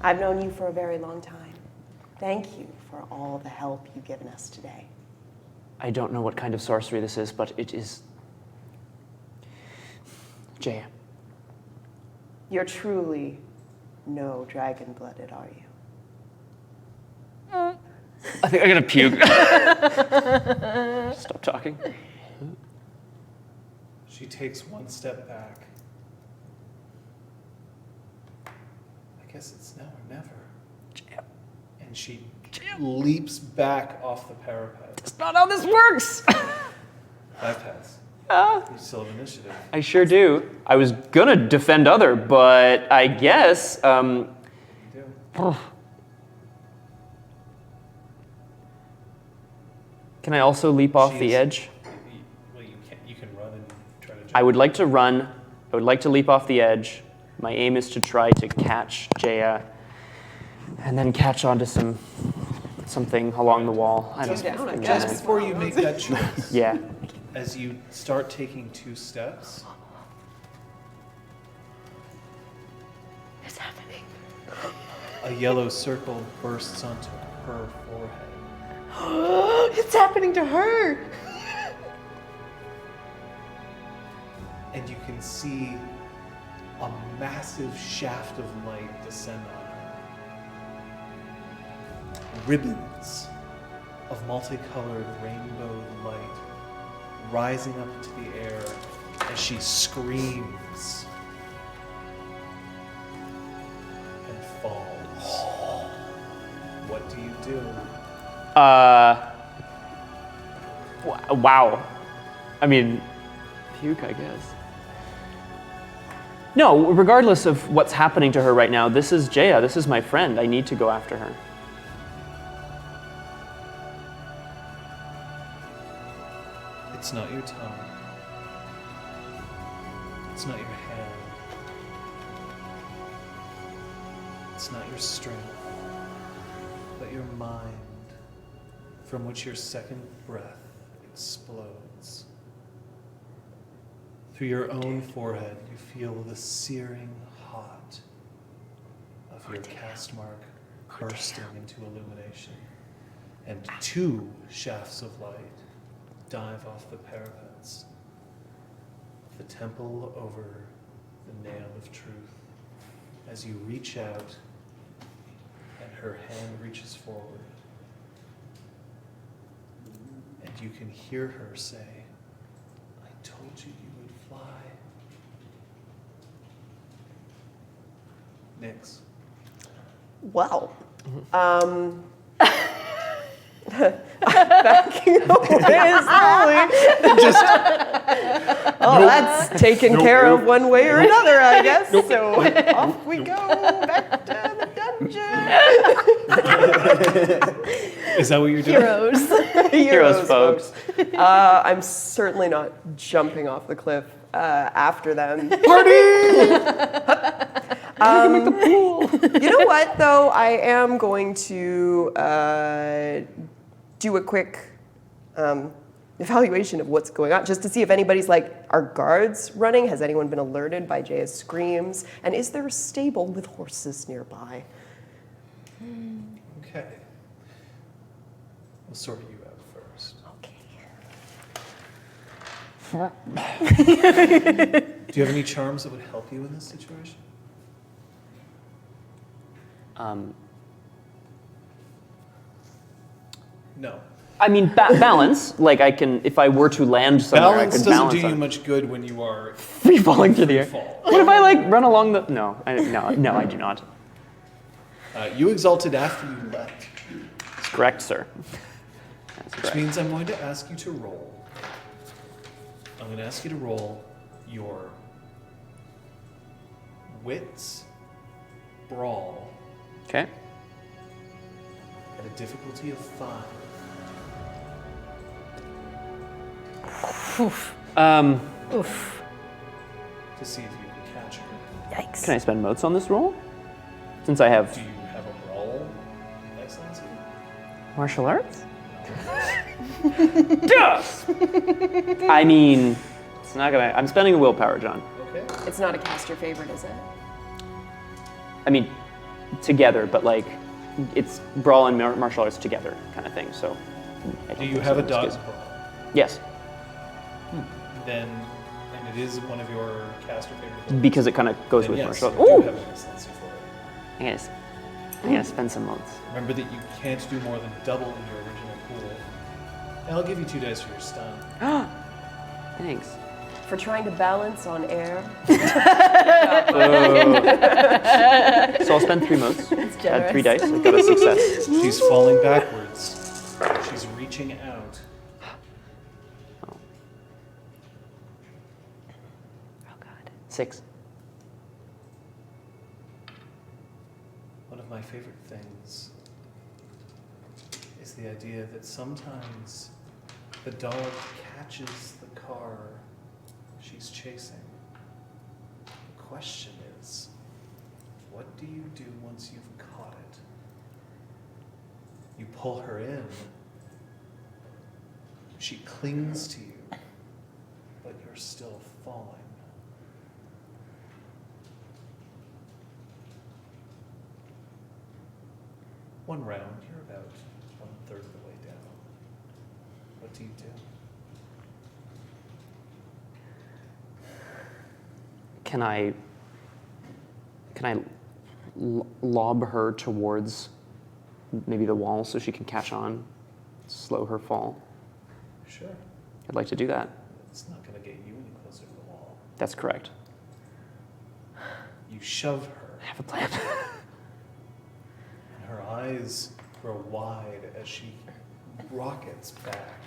I've known you for a very long time. Thank you for all the help you've given us today. I don't know what kind of sorcery this is, but it is... Jaya. You're truly no dragon-blooded, are you? I think I'm gonna puke. Stop talking. She takes one step back. I guess it's now or never. And she leaps back off the parapet. That's not how this works! 5 paths. You still have initiative. I sure do. I was gonna defend other, but I guess, You do. Can I also leap off the She's- edge? Well, you can run and try to jump. I would like to run. I would like to leap off the edge. My aim is to try to catch Jaya and then catch onto something along the wall. I don't down, I know. Just before you make that choice, Yeah. as you start taking 2 steps, It's happening. a yellow circle bursts onto her forehead. It's happening to her. And you can see a massive shaft of light descend on her. Ribbons of multicolored rainbow light rising up into the air as she screams and falls. What do you do? Wow. I mean, puke, I guess. No, regardless of what's happening to her right now, this is Jaya. This is my friend. I need to go after her. It's not your tongue. It's not your hand. It's not your strength, but your mind, from which your second breath explodes. Through your own forehead, you feel the searing hot of your caste mark bursting into illumination, and 2 shafts of light dive off the parapets of the temple over the nail of truth. As you reach out and her hand reaches forward, and you can hear her say, "I told you you would fly." Nix. Well, backing away slowly. That's taken care of one way or another, I guess. So off we go back to the dungeon. Is that what you're doing? Heroes. Heroes, folks. I'm certainly not jumping off the cliff. after them. Party! You know what, though? I am going to do a quick evaluation of what's going on, just to see if anybody's like, are guards running? Has anyone been alerted by Jaya's screams? And is there a stable with horses nearby? Okay. We'll sort you out first. Okay. Do you have any charms that would help you in this situation? No. I mean, balance. Like I can, if I were to land somewhere, Balance I could doesn't balance do you on- much good when you are free falling through the air. fall. What if I like run along the? No, no, I do not. You exalted after you left, That's correct, sir. That's which correct. means I'm going to ask you to roll. I'm going to ask you to roll your wits brawl Okay. at a difficulty of 5. Oof. To see if you can catch her. Yikes. Can I spend motes on this roll? Since I have Do you have a brawl excellency? martial arts? Yes! I mean, it's not gonna. I'm spending a willpower, John. Okay. It's not a caster favorite, is it? I mean, together, but like, it's brawl and martial arts together kind of thing. So. I don't Do you think have so. a dog's Excuse- brawl? Yes, Then, and it is one of your caster favorite. because it kind of goes then with yes, martial arts. you do Ooh! have an excellency for it. I'm gonna spend some motes. Remember that you can't do more than double in your original pool. And I'll give you 2 dice for your stun. Thanks. For trying to balance on air. So I'll spend 3 motes. That's Add 3 generous. dice. I got a success. She's falling backwards. She's reaching out. Oh God. 6. One of my favorite things is the idea that sometimes the dog catches the car she's chasing. The question is, what do you do once you've caught it? You pull her in. She clings to you, but you're still falling. One round, you're about 1/3 of the way down. What do you do? Can I lob her towards maybe the wall so she can catch on, slow her fall? Sure. I'd like to do that. It's not going to get you any closer to the wall. That's correct. You shove her, I have a plan. and her eyes grow wide as she rockets back,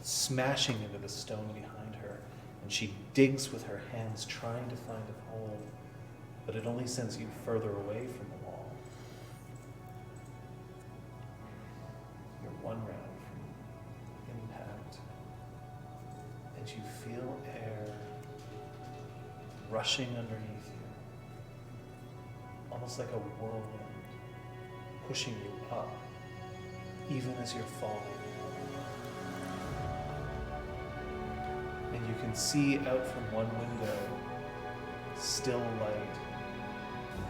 smashing into the stone behind her. And she digs with her hands, trying to find a hold, but it only sends you further away from the wall. You're 1 round from impact, and you feel air rushing underneath you, almost like a whirlwind, pushing you up, even as you're falling. And you can see out from one window, still light.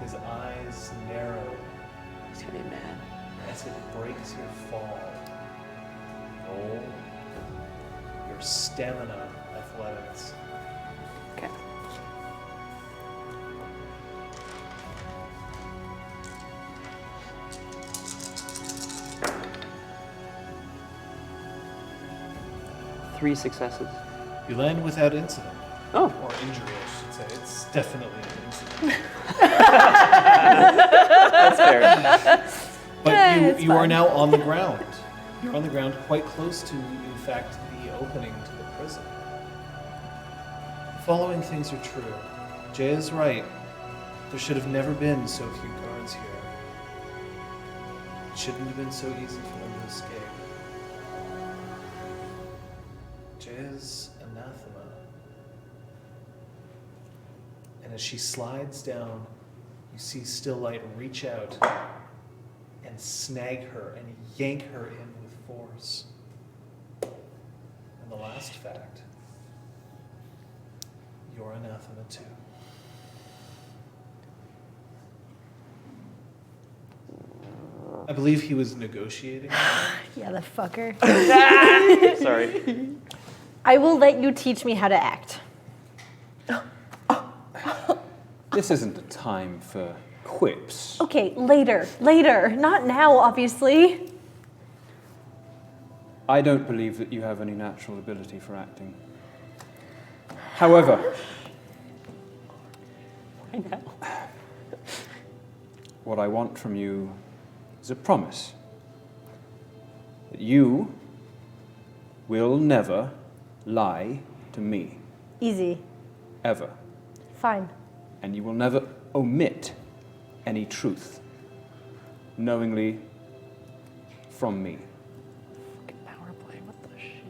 His eyes narrow He's gonna be mad. as it breaks your fall. Roll your stamina athletics. Okay. Three successes. You land without incident, Oh, or injury, I should say. It's definitely an incident. that's fair. But it's you are fine. now on the ground. You're on the ground quite close to, in fact, the opening to the prison. The following things are true. Jay is right. There should have never been so few guards here. It shouldn't have been so easy for them to escape. Jay's anathema And as she slides down, you see Still Light reach out and snag her and yank her in with force. And the last fact, you're Anathema too. I believe he was negotiating. Yeah, the fucker. Sorry. I will let you teach me how to act. This isn't a time for quips. Okay, later. Not now, obviously. I don't believe that you have any natural ability for acting. However, I know. what I want from you is a promise that you will never lie to me, Easy. ever. Fine. And you will never omit any truth, knowingly from me. Fucking power play, what the shit?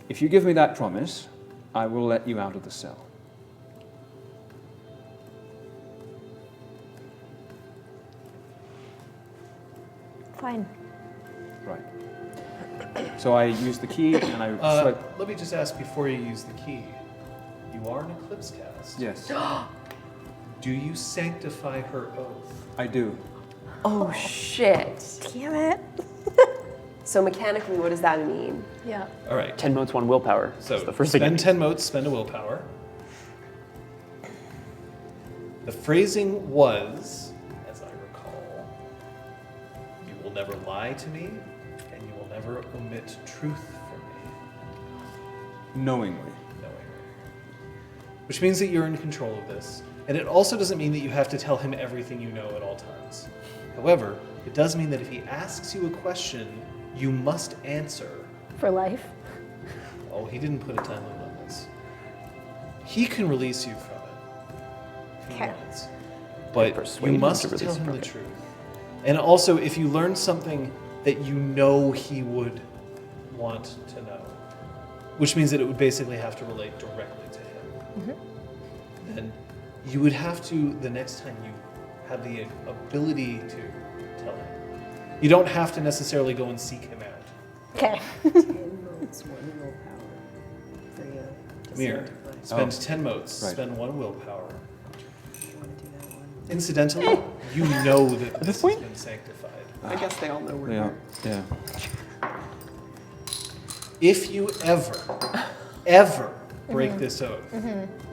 If you give me that promise, I will let you out of the cell. Fine. Right. So I use the key and I swipe. Let me just ask before you use the key. You are an eclipse cast. Yes, Do you sanctify her oath? I do. Oh, shit. Damn it. So mechanically, what does that mean? Yeah. All right. 10 motes, 1 willpower. So That's the first thing. spend 10 motes, spend a willpower. The phrasing was, as I recall, you will never lie to me, and you will never omit truth from me, Knowingly. knowingly. Which means that you're in control of this. And it also doesn't mean that you have to tell him everything you know at all times. However, it does mean that if he asks you a question, you must answer. For life. Oh, he didn't put a time limit on this. He can release you from it if he Okay. wants. But persuade you him must to release tell him from the it. truth. And also, if you learn something that you know he would want to know, which means that it would basically have to relate directly to him, then you would have to, the next time you have the ability to tell him. You don't have to necessarily go and seek him out. Okay. 10 motes, 1 willpower for you. to Mirror. sanctify. Spend 10 motes, Right. spend 1 willpower. You want to do that one? Incidentally, you know that this has been sanctified. I guess they all know we're Yeah. here. Yeah. If you ever break this oath,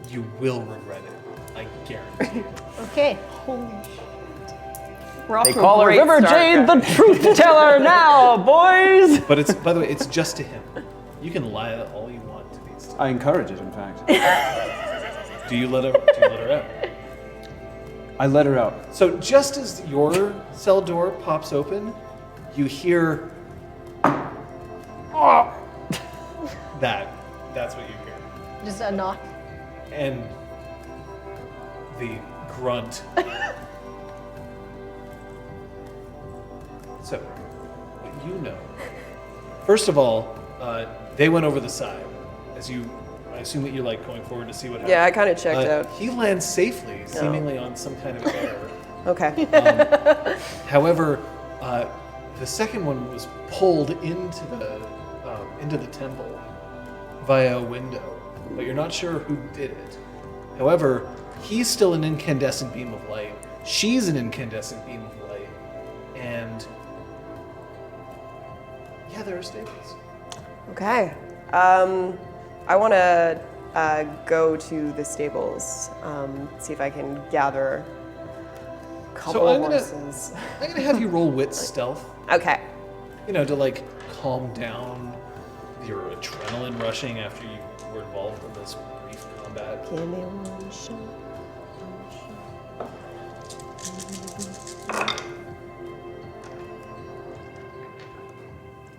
you will regret it. I guarantee. Okay. We're off They to a call her great River start, Jade guys. the truth teller now, boys! But it's, by the way, it's just to him. You can lie all you want to these two. I encourage it, in fact. Do you let her out? I let her out. So just as your cell door pops open, you hear that. That's what you hear. Just a knock. And the grunt. So, what you know. First of all, they went over the side. I assume that you're like going forward to see what happens. Yeah, I kind of checked out. He lands safely, seemingly on some kind of air. Okay. However, the second one was pulled into the temple via a window, but you're not sure who did it. However, he's still an incandescent beam of light. She's an incandescent beam of light, and yeah, there are stables. Okay. I want to go to the stables, see if I can gather a couple So of I'm gonna- horses. I'm gonna have you roll wit stealth. Okay. You know, to like calm down your adrenaline rushing after you were involved in this brief combat. Give me one shot.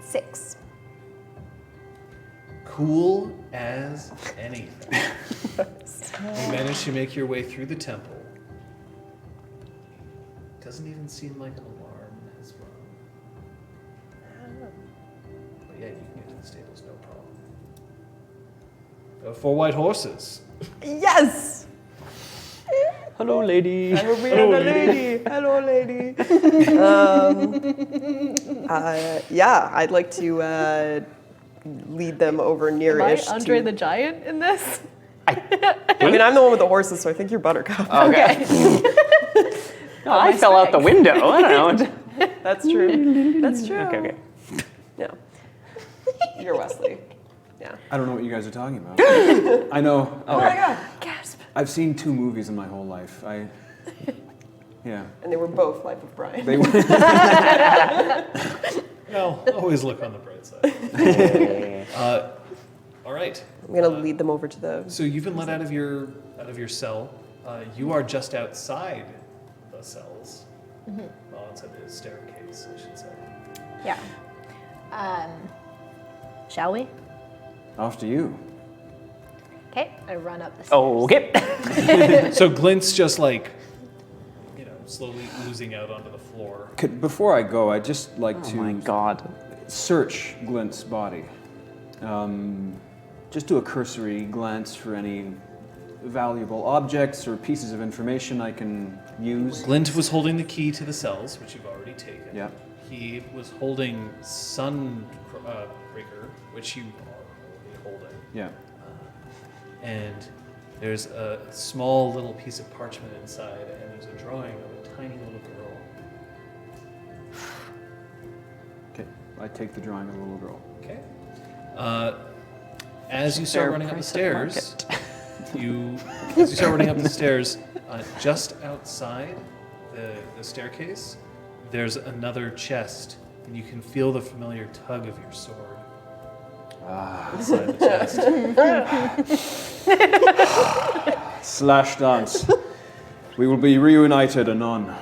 6. Cool as anything. You manage to make your way through the temple. Doesn't even seem like an alarm has rung. But yeah, you can get to the stables, no problem. 4 white horses. Yes! Hello, lady. Hello, lady. Yeah, I'd like to lead them over Am I near-ish Andre to... the Giant in this? I mean, I'm the one with the horses, so I think you're Buttercup. Okay. No, I fell out the window. I don't know. That's true. That's true. Okay. Yeah. You're Wesley. Yeah. I don't know what you guys are talking about. I know. Oh my god. Gasp. I've seen 2 movies in my whole life. Yeah. And they were both Life of Brian. They were. Well, always look on the bright side. All right. I'm gonna lead them over to the... So you've been let out of your cell. You are just outside the cells. Well, outside the staircase, I should say. Yeah. Shall we? After you. Okay, I run up the stairs. Oh, okay. So Glint's just like, slowly oozing out onto the floor. Before I go, I'd just like Oh to my god. search Glint's body. Just do a cursory glance for any valuable objects or pieces of information I can use. Glint was holding the key to the cells, which you've already taken. Yeah. He was holding Sunbreaker, which you are already holding. Yeah. And there's a small little piece of parchment inside, and there's a drawing of a tiny little girl. Okay. I take the drawing of the little girl. Okay. As you start Fair running up the price at stairs, as you start running up the stairs, just outside the staircase, there's another chest, and you can feel the familiar tug of your sword inside the chest. Slash dance. We will be reunited anon.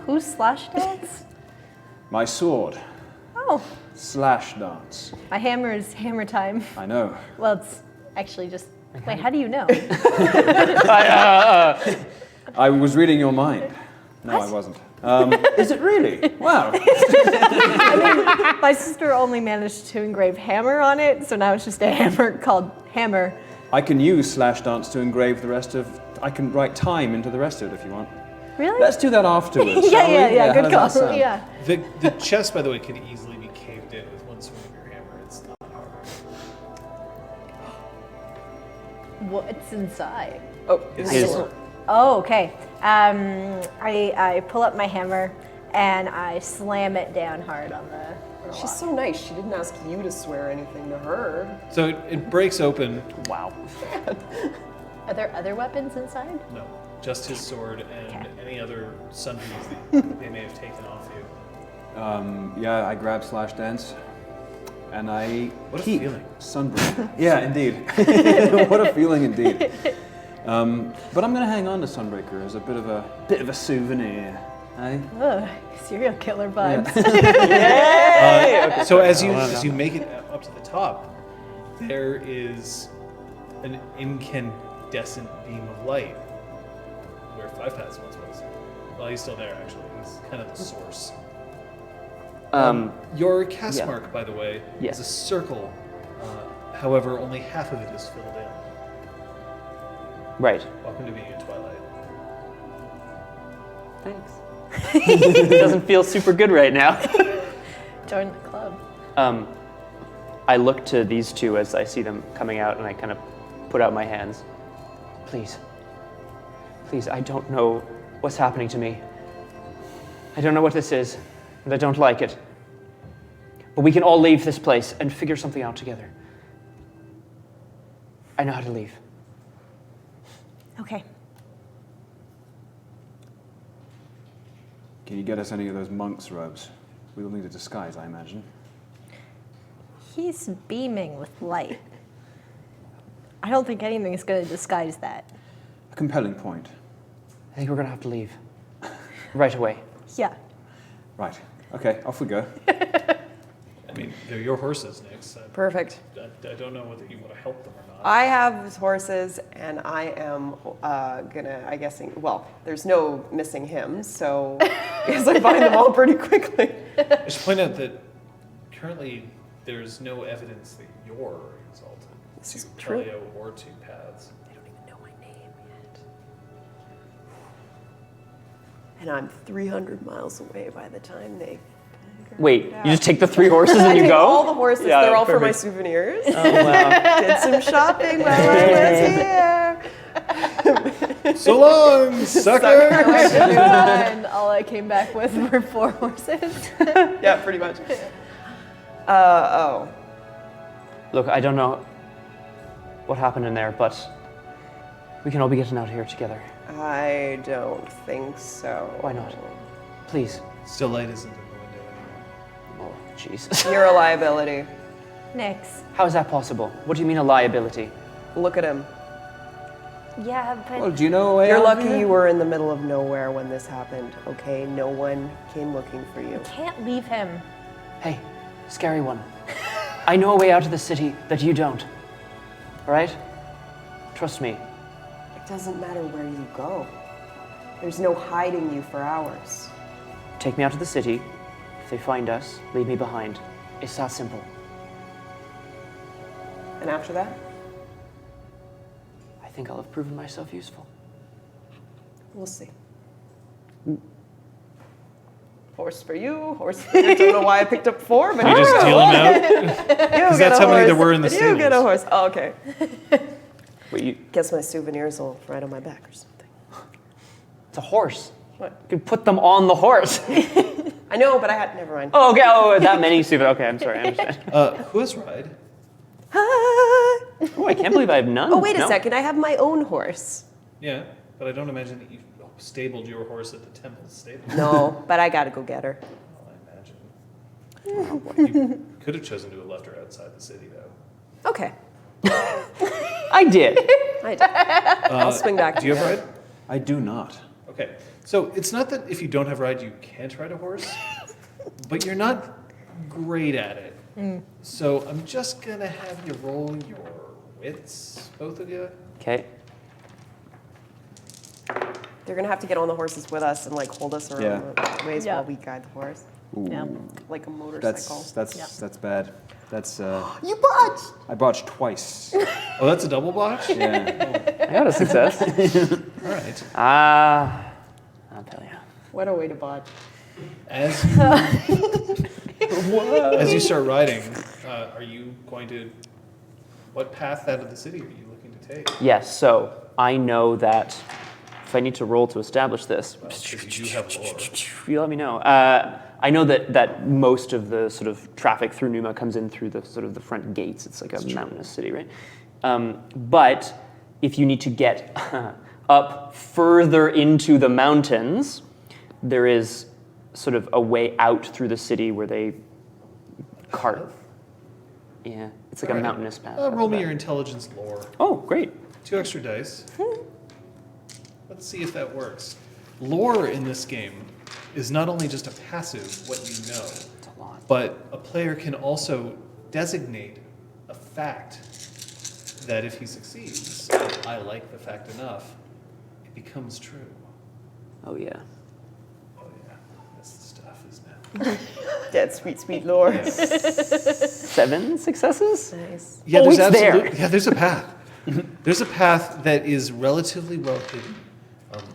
Who's Slash Dance? My sword. Oh, Slash dance. my hammer is hammer time. I know. Well, it's actually just... Wait, how do you know? I was reading your mind. No, What? I wasn't. Is it really? Wow. My sister only managed to engrave hammer on it, so now it's just a hammer called hammer. I can use slash dance to engrave the rest of. I can write time into the rest of it if you want. Really? Let's do that afterwards. yeah, shall we? yeah, how good does call. that sound? Yeah. The chest, by the way, could easily be caved in with one swing of your hammer. It's not hard. What's inside? Oh, His- Oh, okay. I pull up my hammer and I slam it down hard on the she's wall. so nice. She didn't ask you to swear anything to her. So it breaks open. Wow. Are there other weapons inside? No, just his sword and Okay. any other sundries that they may have taken off you. Yeah, I grab slash dance, and I What a keep feeling. Sunbreaker. Yeah, indeed. What a feeling, indeed. But I'm gonna hang on to Sunbreaker as a bit of a souvenir. Eh? Ugh, serial killer vibes. So as you make it up to the top, there is an incandescent beam of light where Five Paths once was. Well, he's still there actually. He's kind of the source. Your cast yeah. mark, by the way, Yes. is a circle. However, only half of it is filled in. Right. Welcome to being in Twilight. Thanks. It doesn't feel super good right now. Join the club. I look to these two as I see them coming out, and I kind of put out my hands. Please. Please, I don't know what's happening to me. I don't know what this is, and I don't like it. But we can all leave this place and figure something out together. I know how to leave. Okay. Can you get us any of those monk's robes? We will need a disguise, I imagine. He's beaming with light. I don't think anything is going to disguise that. A compelling point. I think we're gonna have to leave. Right away. Yeah. Right. Okay, off we go. I mean, they're your horses, Nix. Perfect. I don't know whether you want to help them or not. I have horses, and I am I'm guessing, well, there's no missing him, so I guess I find them all pretty quickly. I should point out that currently there's no evidence that you're exalted This is to true. Pellio or to Paths. They don't even know my name yet. And I'm 300 miles away by the time they. Wait, you just take the 3 horses and you take go? all the horses. Yeah, They're all for my perfect. souvenirs. Oh, wow. Did some shopping while I was here. So long, sucker! And all I came back with were 4 horses. Yeah, pretty much. Oh. Look, I don't know what happened in there, but we can all be getting out of here together. I don't think so. Why not? Please. Still light isn't in the window anymore. Oh, Jesus. You're a liability. Nix. How is that possible? What do you mean a liability? Look at him. Yeah, but Well, do you know a way You're out of lucky here? you were in the middle of nowhere when this happened, okay? No one came looking for you. can't leave him. Hey, scary one. I know a way out of the city that you don't. All right? Trust me. It doesn't matter where you go. There's no hiding you for hours. Take me out of the city. If they find us, leave me behind. It's that simple. And after that? I think I'll have proven myself useful. We'll see. Horse for you, horse for you. Don't know why I picked up 4, but You just deal them out? because that's how many there were in the You get a stables. horse. Oh, okay. Wait, you, Guess my souvenirs will ride on my back or something. it's a horse. What? You could put them on the horse. I know, but I had. Never mind. Oh, okay. Oh, that many stupid. Okay, I'm sorry. I understand. Who has ride? Oh, I can't believe I have none. Oh, wait a No. second. I have my own horse. Yeah, but I don't imagine that you stabled your horse at the temple stable. No, but I gotta go get her. I imagine. You could have chosen to have left her outside the city, though. Okay. I did. I did. I'll swing back. Do you have ride? I do not. Okay, so it's not that if you don't have ride, you can't ride a horse, but you're not great at it. So I'm just gonna have you roll your wits, both of you. Okay. They're gonna have to get on the horses with us and like hold us around Yeah. the ways Yeah. while we guide the horse, Yeah. like a motorcycle. That's bad. That's You botched. I botched twice. Oh, that's a double botch? Yeah. I got a success. All right. I'll tell you. What a way to botch. As you start riding, are you going to, what path out of the city are you looking to take? Yes, so I know that if I need to roll to establish this, Because you do have lore. you let me know. I know that most of the sort of traffic through Numa comes in through the sort of the front gates. It's like a mountainous city, right? But if you need to get up further into the mountains, there is sort of a way out through the city where they cart. Yeah, it's like a Alright. mountainous path. Roll me your intelligence lore. Oh, great. 2 extra dice. Let's see if that works. Lore in this game is not only just a passive, what you know, It's a lot. but a player can also designate a fact that if he succeeds, I like the fact enough, it becomes true. Oh, yeah. Oh yeah, that's the stuff, isn't it? Dead sweet, sweet lore. 7 successes? Nice. Yeah, Oh, there's it's there. absolutely, yeah, there's a path. There's a path that is relatively well hidden.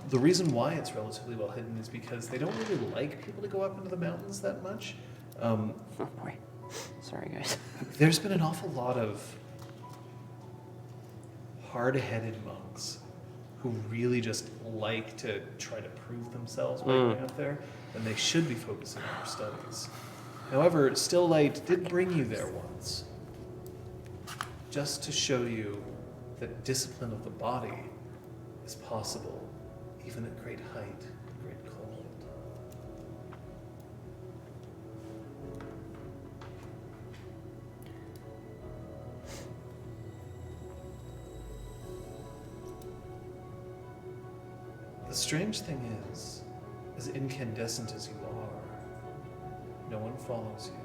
The reason why it's relatively well hidden is because they don't really like people to go up into the mountains that much. Oh, boy. Sorry, guys. There's been an awful lot of hard-headed monks who really just like to try to prove themselves by going up there, and they should be focusing on their studies. However, Still Light did bring you there once, just to show you that discipline of the body is possible, even at great height and great cold. The strange thing is, as incandescent as you are, no one follows you.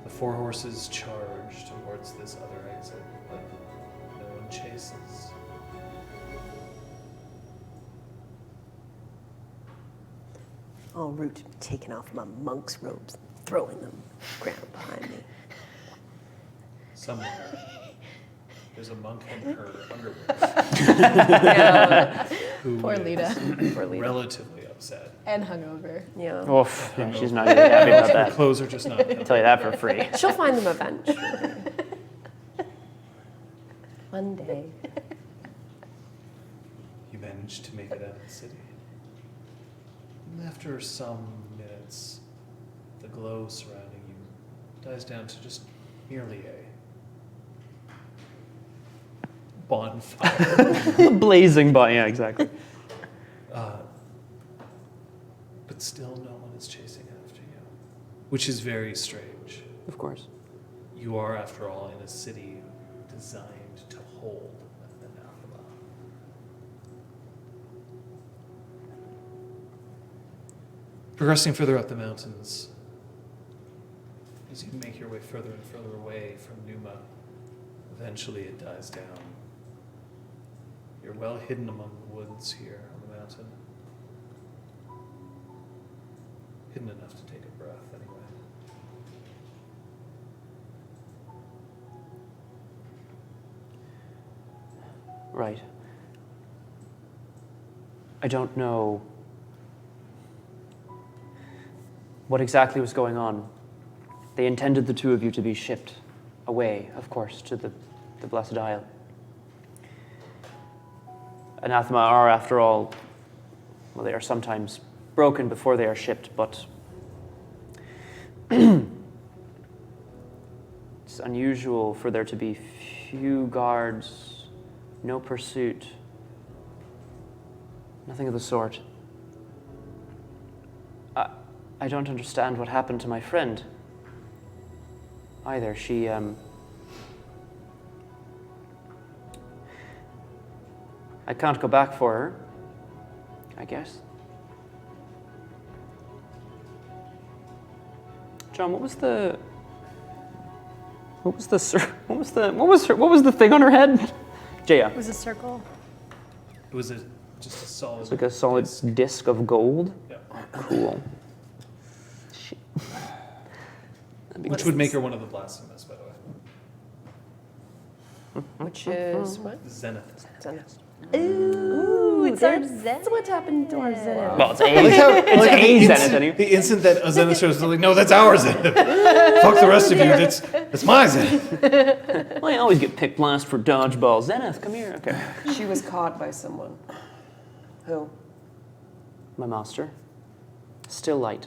The 4 horses charge towards this other exit, but no one chases. En route to taking off my monk's robes, throwing them ground behind me. Somewhere, There's a monk and her underwear Yeah. who Poor is Lita. Poor Lita. relatively upset. And hungover. Yeah. Oof, yeah, she's not even happy about Her that. clothes are just not. I'll tell you that for free. She'll find them eventually. One day. You managed to make it out of the city. And after some minutes, the glow surrounding you dies down to just merely a bonfire. Blazing by, yeah, exactly. But still no one is chasing after you, which is very strange. Of course. You are, after all, in a city designed to hold an anathema. Progressing further up the mountains, as you make your way further and further away from Numa, eventually it dies down. You're well hidden among the woods here on the mountain. Hidden enough to take a breath, anyway. Right. I don't know what exactly was going on. They intended the two of you to be shipped away, of course, to the Blessed Isle. Anathema are, after all, well, they are sometimes broken before they are shipped, but it's unusual for there to be few guards, no pursuit, nothing of the sort. I don't understand what happened to my friend either. She, I can't go back for her, I guess. John, what was the thing on her head? Jaya. It was a circle. It was just a solid. It's like a solid disc of gold. Yeah. Cool. Shit. Which would make her one of the blasphemus, by the way. Which is what? Zenith. Zenith. Ooh, it's our Zenith. That's what happened to our Zenith. Well, it's I like how, a Zenith anyway. the instant that a Zenith shows, they're like, no, that's our Zenith. Fuck the rest of you, that's my Zenith. Well, I always get picked last for dodgeball. Zenith, come here. Okay. She was caught by someone. Who? My master. Still light.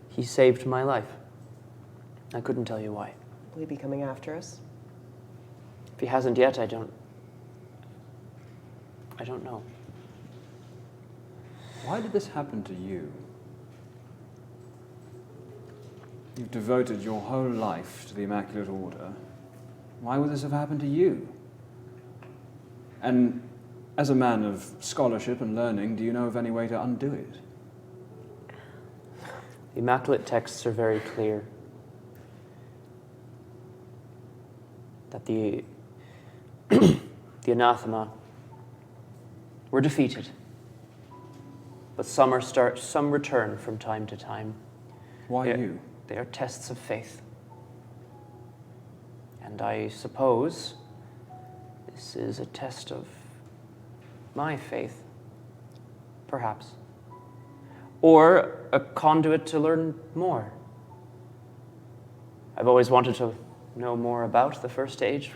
He saved my life. I couldn't tell you why. Will he be coming after us? If he hasn't yet, I don't know. Why did this happen to you? You've devoted your whole life to the Immaculate Order. Why would this have happened to you? And as a man of scholarship and learning, do you know of any way to undo it? The Immaculate texts are very clear that the Anathema were defeated, but some return from time to time. Why you? They are tests of faith. And I suppose this is a test of my faith, perhaps. Or a conduit to learn more. I've always wanted to know more about the first stage.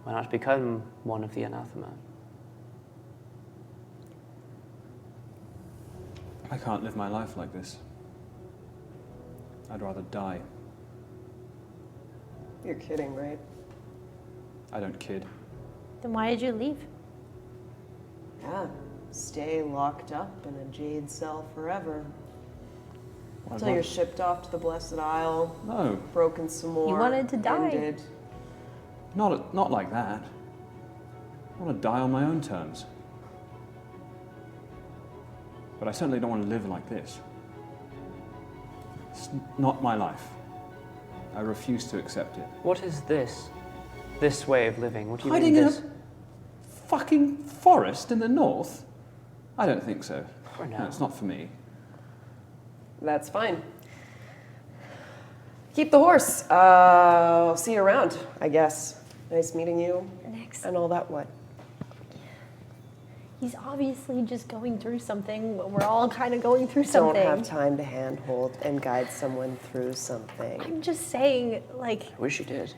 Why not become one of the Anathema? I can't live my life like this. I'd rather die. You're kidding, right? I don't kid. Then why did you leave? Yeah. Stay locked up in a jade cell forever. Until you're shipped off to the Blessed Isle, No, broken some more. You wanted to die. Ended. not like that. I want to die on my own terms. But I certainly don't want to live like this. It's not my life. I refuse to accept it. What is this? This way of living? What do you Hiding mean in this? a fucking forest in the north? I don't think so. For now. No, it's not for me. That's fine. Keep the horse. I'll see you around, I guess. Nice meeting you. Next. And all that what? He's obviously just going through something. We're all kind of going through something. Don't have time to handhold and guide someone through something. I'm just saying, like, I wish you did.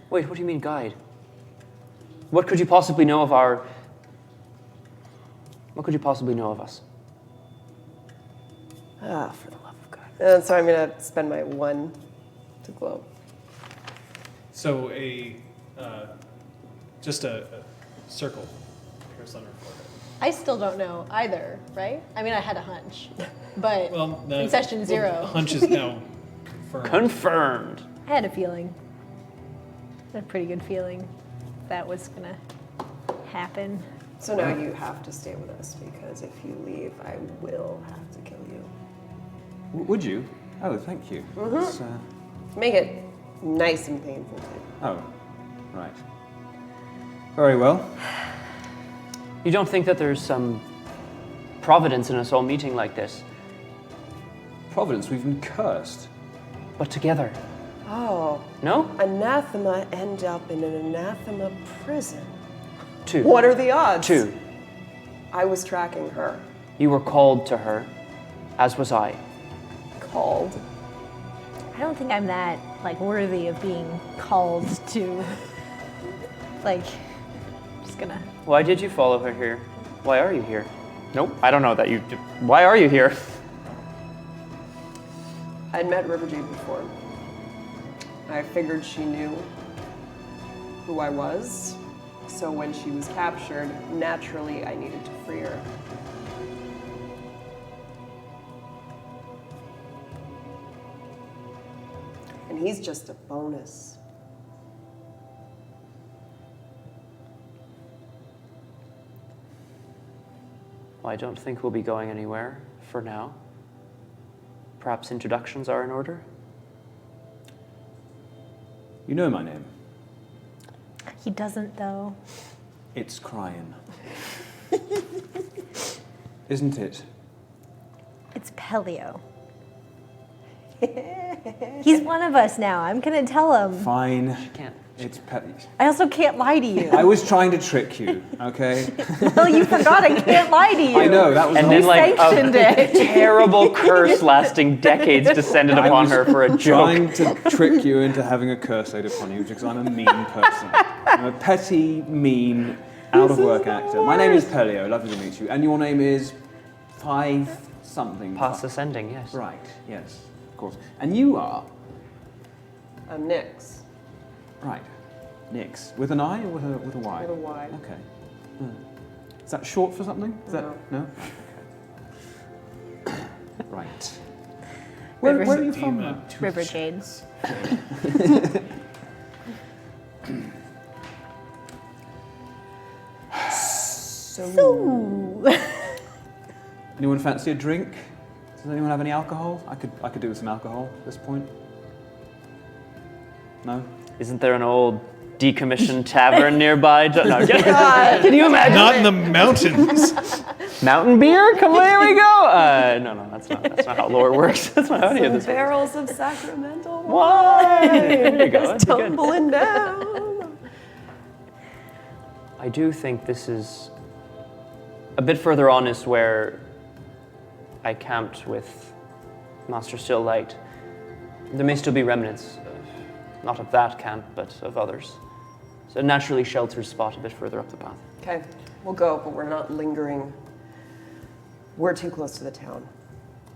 Wait, what do you mean guide? What could you possibly know of our... What could you possibly know of us? Ah, for the love of God. And so I'm gonna spend my 1 to glow. So just a circle appears on her forehead. I still don't know either, right? I mean, I had a hunch, but Well, in session 0, hunch is now confirmed. Confirmed. I had a feeling. I had a pretty good feeling that was gonna happen. So now you have to stay with us because if you leave, I will have to kill you. Would you? Oh, thank you. It's, Make it nice and painful too. oh, right. Very well. You don't think that there's some providence in us all meeting like this, Providence, we've been cursed. but together? Oh, No? Anathema end up in an Anathema prison. 2. What are the odds? 2. I was tracking her. You were called to her, as was I. Called. I don't think I'm that, like, worthy of being called to, like, just gonna... Why did you follow her here? Why are you here? Nope, I don't know that you... Why are you here? I'd met River Jade before. I figured she knew who I was, so when she was captured, naturally I needed to free her. And he's just a bonus. Well, I don't think we'll be going anywhere for now. Perhaps introductions are in order? You know my name. He doesn't, though. It's crying. Isn't it? It's Pellio. He's one of us now. I'm gonna tell him. Fine. Can't. It's Petty. I also can't lie to you. I was trying to trick you, okay? Well, you forgot I can't lie to you. I know, that was And the then, whole like, sanctioned a it. terrible curse lasting decades descended I upon was her for a joke. trying to trick you into having a curse laid upon you because I'm a mean person. I'm a petty, mean, out-of-work actor. My name is Pellio, lovely to meet you. And your name is 5 something. Past ascending, yes. Right, yes, of course. And you are? I'm Nyx. Right, Nyx. With an I or with a Y? With a Y. Okay. Is that short for something? Is No. that, no? Okay. Right. Where are you from? Anathema, two River shades. Anyone fancy a drink? Does anyone have any alcohol? I could do with some alcohol at this point. No? Isn't there an old decommissioned tavern nearby? No, can you imagine? Not in the mountains. Mountain beer? Come on, here we go. No, that's not how lore works. That's not how any of this works. Barrels of sacramental Why? There you go. That'd be good. tumbling down. I do think this is a bit further on is where I camped with Master Stilllight. There may still be remnants, not of that camp, but of others. So a naturally sheltered spot a bit further up the path. Okay, we'll go, but we're not lingering. We're too close to the town.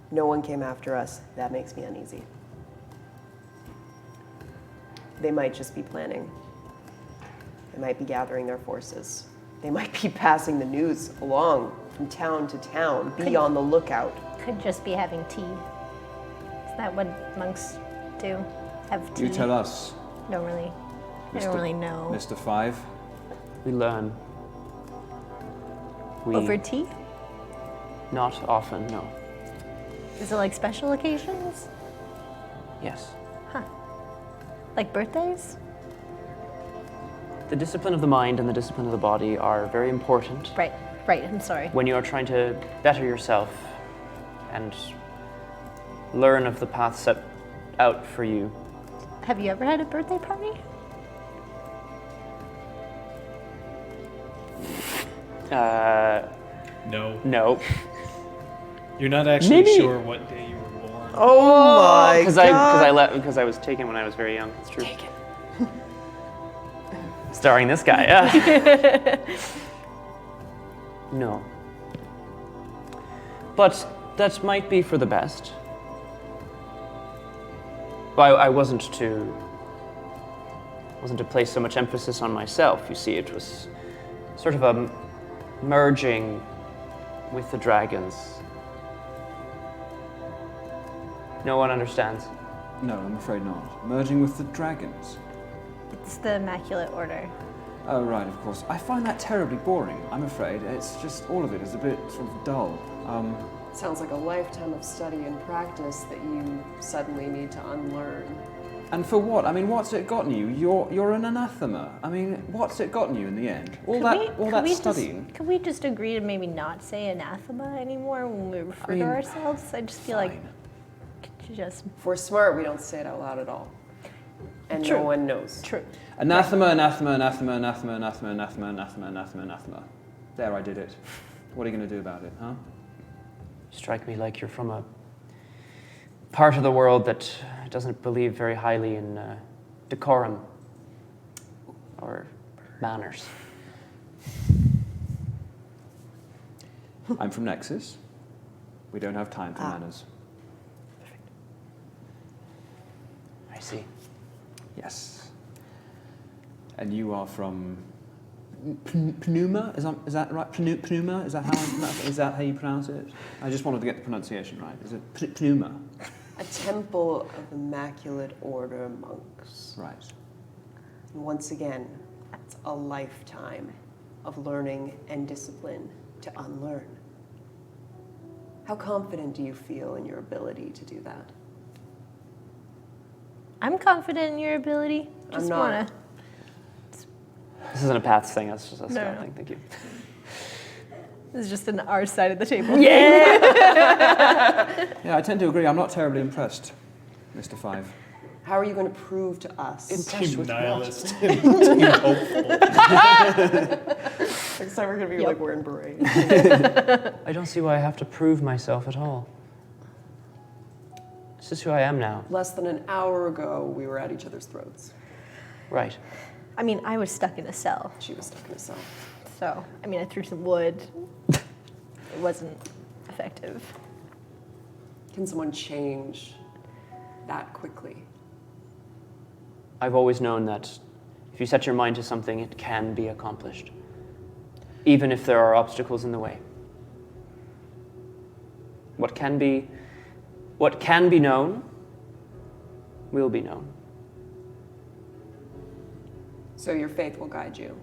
No one came after us. That makes me uneasy. They might just be planning. They might be gathering their forces. They might be passing the news along from town to town. Be on the lookout. Could just be having tea. Is that what monks do? Have tea? You tell us, I don't really know. Mr. 5. We learn. We Over tea? not often, no. Is it like special occasions? Yes. Like birthdays? The discipline of the mind and the discipline of the body are very important Right, I'm sorry. when you are trying to better yourself and learn of the path set out for you. Have you ever had a birthday party? No. No. You're not actually Maybe- sure what day you were born. Oh my Because I was taken when I was very young. It's true. Take it. Starring this guy, yeah. No. But that might be for the best. I wasn't to place so much emphasis on myself. You see, it was sort of a merging with the dragons. No one understands. No, I'm afraid not. Merging with the dragons. It's the Immaculate Order. Oh, right, of course. I find that terribly boring, I'm afraid. It's just, all of it is a bit sort of dull. Sounds like a lifetime of study and practice that you suddenly need to unlearn. And for what? I mean, what's it gotten you? You're an anathema. I mean, what's it gotten you in the end? All that studying. Could we just agree to maybe not say anathema anymore when we refer I mean, to ourselves? I just feel like fine. just If we're smart, we don't say it out loud at all. And True. no one knows. true. Anathema, anathema, anathema, anathema, anathema, anathema, anathema, anathema, anathema. There, I did it. What are you going to do about it, huh? You strike me like you're from a part of the world that doesn't believe very highly in decorum or manners. I'm from Nexus. We don't have time for manners. I see. Yes. And you are from Pneuma? Is that right? Pneuma? Is that how you pronounce it? I just wanted to get the pronunciation right. Is it Pneuma? A temple of Immaculate Order monks. Right. And once again, it's a lifetime of learning and discipline to unlearn. How confident do you feel in your ability to do that? I'm confident in your ability. I'm Just not. wanna. This isn't a Pat's thing, that's just a No, Scott no. thing, thank you. This is just an our side of the table. Yeah! Yeah, I tend to agree. I'm not terribly impressed, Mr. Five. How are you going to prove to us? Team nihilist. Team hopeful. Next time we're going to be like wearing berets. I don't see why I have to prove myself at all. This is who I am now. Less than an hour ago, we were at each other's throats. Right. I mean, I was stuck in a cell, She was stuck in a cell. so I mean, I threw some wood. It wasn't effective. Can someone change that quickly? I've always known that if you set your mind to something, it can be accomplished, even if there are obstacles in the way. What can be known will be known. So your faith will guide you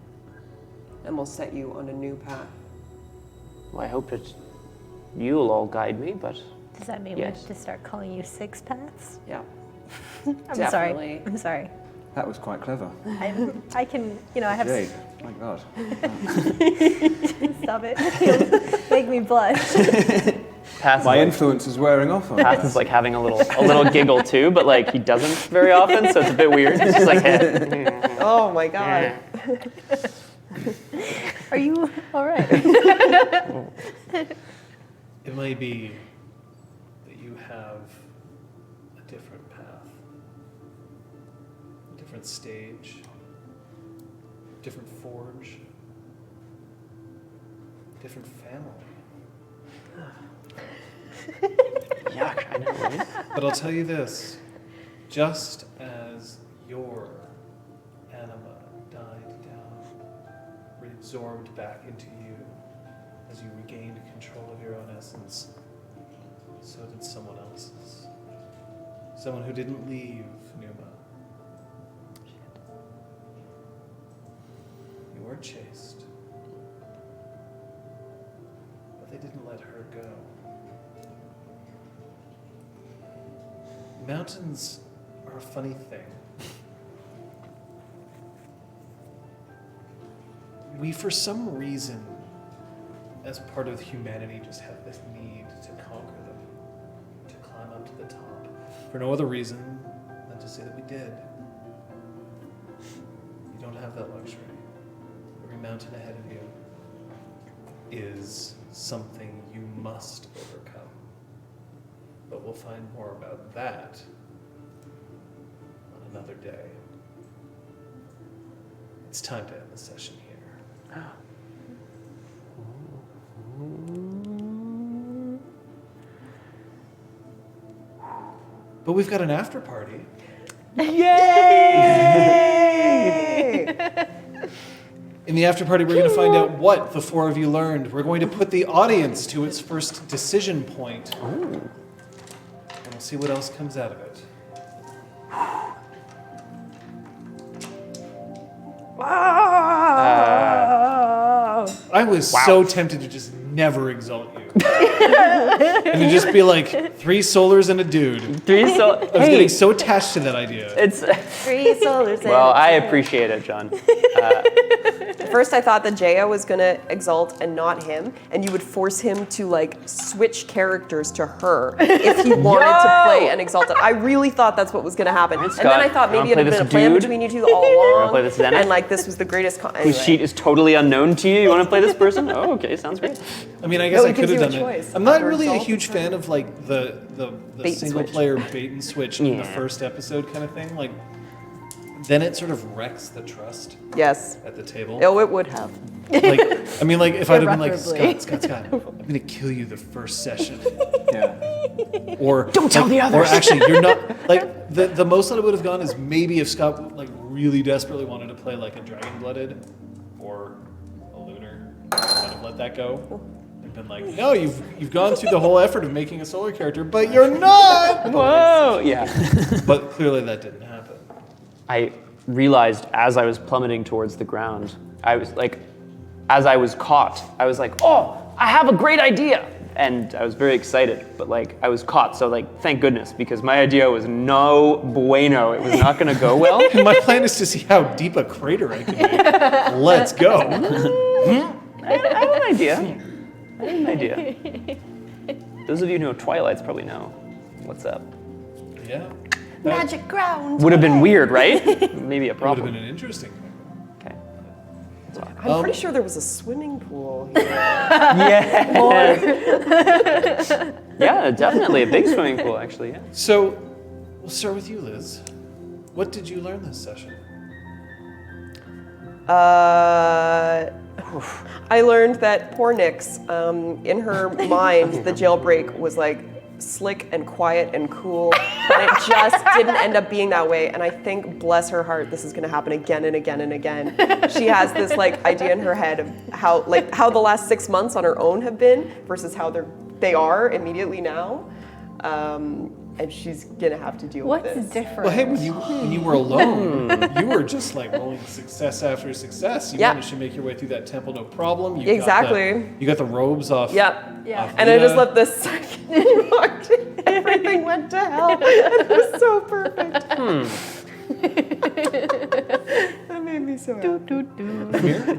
and will set you on a new path. Well, I hope that you'll all guide me, but Does that mean we Yes. have to start calling you Six Paths? Yeah. I'm Definitely. sorry. I'm sorry. That was quite clever. I can, I have. Jade, my God. Stop it. You'll make me blush. Pat's My like, influence is wearing off on me. Pat's is like having a little giggle too, but like he doesn't very often, so it's a bit weird. It's just like, Oh my God. Are you all right? It might be that you have a different path, a different stage, different forge, different family. yuck, I know, right? But I'll tell you this, just as your anima died down, reabsorbed back into you, as you regained control of your own essence, so did someone else's. Someone who didn't leave Numa. You were chased, but they didn't let her go. Mountains are a funny thing. We, for some reason, as part of humanity, just have this need to conquer them, to climb up to the top. For no other reason to say that we did. You don't have that luxury. Every mountain ahead of you is something you must overcome. But we'll find more about that on another day. It's time to end the session here. But we've got an after party. In the after party, we're going to find out what the four of you learned. We're going to put the audience to its first decision point. And we'll see what else comes out of it. I was so tempted to just never exalt you. And to just be like, 3 solars and a dude. I was getting so attached to that idea. It's 3 solars. well, I appreciate it, John. At first, I thought that Jaya was gonna exalt and not him, and you would force him to like switch characters to her if he wanted to play an exalted. I really thought that's what was gonna happen, and then I thought maybe it had been a plan between you two all along, play this Zenith? and like this was the greatest. Whose sheet is totally unknown to you? You want to play this person? Oh, okay, sounds great. I mean, I guess No, I it could gives have you a done it. choice. I'm not Either really a exalt huge or- fan of like the Bait and single switch. player bait and switch in the Yeah. first episode kind of thing. Like, then it sort of wrecks the trust Yes. at the table. Oh, it would have. Like, I mean, like if I'd have been like, Irreparably. Scott, I'm gonna kill you the first session. Yeah. Or Don't tell the Or others. actually, you're not like the most that it would have gone is maybe if Scott like really desperately wanted to play like a dragon blooded or a lunar, I'd have let that go. And been like, no, you've gone through the whole effort of making a solar character, but you're not. Whoa! Yeah. But clearly that didn't happen. I realized as I was plummeting towards the ground, I was like, as I was caught, I was like, oh, I have a great idea. And I was very excited, but like I was caught. So like, thank goodness, because my idea was no bueno. It was not gonna go well. My plan is to see how deep a crater I can make. Let's go. I have an idea. Those of you who know Twilights probably know what's up. Yeah. Magic ground. Would have been weird, right? Maybe a That would have problem. been an interesting thing. Okay. I'm pretty sure there was a swimming pool here. Yeah. Yeah, definitely a big swimming pool, actually. Yeah. So, we'll start with you, Liz. What did you learn this session? I learned that poor Nyx, in her mind, the jailbreak was like slick and quiet and cool, but it just didn't end up being that way. And I think, bless her heart, this is going to happen again and again and again. She has this like idea in her head of how the last 6 months on her own have been versus how they are immediately now. And she's gonna have to deal with What's this. different? Well, hey, when you were alone, you were just like rolling success after success. You Yeah. managed to make your way through that temple, no problem. You Exactly. You got the robes off. Yep. Yeah. off And I just Vita. left the second you walked in, everything went to hell. It was so perfect. That made me so happy. Here?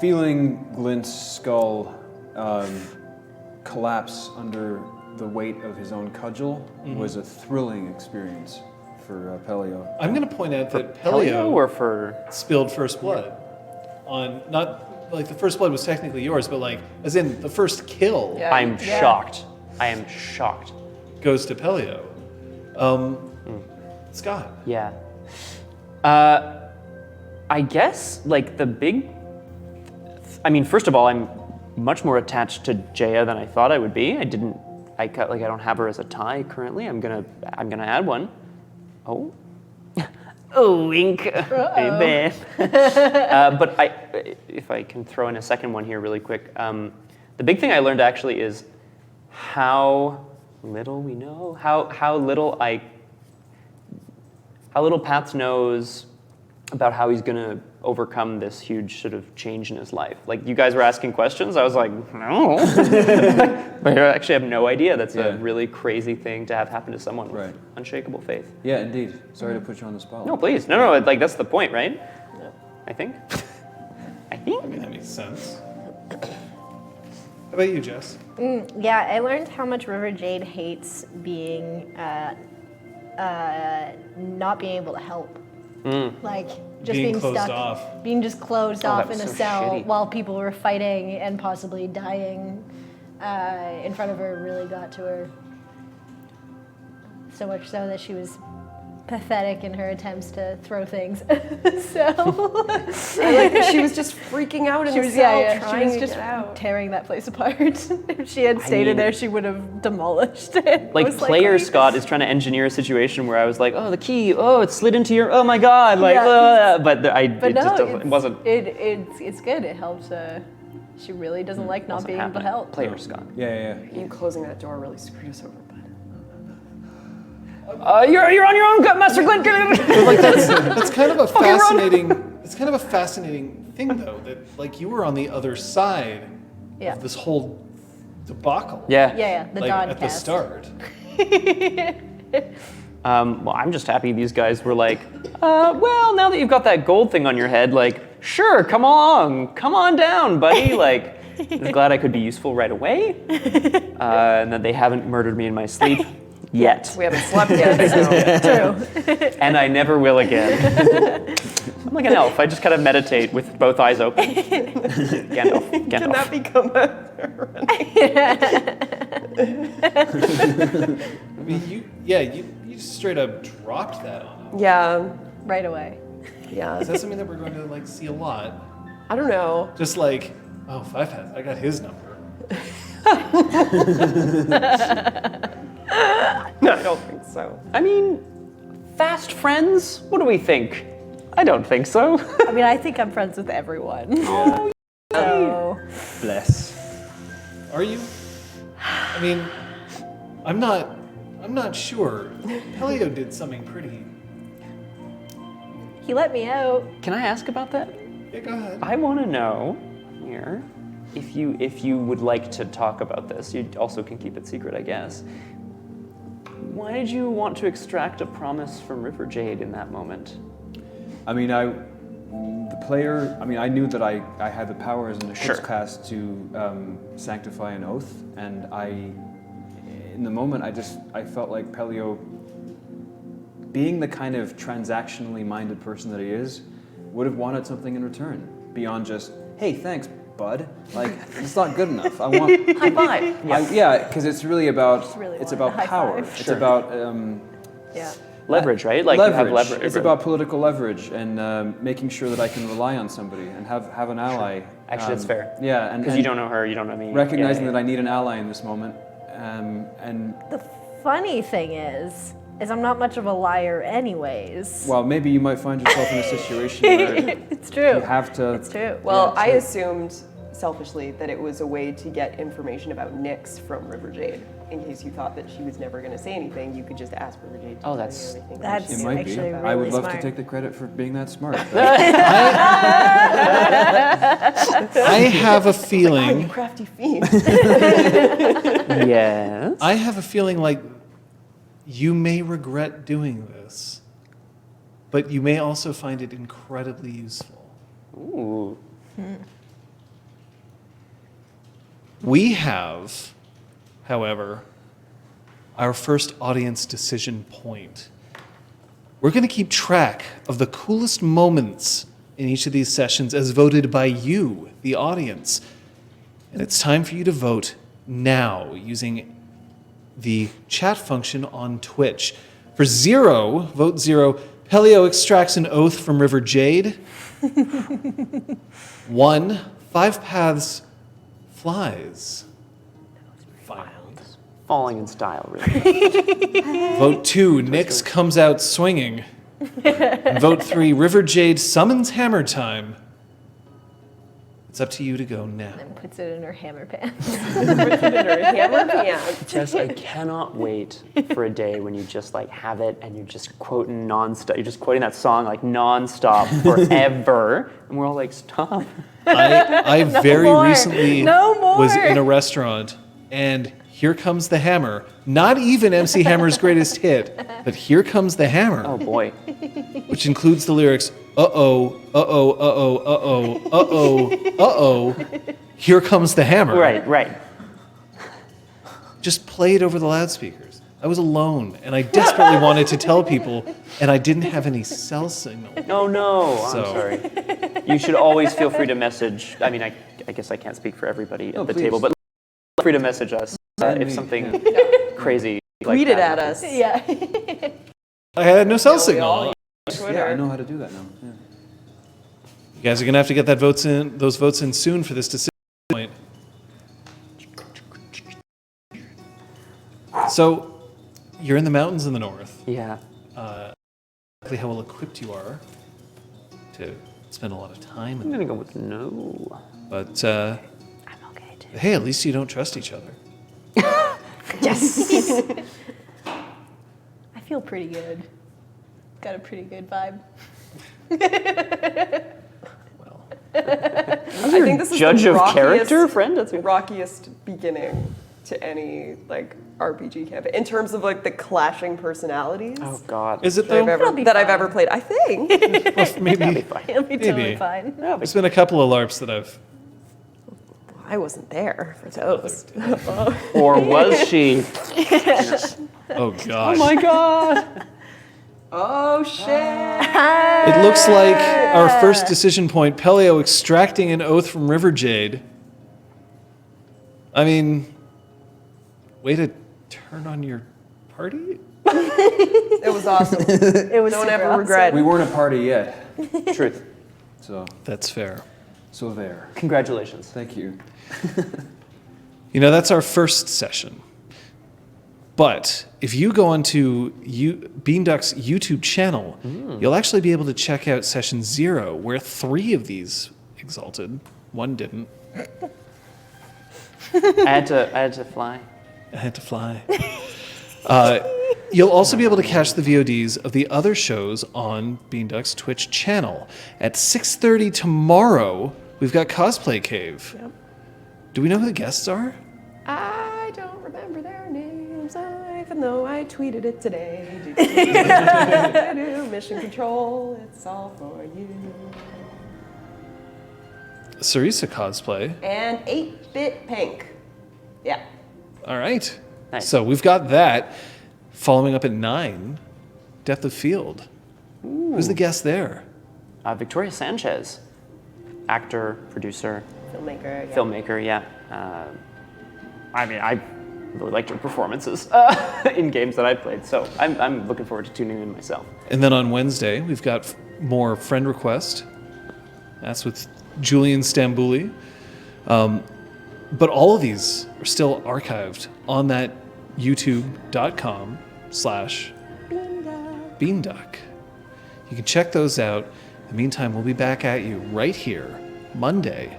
Feeling Glint's skull collapse under the weight of his own cudgel was a thrilling experience for Pellio. I'm going to point out that Pellio Pellio or for spilled first blood on not like the first blood was technically yours, but like as in the first kill Yeah. I'm shocked. I am shocked. goes to Pellio. Scott. Yeah. I guess like the big. I mean, first of all, I'm much more attached to Jaya than I thought I would be. I don't have her as a tie currently. I'm gonna add one. Oh. Oh, wink. Hey, but if I can throw in a second one here really quick. The big thing I learned actually is how little we know, how little Pats knows about how he's gonna overcome this huge sort of change in his life. Like you guys were asking questions, I was like, no. But I actually have no idea. That's a really crazy thing to have happen to someone with unshakable faith. Yeah, indeed. Sorry to put you on the spot. No, please. No, like that's the point, right? I think. I mean, that makes sense. about you, Jess? Yeah, I learned how much River Jade hates being not being able to help. Like just Being being closed stuck, off. being just closed Oh, off that in a was so cell shitty. while people were fighting and possibly dying in front of her really got to her. So much so that she was pathetic in her attempts to throw things. So I like that she was just freaking out in she the was cell, she trying was to just get out. tearing that place apart. If she had stayed in mean- there, she would have demolished it. Like most player likely. Scott is trying to engineer a situation where I was like, oh, the key, oh, it slid into your, oh my god, like, Yeah. but But it no, just doesn't, it wasn't. It's good. It helps. She really doesn't like not wasn't being able to happening. help. Player Scott. Yeah. You closing that door really screwed us over, bud. You're on your own, Master Glint. But like that's kind of a fascinating. It's kind of a fascinating thing, though, that like you were on the other side Yeah. of this whole debacle. Yeah. The like Dawn at the cast. start. Well, I'm just happy these guys were like, well, now that you've got that gold thing on your head, like, sure, come on down, buddy. Like, I'm glad I could be useful right away, and that they haven't murdered me in my sleep yet, We haven't slept yet, so. True. and I never will again. I'm like an elf. I just kind of meditate with both eyes open. Gandalf. Can that become a I mean, you straight up dropped that on him. Yeah, Right away. yeah. Is that something that we're going to like see a lot? I don't know. Just like, oh, Five Paths, I got his number. No, I don't think so. I mean, fast friends? What do we think? I don't think so. I mean, I think I'm friends with everyone. So Bless. Are you? I mean, I'm not sure. Pellio did something pretty. he let me out. Can I ask about that? Yeah, go ahead. I want to know here if you would like to talk about this. You also can keep it secret, I guess. Why did you want to extract a promise from River Jade in that moment? I mean, I knew that I had the powers in the ship's Sure. class to sanctify an oath, and in the moment, I felt like Pellio, being the kind of transactionally minded person that he is, would have wanted something in return beyond just, hey, thanks, bud. Like, it's not good enough. I want High five. yeah, because it's really about really it's wanted about a high power. five. It's about Yeah. Leverage, right? Like you have leverage. It's about political leverage and making sure that I can rely on somebody and have an ally. Actually, that's fair. Yeah, and Because you don't know her, you don't know me. recognizing Yeah, that I need an ally in this moment, and The funny thing is I'm not much of a liar anyways. well, maybe you might find yourself in a situation where It's true. you have to. It's true. Well, Yeah, I so- assumed selfishly that it was a way to get information about Nyx from River Jade. In case you thought that she was never going to say anything, you could just ask River Jade to Oh, tell that's- you everything. That's It might be. actually I would really love smart. to take the credit for being that smart. I have a feeling. Crafty fiend. Yes. I have a feeling like you may regret doing this, but you may also find it incredibly useful. Ooh. We have, however, our first audience decision point. We're going to keep track of the coolest moments in each of these sessions as voted by you, the audience. And it's time for you to vote now using the chat function on Twitch. For 0, vote 0, Pellio extracts an oath from River Jade. 1, Five Paths flies. Falling in style, really. Vote 2, Nyx comes out swinging. And vote 3, River Jade summons Hammer Time. It's up to you to go now. And puts it in her hammer pants. Hammer pants. Jess, I cannot wait for a day when you just like have it and you're just quoting nonstop. You're just quoting that song like nonstop forever, and we're all like, stop. I very more. recently No more. was in a restaurant, and Here Comes the Hammer. Not even MC Hammer's greatest hit, but Here Comes the Hammer, Oh boy. which includes the lyrics, uh-oh, uh-oh, uh-oh, uh-oh, uh-oh, uh-oh, here comes the hammer. Right. just played over the loudspeakers. I was alone, and I desperately wanted to tell people, and I didn't have any cell signal. Oh no, So- I'm sorry. You should always feel free to message. I mean, I guess I can't speak for everybody at the please. table, but feel free to message us Send if me, something crazy like Tweet it that at happens. us. Yeah. I had no cell We signal. all use Yeah, I Twitter. know how to do that now. Yeah. You guys are gonna have to get those votes in soon for this decision point. So, you're in the mountains in the north. Yeah. Exactly how well equipped you are to spend a lot of time. I'm gonna go with no. But I'm okay too. hey, at least you don't trust each other. Yes. I feel pretty good. Got a pretty good vibe. Well, I think this is Judge the of rockiest, character, friend. That's good. rockiest beginning to any like RPG campaign in terms of like the clashing personalities Oh God. is it that I've though? It'll be that I've fine. ever played. I think Maybe. It'll be totally Maybe. fine. There's been a couple of LARPs that I've. I wasn't there for those. Or was she? Oh gosh. Oh my God. Oh shit! It looks like our first decision point, Pellio extracting an oath from River Jade. I mean, way to turn on your party? It was awesome. It was Don't super ever awesome. regret. We weren't a party yet, Truth. so That's fair. there. Congratulations. Thank you. You know, that's our first session. But if you go onto Beanduck's YouTube channel, you'll actually be able to check out session 0, where 3 of these exalted. 1 didn't. I had to fly. I had to fly. You'll also be able to catch the VODs of the other shows on Beanduck's Twitch channel. At 6:30 tomorrow, we've got Cosplay Cave. Yep. Do we know who the guests are? I don't remember their names, even though I tweeted it today. Mission Control, it's all for you. Sarisa Cosplay. And 8-Bit Pink. Yeah. All right. Nice. So we've got that. Following up at 9, Death of Field. Who's the guest there? Victoria Sanchez, actor, producer, Filmmaker, yeah. filmmaker. Yeah. I mean, I really liked her performances in games that I've played, so I'm looking forward to tuning in myself. And then on Wednesday, we've got more friend request. That's with Julian Stambouli. But all of these are still archived on that youtube.com/Beanduck. You can check those out. In the meantime, we'll be back at you right here, Monday,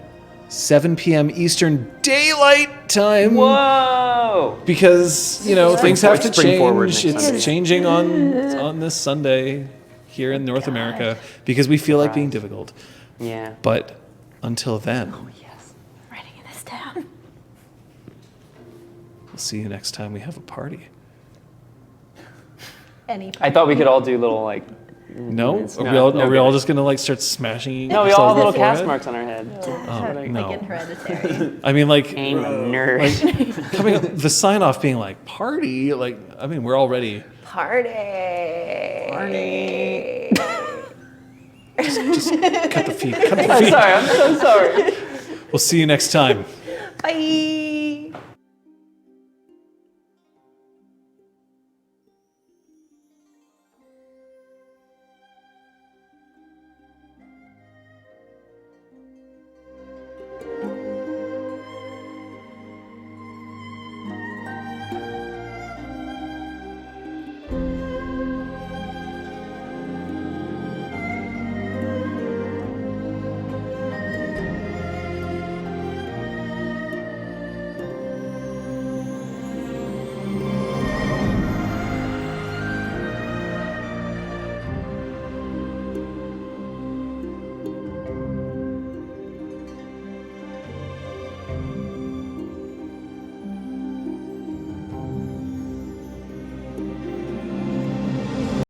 7 p.m. Eastern Daylight Time. Whoa! Because, you know, things have to Spring forward change. next It's Sunday. changing on this Sunday here in North America because we feel like being difficult. Yeah. But until then, Yes. Writing this down. we'll see you next time we have a party. Any. I thought we could all do little like. No? It's Are not- we all, no are we all good. just going to like start smashing No, we all have ourselves in little the cast forehead? marks on our head. Like no. in Hereditary. I mean, like, I'm a nerd. coming up, the sign off being like, party? Like, I mean, we're already. Party. Just cut the feet. Cut the I'm feet. sorry. I'm so sorry. We'll see you next time. Bye.